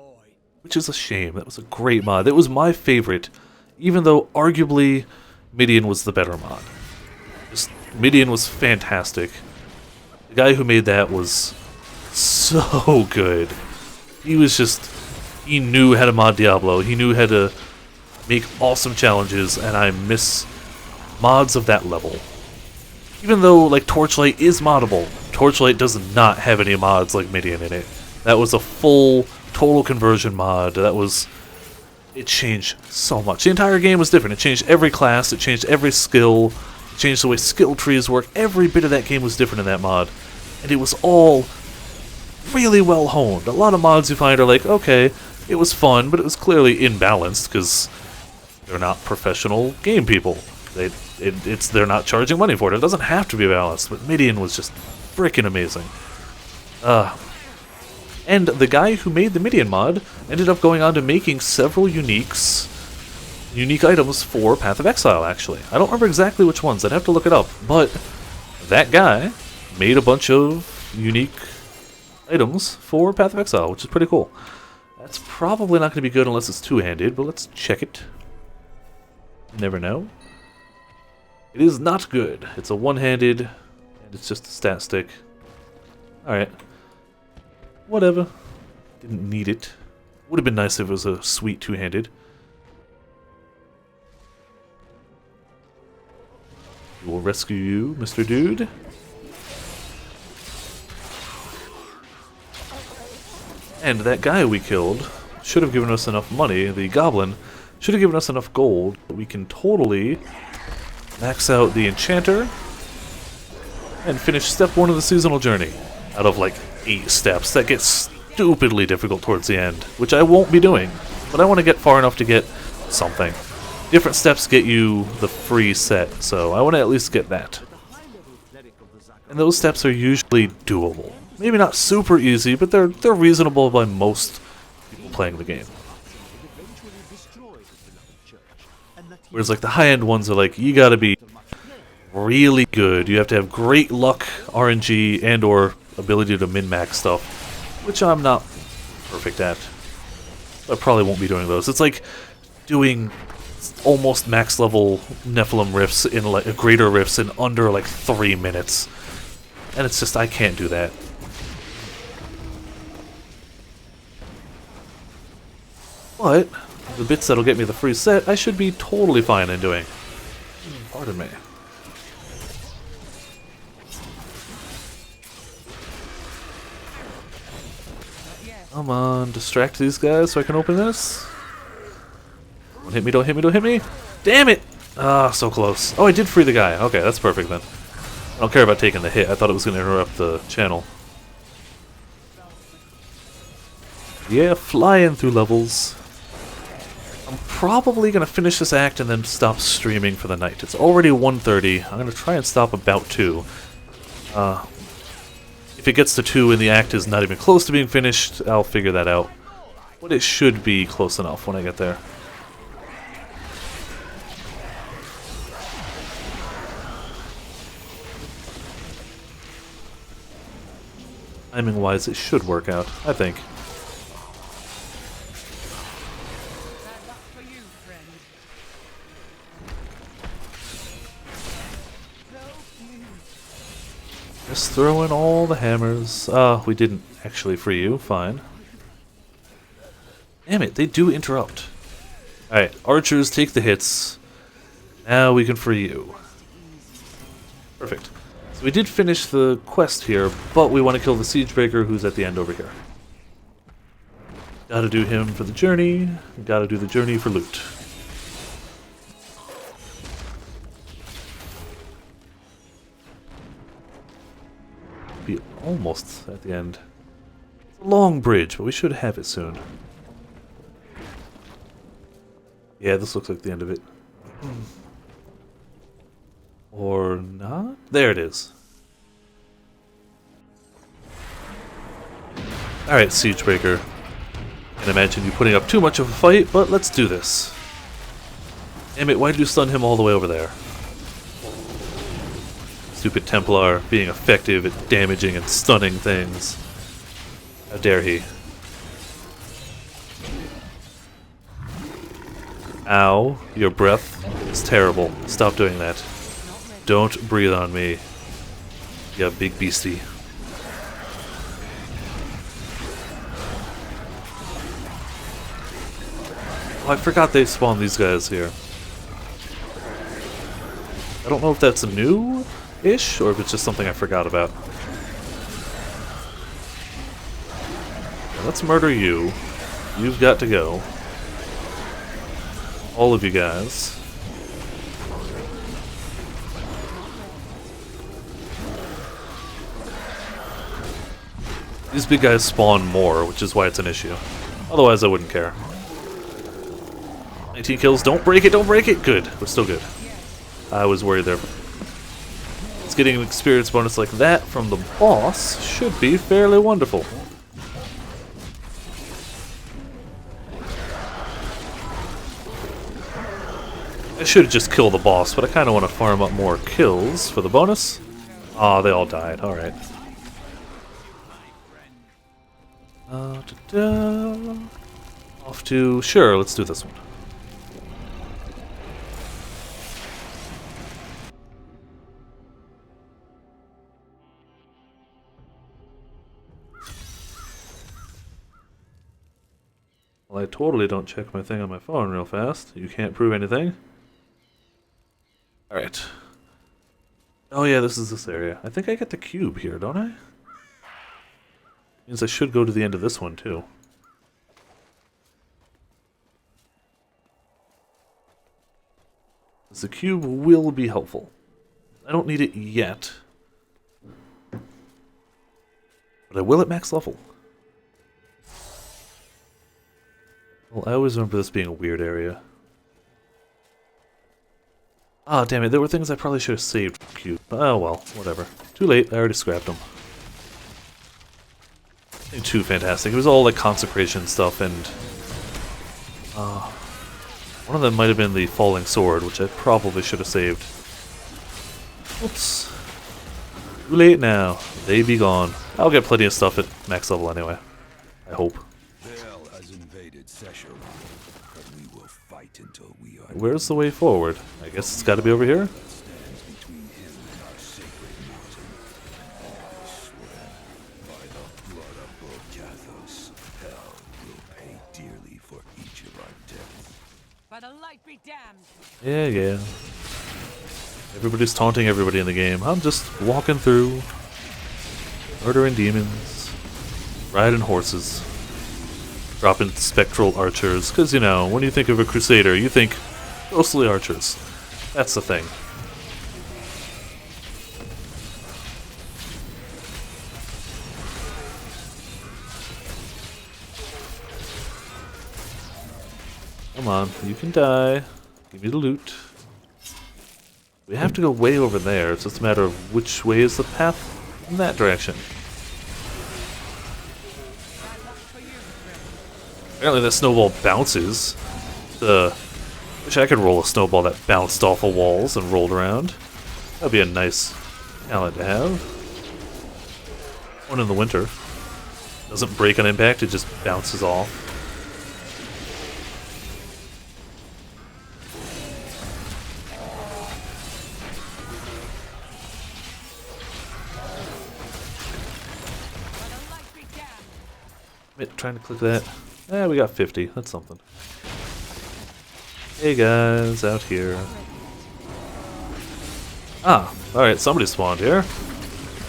which is a shame. That was a great mod. That was my favorite, even though arguably Midian was the better mod. Just, Midian was fantastic. The guy who made that was so good. He was just... He knew how to mod Diablo. He knew how to make awesome challenges, and I miss mods of that level. Even though, like, Torchlight is moddable, Torchlight does not have any mods like Midian in it. That was a full, total conversion mod. That was... It changed so much. The entire game was different. It changed every class, it changed every skill, it changed the way skill trees work. Every bit of that game was different in that mod. And it was all really well honed. A lot of mods you find are like, okay, it was fun, but it was clearly imbalanced because they're not professional game people. They're not charging money for it. It doesn't have to be balanced, but Midian was just freaking amazing. And the guy who made the Midian mod ended up going on to making several unique items for Path of Exile, actually. I don't remember exactly which ones. I'd have to look it up. But that guy made a bunch of unique items for Path of Exile, which is pretty cool. That's probably not going to be good unless it's two-handed, but let's check it. Never know. It is not good. It's a one-handed, and it's just a stat stick. Alright. Whatever. Didn't need it. Would have been nice if it was a sweet two-handed. We will rescue you, Mr. Dude. And that guy we killed should have given us enough money, the goblin, should have given us enough gold, that we can totally max out the enchanter and finish step 1 of the seasonal journey out of like 8 steps. That gets stupidly difficult towards the end, which I won't be doing, but I want to get far enough to get something. Different steps get you the free set, so I want to at least get that. And those steps are usually doable. Maybe not super easy, but they're reasonable by most people playing the game. Whereas like the high-end ones are like, you gotta be really good. You have to have great luck, RNG, and or ability to min-max stuff, which I'm not perfect at. I probably won't be doing those. It's like doing almost max level Nephilim rifts in like greater rifts in under like 3 minutes. And it's just, I can't do that. But the bits that'll get me the free set, I should be totally fine in doing. Pardon me. Come on, distract these guys so I can open this. Don't hit me, don't hit me, don't hit me! Damn it! Ah, so close. Oh, I did free the guy. Okay, that's perfect then. I don't care about taking the hit. I thought it was going to interrupt the channel. Yeah, flying through levels. I'm probably going to finish this act and then stop streaming for the night. It's already 1:30. I'm going to try and stop about 2. If it gets to 2 and the act is not even close to being finished, I'll figure that out. But it should be close enough when I get there. Timing-wise, it should work out, I think. Bad luck for you, friend. Just throw in all the hammers. We didn't actually free you. Fine. Damn it, they do interrupt. Alright, archers take the hits. Now we can free you. Perfect. So we did finish the quest here, but we want to kill the Siegebreaker who's at the end over here. Gotta do him for the journey. Gotta do the journey for loot. Be almost at the end. It's a long bridge, but we should have it soon. Yeah, this looks like the end of it. Or not? There it is. Alright, Siegebreaker. I can imagine you putting up too much of a fight, but let's do this. Damn it, why did you stun him all the way over there? Stupid Templar being effective at damaging and stunning things. How dare he? Ow, your breath is terrible. Stop doing that. Don't breathe on me. You big beastie. Oh, I forgot they spawned these guys here. I don't know if that's new-ish, or if it's just something I forgot about. Yeah, let's murder you. You've got to go. All of you guys. These big guys spawn more, which is why it's an issue. Otherwise, I wouldn't care. 19 kills. Don't break it, don't break it! Good. We're still good. I was worried there. It's getting an experience bonus like that from the boss should be fairly wonderful. I should have just killed the boss, but I kind of want to farm up more kills for the bonus. Aw, they all died. Alright. Off to... Sure, let's do this one. Well, I totally don't check my thing on my phone real fast. You can't prove anything. Alright. Oh yeah, this is this area. I think I get the cube here, don't I? Means I should go to the end of this one, too. The cube will be helpful. I don't need it yet. But I will at max level. Well, I always remember this being a weird area. Ah, damn it, there were things I probably should have saved for cube. Oh well, whatever. Too late, I already scrapped them. Nothing too fantastic. It was all like consecration stuff, and one of them might have been the falling sword, which I probably should have saved. Oops. Too late now. They be gone. I'll get plenty of stuff at max level anyway. I hope. Hell has invaded Session, but we will fight until we are. Where's the way forward? I guess it's got to be over here. Stands between him and our sacred mountain. I swear, by the blood of Bogathos, hell will pay dearly for each of our deaths. By the light be damned. Yeah. Everybody's taunting everybody in the game. I'm just walking through, murdering demons, riding horses, dropping spectral archers. Because, you know, when you think of a Crusader, you think ghostly archers. That's the thing. Come on, you can die. Give me the loot. We have to go way over there. It's just a matter of which way is the path in that direction. Apparently that snowball bounces. Wish I could roll a snowball that bounced off of walls and rolled around. That'd be a nice talent to have. One in the winter. Doesn't break on impact, it just bounces off. Trying to click that. We got 50. That's something. Hey guys, out here. Ah, alright, somebody spawned here.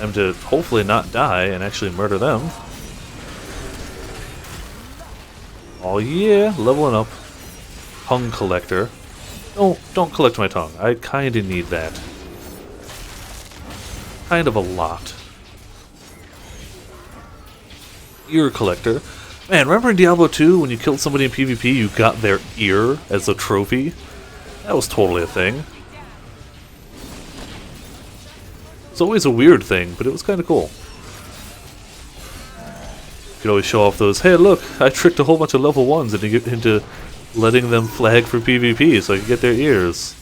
I'm to hopefully not die and actually murder them. Oh yeah, leveling up. Tongue collector. Don't collect my tongue. I kinda need that. Kind of a lot. Ear collector. Man, remember in Diablo 2 when you killed somebody in PvP, you got their ear as a trophy? That was totally a thing. It's always a weird thing, but it was kind of cool. You could always show off those, hey look, I tricked a whole bunch of level 1s into letting them flag for PvP so I could get their ears.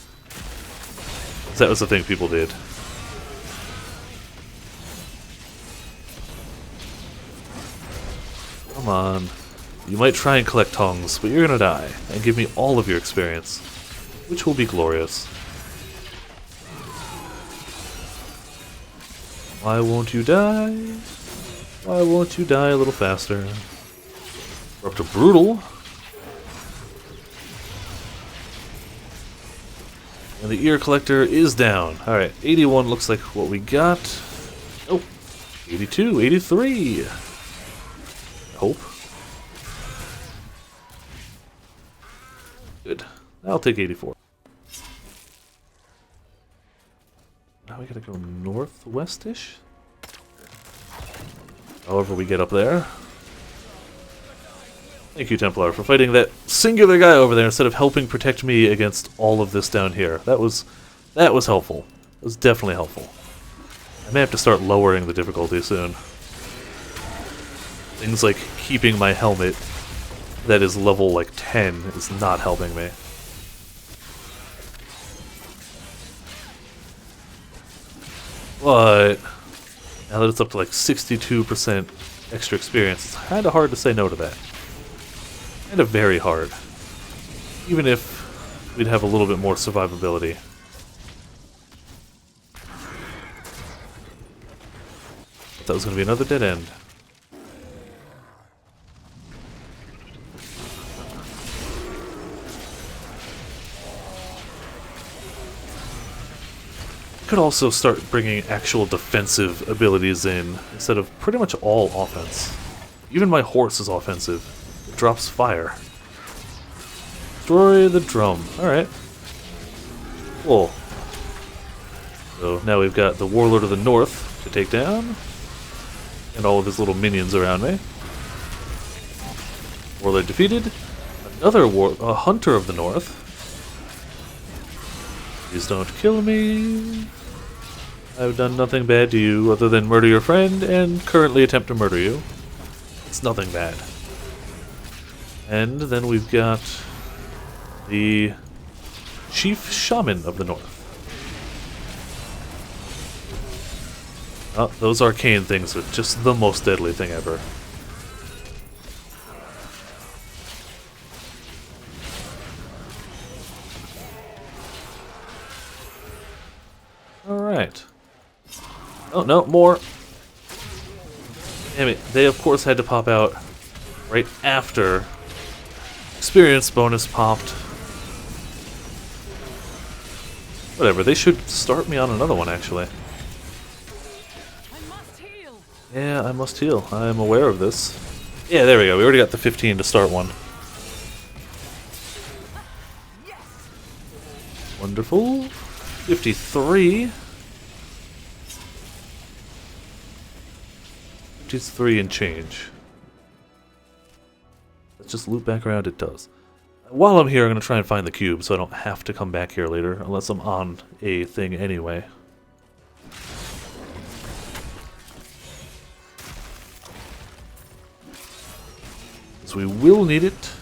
That was the thing people did. Come on. You might try and collect tongues, but you're gonna die, and give me all of your experience, which will be glorious. Why won't you die? Why won't you die a little faster? We're up to Brutal. And the ear collector is down. Alright, 81 looks like what we got. Oh, 82, 83. Hope. Good. I'll take 84. Now we gotta go northwest-ish? However we get up there. Thank you, Templar, for fighting that singular guy over there instead of helping protect me against all of this down here. That was helpful. It was definitely helpful. I may have to start lowering the difficulty soon. Things like keeping my helmet that is level like 10 is not helping me. But now that it's up to like 62% extra experience, it's kind of hard to say no to that. Kind of very hard. Even if we'd have a little bit more survivability. But that was going to be another dead end. Could also start bringing actual defensive abilities in instead of pretty much all offense. Even my horse is offensive. It drops fire. Destroy the drum. Alright. Cool. So now we've got the Warlord of the North to take down. And all of his little minions around me. Warlord defeated. Another Hunter of the North. Please don't kill me. I've done nothing bad to you other than murder your friend and currently attempt to murder you. It's nothing bad. And then we've got the Chief Shaman of the North. Oh, those arcane things are just the most deadly thing ever. Alright. Oh, no, more. Damn it, they of course had to pop out right after experience bonus popped. Whatever, they should start me on another one, actually. I must heal. Yeah, I must heal. I'm aware of this. Yeah, there we go. We already got the 15 to start one. Wonderful. 53. 53 and change. Let's just loop back around. It does. While I'm here, I'm going to try and find the cube so I don't have to come back here later, unless I'm on a thing anyway. So we will need it,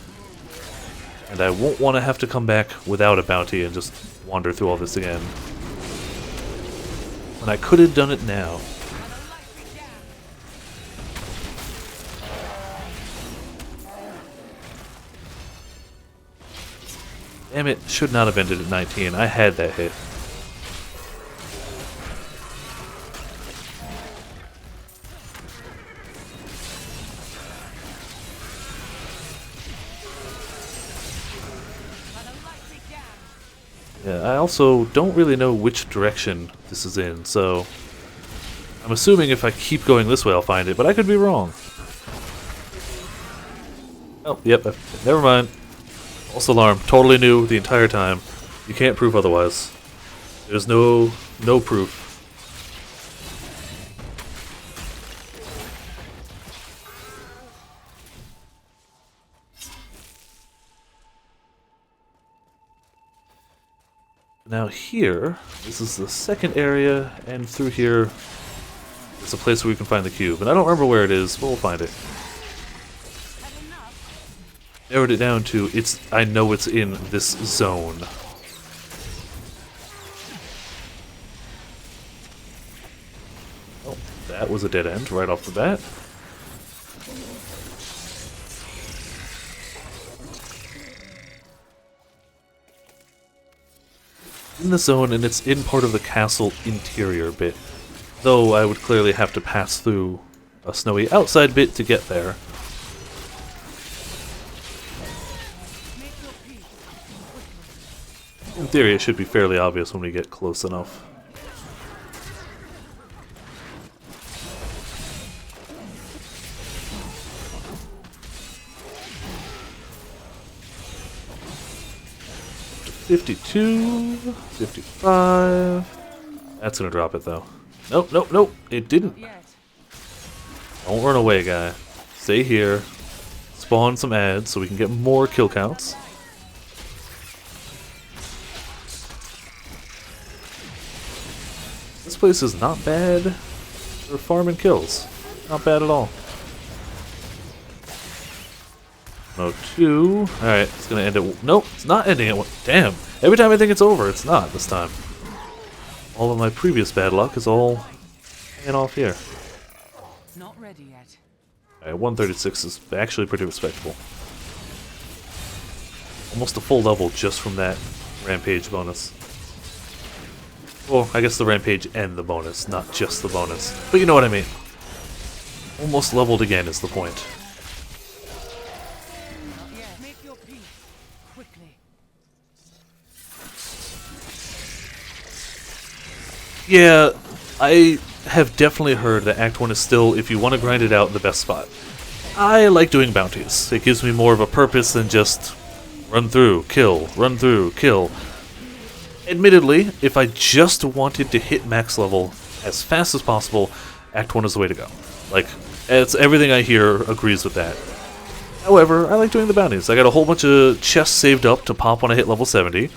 and I won't want to have to come back without a bounty and just wander through all this again. And I could have done it now. Damn it, should not have ended at 19. I had that hit. Yeah, I also don't really know which direction this is in, so I'm assuming if I keep going this way I'll find it, but I could be wrong. Oh, yep, never mind. False alarm. Totally new the entire time. You can't prove otherwise. There's no proof. Now here, this is the second area, and through here, it's a place where we can find the cube. And I don't remember where it is, but we'll find it. Narrowed it down to, I know it's in this zone. Oh, that was a dead end right off the bat. in the zone, and it's in part of the castle interior bit. Though I would clearly have to pass through a snowy outside bit to get there. In theory, it should be fairly obvious when we get close enough. $52, $55. That's gonna drop it though. Nope, nope, nope. It didn't. Yet. Don't run away, guy. Stay here. Spawn some ads so we can get more kill counts. This place is not bad for farming kills. Not bad at all. 102. Alright, it's gonna end it. Nope, it's not ending it. Damn. Every time I think it's over, it's not this time. All of my previous bad luck is all paying off here. Not ready yet. Alright, 136 is actually pretty respectable. Almost a full level just from that rampage bonus. Well, I guess the rampage and the bonus, not just the bonus. But you know what I mean. Almost leveled again is the point. Not yet. Make your peace. Quickly. Yeah, I have definitely heard that Act 1 is still, if you want to grind it out, the best spot. I like doing bounties. It gives me more of a purpose than just run through, kill, run through, kill. Admittedly, if I just wanted to hit max level as fast as possible, Act 1 is the way to go. Like, it's everything I hear agrees with that. However, I like doing the bounties. I got a whole bunch of chests saved up to pop when I hit level 70.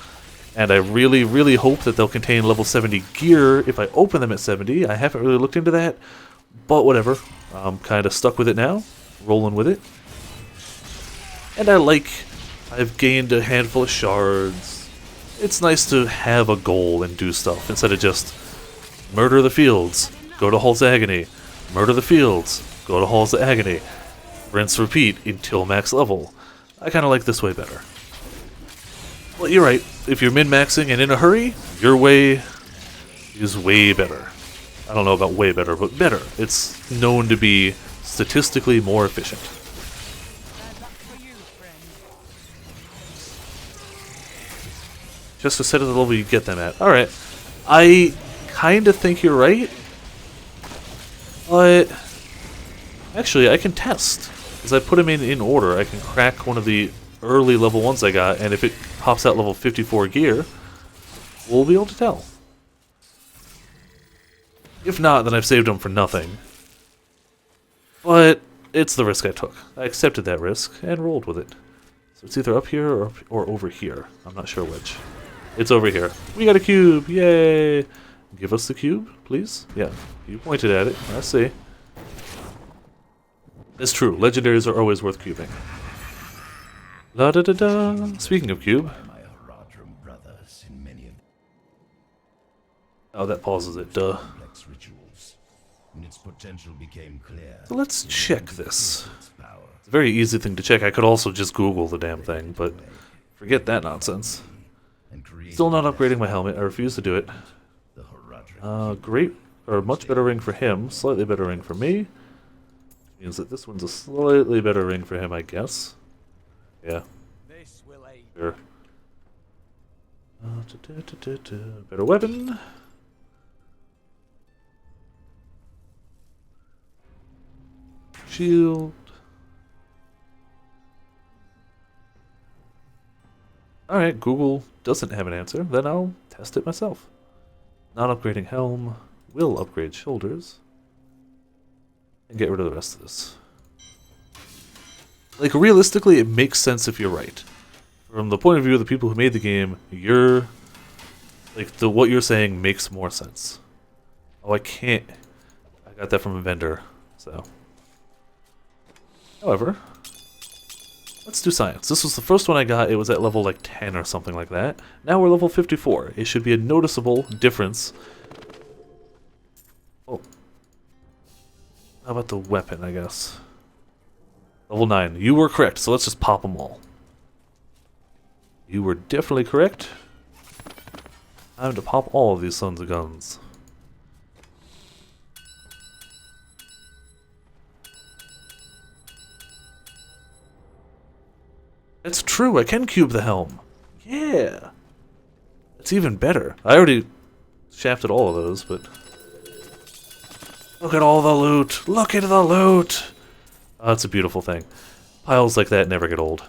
And I really, really hope that they'll contain level 70 gear if I open them at 70. I haven't really looked into that, but whatever. I'm kind of stuck with it now, rolling with it. And I've gained a handful of shards. It's nice to have a goal and do stuff instead of just murder the fields, go to Hall's Agony, murder the fields, go to Hall's Agony, rinse, repeat until max level. I kind of like this way better. Well, you're right. If you're min-maxing and in a hurry, your way is way better. I don't know about way better, but better. It's known to be statistically more efficient. Bad luck for you, friend. Just to set at the level you get them at. Alright. I kind of think you're right. But actually, I can test. As I put them in order, I can crack one of the early level ones I got, and if it pops out level 54 gear, we'll be able to tell. If not, then I've saved them for nothing. But it's the risk I took. I accepted that risk and rolled with it. So it's either up here or over here. I'm not sure which. It's over here. We got a cube! Yay! Give us the cube, please. Yeah, you pointed at it. I see. It's true. Legendaries are always worth cubing. La da da da. Speaking of cube. My Horadrim brothers in many of Oh, that pauses it. Duh. complex rituals. When its potential became clear, So let's check this. its power It's a very easy thing to check. I could also just Google the damn thing, but forget that nonsense. and created Still not upgrading my helmet. I refuse to do it. the Horadrim. Great, or much better ring for him. Slightly better ring for me. Means that this one's a slightly better ring for him, I guess. Yeah. This will aid. Sure. Better weapon. Shield. Alright, Google doesn't have an answer. Then I'll test it myself. Not upgrading helm. Will upgrade shoulders. And get rid of the rest of this. Like, realistically, it makes sense if you're right. From the point of view of the people who made the game, what you're saying makes more sense. Oh, I can't. I got that from a vendor, so. However, let's do science. This was the first one I got. It was at level like 10 or something like that. Now we're level 54. It should be a noticeable difference. Oh. How about the weapon, I guess? Level 9. You were correct, so let's just pop them all. You were definitely correct. Time to pop all of these sons of guns. It's true, I can cube the helm. Yeah. It's even better. I already shafted all of those, but... Look at all the loot! Look at the loot! Oh, it's a beautiful thing. Piles like that never get old.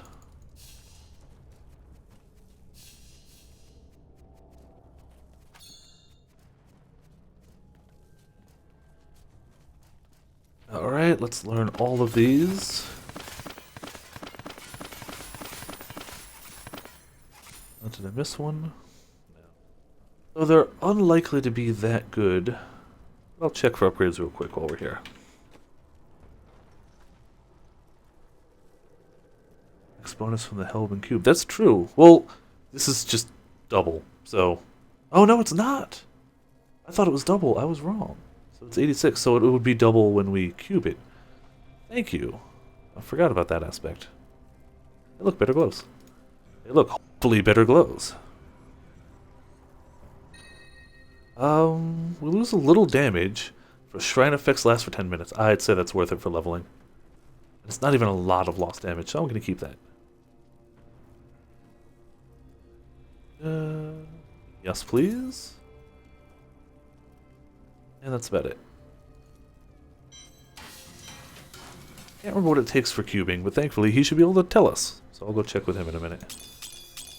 Alright, let's learn all of these. Oh, did I miss one? No. So they're unlikely to be that good. I'll check for upgrades real quick while we're here. Next bonus from the Helm Cube. That's true. Well, this is just double, so... Oh no, it's not! I thought it was double. I was wrong. So it's 86, so it would be double when we cube it. Thank you. I forgot about that aspect. Hey, look, better glows. Hey, look, hopefully better glows. We lose a little damage. For shrine effects last for 10 minutes. I'd say that's worth it for leveling. It's not even a lot of lost damage, so I'm going to keep that. Yes, please. And that's about it. Can't remember what it takes for cubing, but thankfully he should be able to tell us. So I'll go check with him in a minute.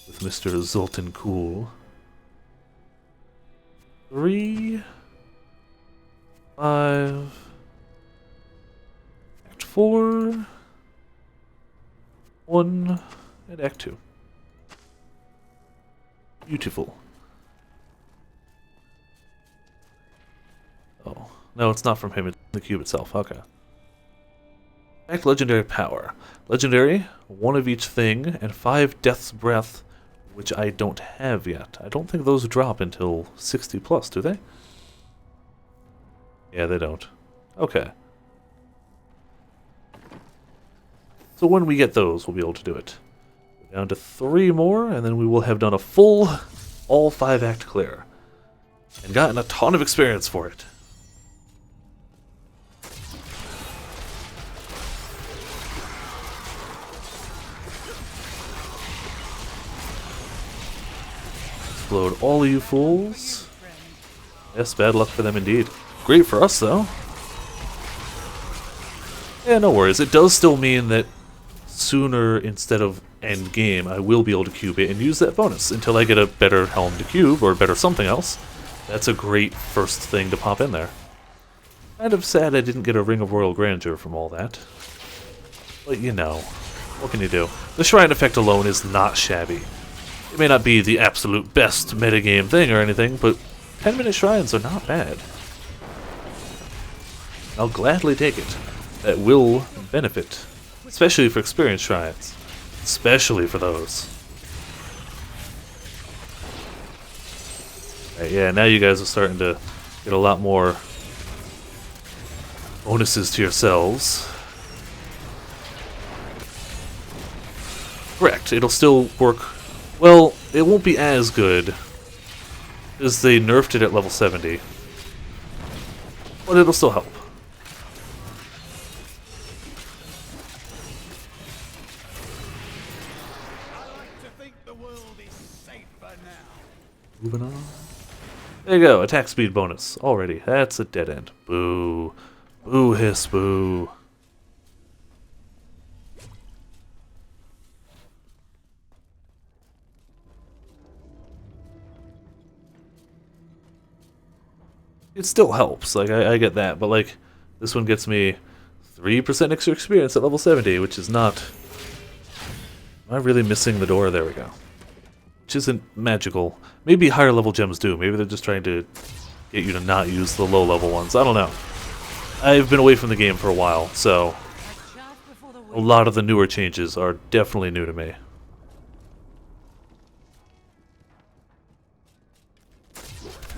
With Mr. Zoltan Cool. 3... 5... Act 4... 1... and Act 2. Beautiful. Oh, no, it's not from him, it's the cube itself. Okay. Act legendary power. Legendary, 1 of each thing, and 5 Death's Breath, which I don't have yet. I don't think those drop until 60 plus, do they? Yeah, they don't. Okay. So when we get those, we'll be able to do it. We're down to 3 more, and then we will have done a full, all 5 act clear. And gotten a ton of experience for it. Explode all of you fools. Yes, bad luck for them indeed. Great for us, though. Yeah, no worries. It does still mean that sooner, instead of end game, I will be able to cube it and use that bonus until I get a better helm to cube or better something else. That's a great first thing to pop in there. Kind of sad I didn't get a Ring of Royal Grandeur from all that. But you know, what can you do? The Shrine effect alone is not shabby. It may not be the absolute best metagame thing or anything, but 10-minute shrines are not bad. I'll gladly take it. That will benefit. Especially for experienced shrines. Especially for those. Right, yeah, now you guys are starting to get a lot more bonuses to yourselves. Correct, it'll still work. Well, it won't be as good as they nerfed it at level 70. But it'll still help. Moving on. There you go, attack speed bonus already. That's a dead end. Boo. Boo hiss boo. It still helps, like I get that, but like this one gets me 3% extra experience at level 70, which is not... Am I really missing the door? There we go. Which isn't magical. Maybe higher level gems do. Maybe they're just trying to get you to not use the low level ones. I don't know. I've been away from the game for a while, so a lot of the newer changes are definitely new to me.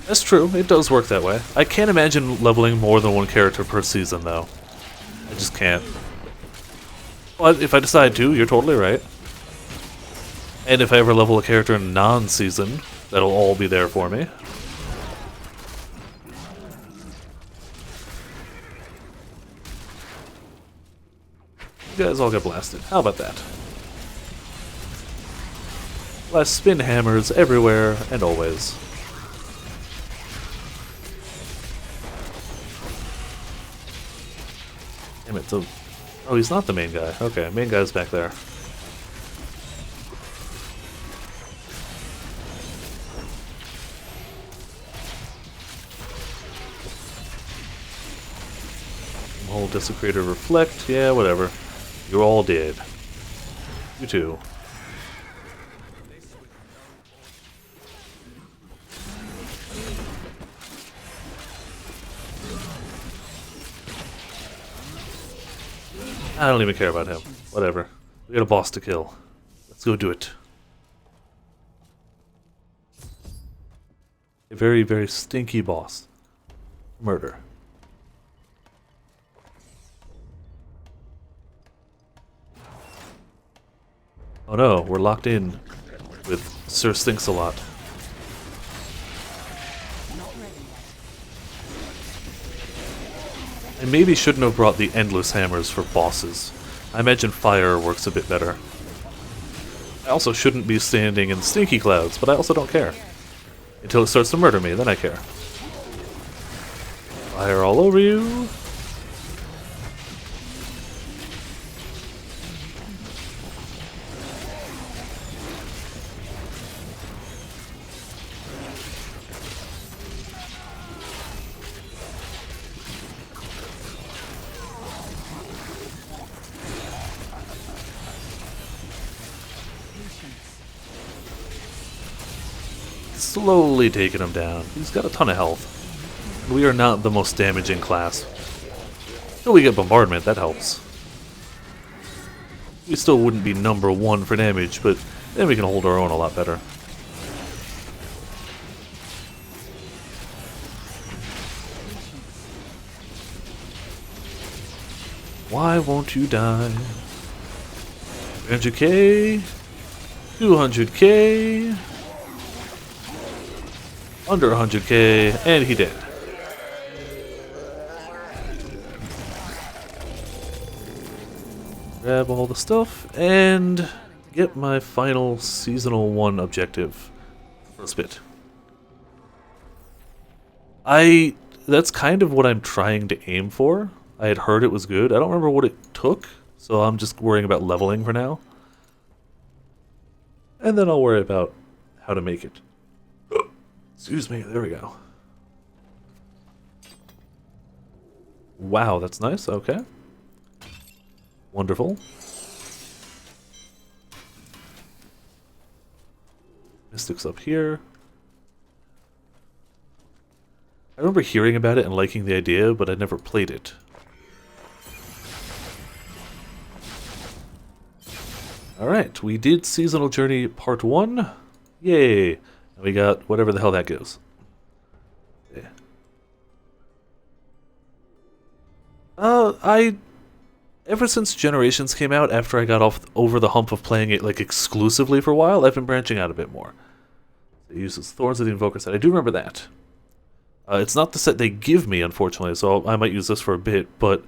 That's true, it does work that way. I can't imagine leveling more than 1 character per season, though. I just can't. But if I decide to, you're totally right. And if I ever level a character in non-season, That'll all be there for me. You guys all get blasted. How about that? Less spin hammers everywhere and always. Damn it, so... Oh, he's not the main guy. Okay, main guy's back there. Whole Desecrator Reflect, yeah, whatever. You're all dead. You too. I don't even care about him. Whatever. We got a boss to kill. Let's go do it. A very, very stinky boss. Murder. Oh no, we're locked in with Sir Stinks-a-Lot. I maybe shouldn't have brought the endless hammers for bosses. I imagine fire works a bit better. I also shouldn't be standing in stinky clouds, but I also don't care. Until it starts to murder me, then I care. Fire all over you. Slowly taking him down. He's got a ton of health. And we are not the most damaging class. Until we get bombardment, that helps. We still wouldn't be number 1 for damage, but then we can hold our own a lot better. Why won't you die? 300k, 200k, under 100k, and he did. Grab all the stuff and get my final seasonal 1 objective for a bit. That's kind of what I'm trying to aim for. I had heard it was good. I don't remember what it took, so I'm just worrying about leveling for now. And then I'll worry about how to make it. Excuse me, there we go. Wow, that's nice, okay. Wonderful. Mystics up here. I remember hearing about it and liking the idea, but I never played it. Alright, we did Seasonal Journey Part 1. Yay! And we got whatever the hell that goes. Yeah. Ever since Generations came out, after I got over the hump of playing it like exclusively for a while, I've been branching out a bit more. It uses Thorns of the Invoker set. I do remember that. It's not the set they give me, unfortunately, so I might use this for a bit, but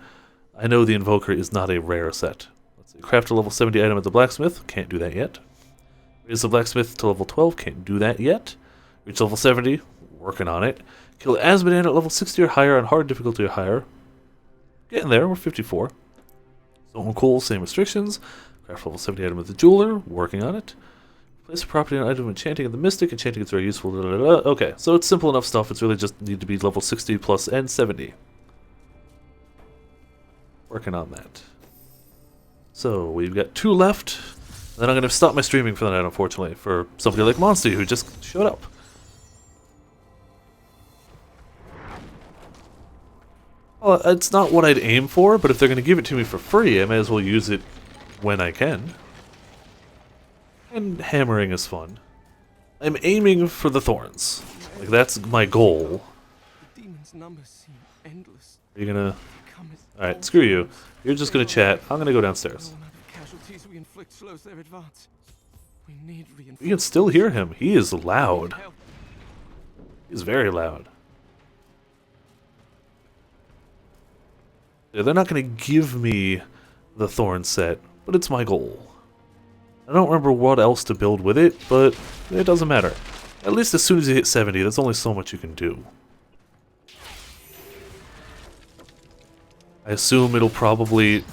I know the Invoker is not a rare set. Let's see, craft a level 70 item at the Blacksmith. Can't do that yet. Raise the Blacksmith to level 12. Can't do that yet. Reach level 70. Working on it. Kill Asmodan at level 60 or higher on hard difficulty or higher. Getting there. We're 54. Stone Cool, same restrictions. Craft level 70 item at the Jeweler. Working on it. Place a property on item enchanting at the Mystic. Enchanting is very useful. Okay, so it's simple enough stuff. It's really just need to be level 60 plus and 70. Working on that. So we've got 2 left. Then I'm going to stop my streaming for the night, unfortunately, for somebody like Monster who just showed up. Well, it's not what I'd aim for, but if they're going to give it to me for free, I may as well use it when I can. And hammering is fun. I'm aiming for the thorns. Like, that's my goal. The demon's numbers seem endless. Are you gonna... Alright, screw you. You're just gonna chat. I'm gonna go downstairs. Casualties we inflict slows their advance. We need You can still hear him. He is loud. help. He's very loud. Yeah, they're not going to give me the Thorn set, but it's my goal. I don't remember what else to build with it, but it doesn't matter. At least as soon as you hit 70, there's only so much you can do. I assume it'll probably...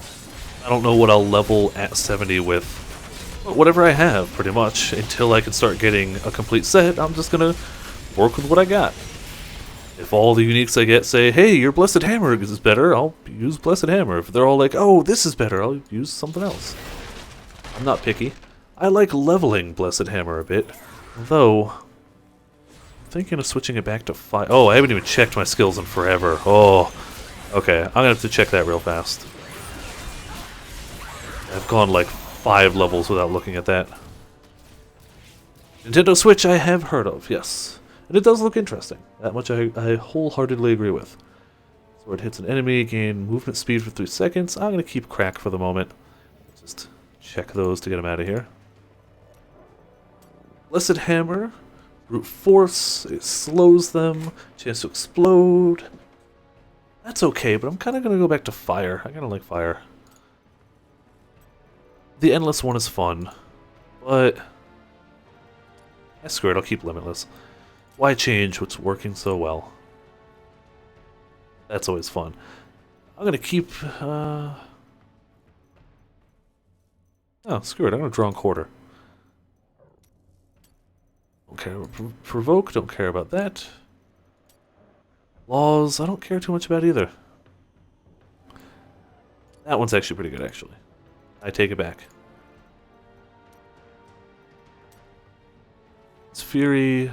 I don't know what I'll level at 70 with. But whatever I have, pretty much. Until I can start getting a complete set, I'm just gonna work with what I got. If all the uniques I get say, hey, your Blessed Hammer is better, I'll use Blessed Hammer. If they're all like, oh, this is better, I'll use something else. I'm not picky. I like leveling Blessed Hammer a bit. Though, I'm thinking of switching it back to 5. Oh, I haven't even checked my skills in forever. Oh, okay. I'm gonna have to check that real fast. I've gone like 5 levels without looking at that. Nintendo Switch I have heard of, yes. And it does look interesting. That much I wholeheartedly agree with. Sword hits an enemy, gain movement speed for 3 seconds. I'm going to keep crack for the moment. Just check those to get them out of here. Blessed Hammer. Brute Force. It slows them. Chance to explode. That's okay, but I'm kind of going to go back to Fire. I kind of like Fire. The Endless one is fun. But... screw it, I'll keep Limitless. Why change what's working so well? That's always fun. I'm gonna keep, oh, screw it, I'm gonna draw a quarter. Don't care about Provoke, don't care about that. Laws, I don't care too much about either. That one's actually pretty good, actually. I take it back. It's Fury...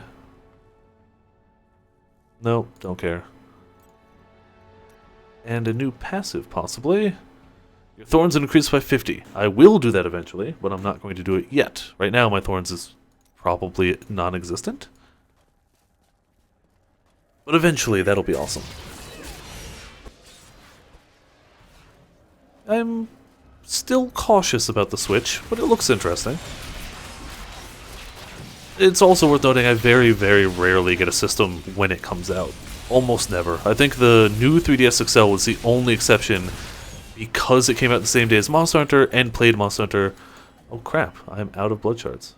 Nope, don't care. And a new passive, possibly. Your thorns increase by 50. I will do that eventually, but I'm not going to do it yet. Right now, my thorns is probably non-existent. But eventually, that'll be awesome. I'm still cautious about the Switch, but it looks interesting. It's also worth noting I very, very rarely get a system when it comes out. Almost never. I think the new 3DS XL was the only exception because it came out the same day as Monster Hunter and played Monster Hunter. Oh crap, I'm out of blood shards.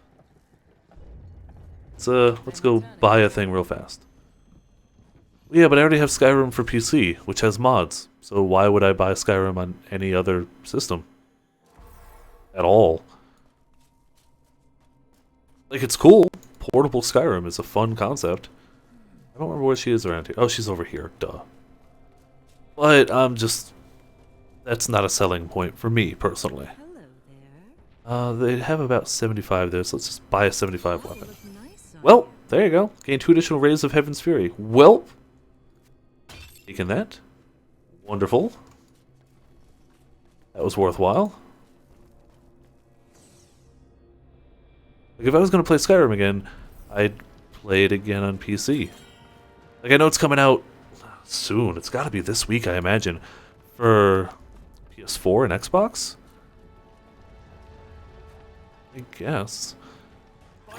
Let's go buy a thing real fast. Yeah, but I already have Skyrim for PC, which has mods. So why would I buy Skyrim on any other system? At all. Like, it's cool. Portable Skyrim is a fun concept. I don't remember where she is around here. Oh, she's over here. Duh. But I'm just... that's not a selling point for me, personally. Hello there. They have about 75 there, so let's just buy a 75 Oh, weapon. look nice on Well, there you go. Gain 2 additional rays of Heaven's Fury. Well, taking that. Wonderful. That was worthwhile. Like, if I was going to play Skyrim again, I'd play it again on PC. Like, I know it's coming out soon. It's got to be this week, I imagine, for PS4 and Xbox? I guess.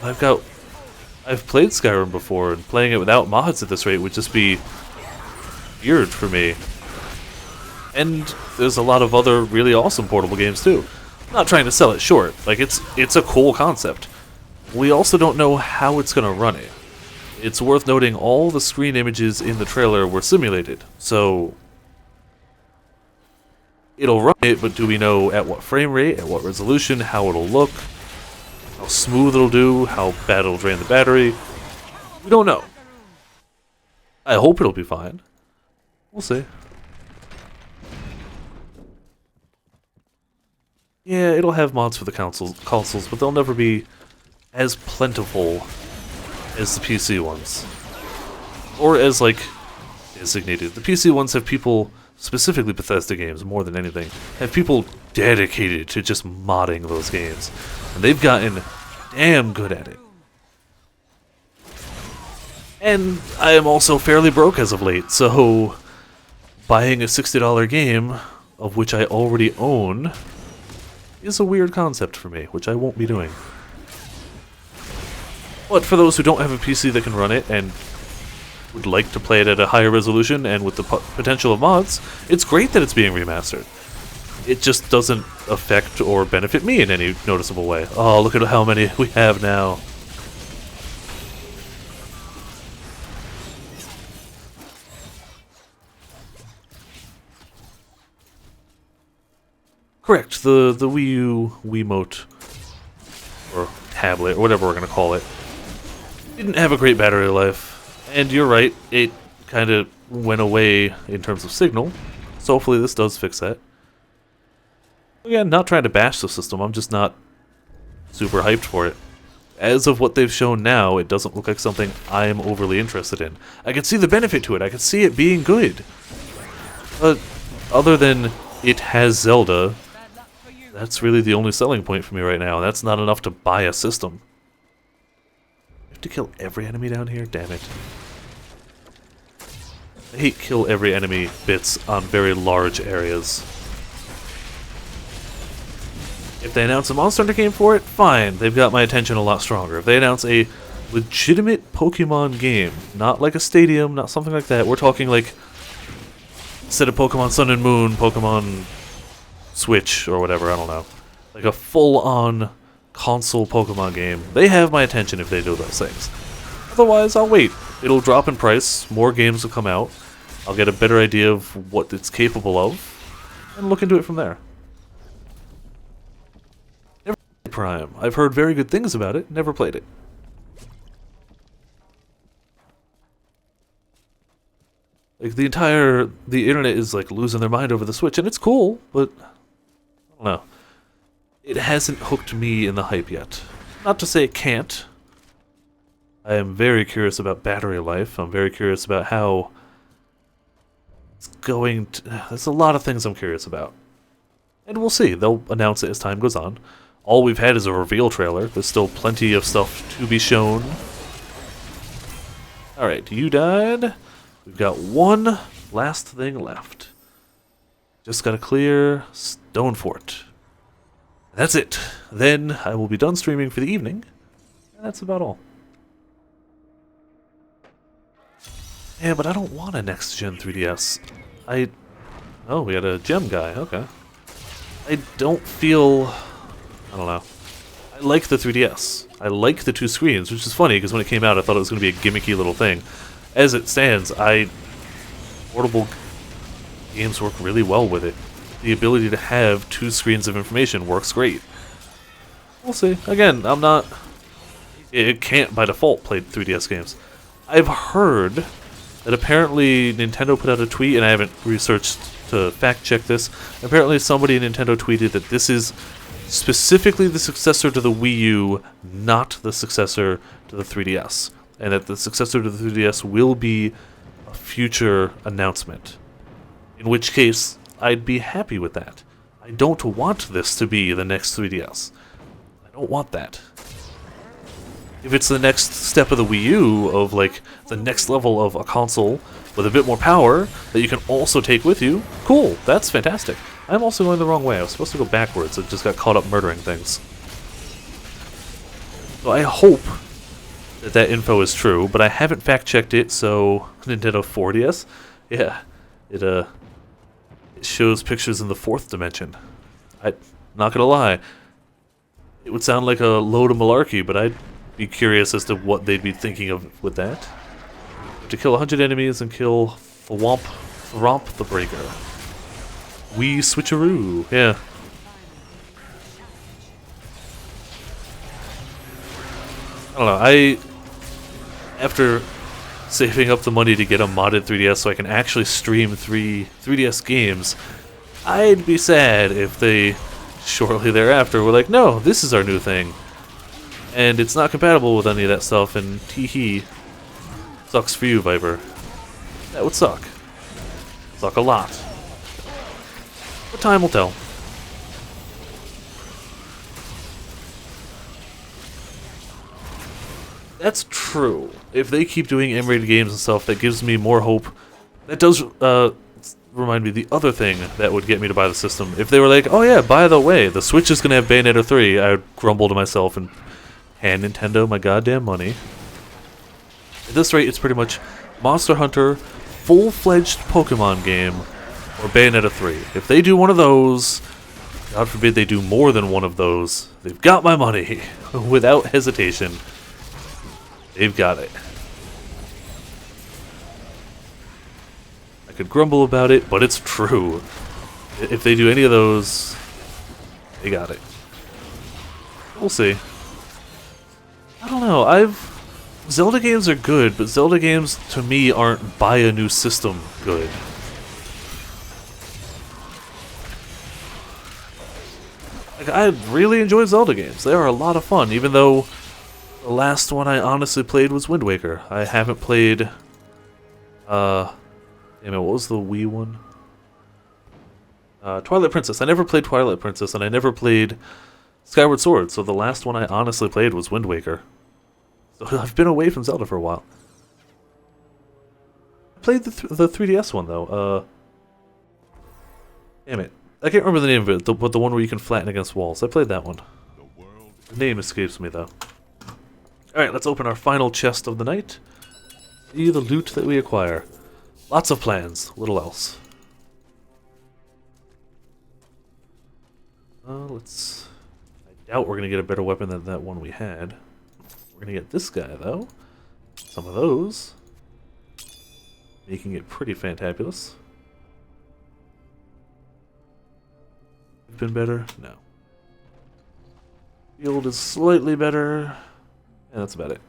I've played Skyrim before, and playing it without mods at this rate would just be weird for me. And there's a lot of other really awesome portable games too. I'm not trying to sell it short. Like, it's a cool concept. We also don't know how it's going to run it. It's worth noting all the screen images in the trailer were simulated, so it'll run it, but do we know at what frame rate, at what resolution, how it'll look, how smooth it'll do, how bad it'll drain the battery? We don't know. I hope it'll be fine. We'll see. Yeah, it'll have mods for the consoles, but they'll never be as plentiful as the PC ones. Or as, like, designated. The PC ones have people, specifically Bethesda games more than anything, have people dedicated to just modding those games. And they've gotten damn good at it. And I am also fairly broke as of late, so buying a $60 game, of which I already own, is a weird concept for me, which I won't be doing. But for those who don't have a PC that can run it, and would like to play it at a higher resolution and with the potential of mods, it's great that it's being remastered. It just doesn't affect or benefit me in any noticeable way. Oh, look at how many we have now. Correct, the Wii U Wiimote, or tablet, or whatever we're going to call it, didn't have a great battery life. And you're right, it kind of went away in terms of signal, so hopefully this does fix that. Again, not trying to bash the system, I'm just not super hyped for it. As of what they've shown now, it doesn't look like something I'm overly interested in. I can see the benefit to it, I can see it being good. But other than it has Zelda, that's really the only selling point for me right now. That's not enough to buy a system. I have to kill every enemy down here? Damn it. I hate kill every enemy bits on very large areas. If they announce a Monster Hunter game for it, fine. They've got my attention a lot stronger. If they announce a legitimate Pokemon game, not like a stadium, not something like that. We're talking like, instead of Pokemon Sun and Moon, Pokemon Switch or whatever, I don't know. Like a full-on console Pokemon game. They have my attention if they do those things. Otherwise, I'll wait. It'll drop in price, more games will come out, I'll get a better idea of what it's capable of, and look into it from there. Never played Prime. I've heard very good things about it, never played it. Like, the internet is like losing their mind over the Switch, and it's cool, but I don't know. It hasn't hooked me in the hype yet. Not to say it can't. I am very curious about battery life. I'm very curious about how it's going to... There's a lot of things I'm curious about. And we'll see. They'll announce it as time goes on. All we've had is a reveal trailer. There's still plenty of stuff to be shown. Alright, you died. We've got one last thing left. Just gotta clear Stone Fort. That's it. Then I will be done streaming for the evening. And that's about all. Yeah, but I don't want a next-gen 3DS. Oh, we had a gem guy. Okay. I don't feel... I don't know. I like the 3DS. I like the two screens, which is funny, because when it came out I thought it was going to be a gimmicky little thing. As it stands, portable games work really well with it. The ability to have two screens of information works great. We'll see. Again, I'm not... It can't, by default, play 3DS games. I've heard that apparently Nintendo put out a tweet, and I haven't researched to fact-check this. Apparently somebody in Nintendo tweeted that this is specifically the successor to the Wii U, not the successor to the 3DS. And that the successor to the 3DS will be a future announcement. In which case, I'd be happy with that. I don't want this to be the next 3DS. I don't want that. If it's the next step of the Wii U, of like the next level of a console with a bit more power that you can also take with you, cool, that's fantastic. I'm also going the wrong way. I was supposed to go backwards. I just got caught up murdering things. So I hope that info is true, but I haven't fact-checked it, so Nintendo 4DS, yeah, it shows pictures in the fourth dimension. I'm not gonna lie, it would sound like a load of malarkey, but I'd be curious as to what they'd be thinking of with that. To kill 100 enemies and kill Thwomp the Breaker. Wii switcheroo, yeah. I don't know, after saving up the money to get a modded 3DS so I can actually stream 3DS games, I'd be sad if they shortly thereafter were like, no, this is our new thing. And it's not compatible with any of that stuff, and tee-hee. Sucks for you, Viper. That would suck. Suck a lot. But time will tell. That's true. If they keep doing M-rated games and stuff, that gives me more hope. That does remind me of the other thing that would get me to buy the system. If they were like, oh yeah, by the way, the Switch is going to have Bayonetta 3, I would grumble to myself and hand Nintendo my goddamn money. At this rate, it's pretty much Monster Hunter, full-fledged Pokemon game, or Bayonetta 3. If they do one of those, God forbid they do more than one of those, they've got my money. Without hesitation. They've got it. I could grumble about it, but it's true. If they do any of those, they got it. We'll see. I don't know, Zelda games are good, but Zelda games, to me, aren't buy a new system good. Like, I really enjoy Zelda games. They are a lot of fun, even though the last one I honestly played was Wind Waker. I haven't played, damn it, what was the Wii one? Twilight Princess. I never played Twilight Princess, and I never played Skyward Sword, so the last one I honestly played was Wind Waker. So I've been away from Zelda for a while. I played the 3DS one, though. Damn it. I can't remember the name of it, but the one where you can flatten against walls. I played that one. The name escapes me, though. Alright, let's open our final chest of the night. See the loot that we acquire. Lots of plans, little else. Let's... I doubt we're going to get a better weapon than that one we had. We're going to get this guy, though. Some of those. Making it pretty fantabulous. Been better? No. Field is slightly better. And that's about it.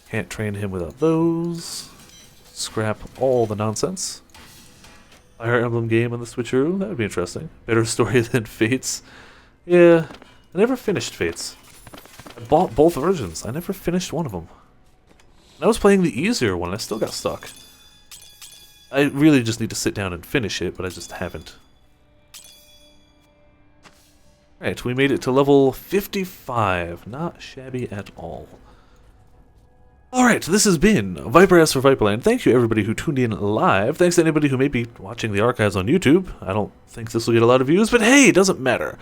Can't train him without those. Scrap all the nonsense. Fire Emblem game on the switcheroo? That would be interesting. Better story than Fates. Yeah, I never finished Fates. I bought both versions. I never finished one of them. And I was playing the easier one. I still got stuck. I really just need to sit down and finish it, but I just haven't. Alright, we made it to level 55. Not shabby at all. Alright, this has been Viper S for Viperland. Thank you everybody who tuned in live. Thanks to anybody who may be watching the archives on YouTube. I don't think this will get a lot of views, but hey, it doesn't matter.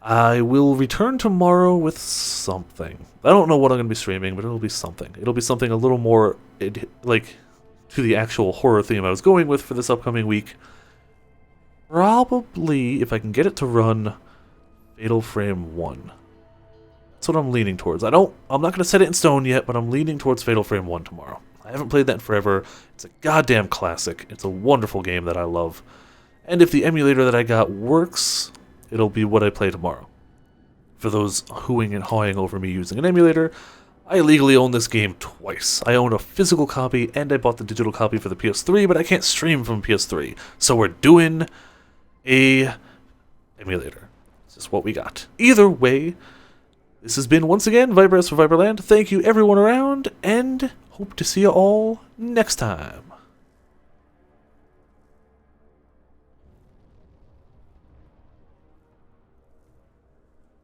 I will return tomorrow with something. I don't know what I'm going to be streaming, but it'll be something. It'll be something a little more, like, to the actual horror theme I was going with for this upcoming week. Probably, if I can get it to run, Fatal Frame 1. That's what I'm leaning towards. I'm not going to set it in stone yet, but I'm leaning towards Fatal Frame 1 tomorrow. I haven't played that in forever. It's a goddamn classic. It's a wonderful game that I love. And if the emulator that I got works, it'll be what I play tomorrow. For those hooing and hawing over me using an emulator, I illegally own this game twice. I own a physical copy, and I bought the digital copy for the PS3, but I can't stream from PS3. So we're doing a emulator. It's just what we got. Either way, this has been, once again, Viper S for Viperland. Thank you everyone around, and hope to see you all next time.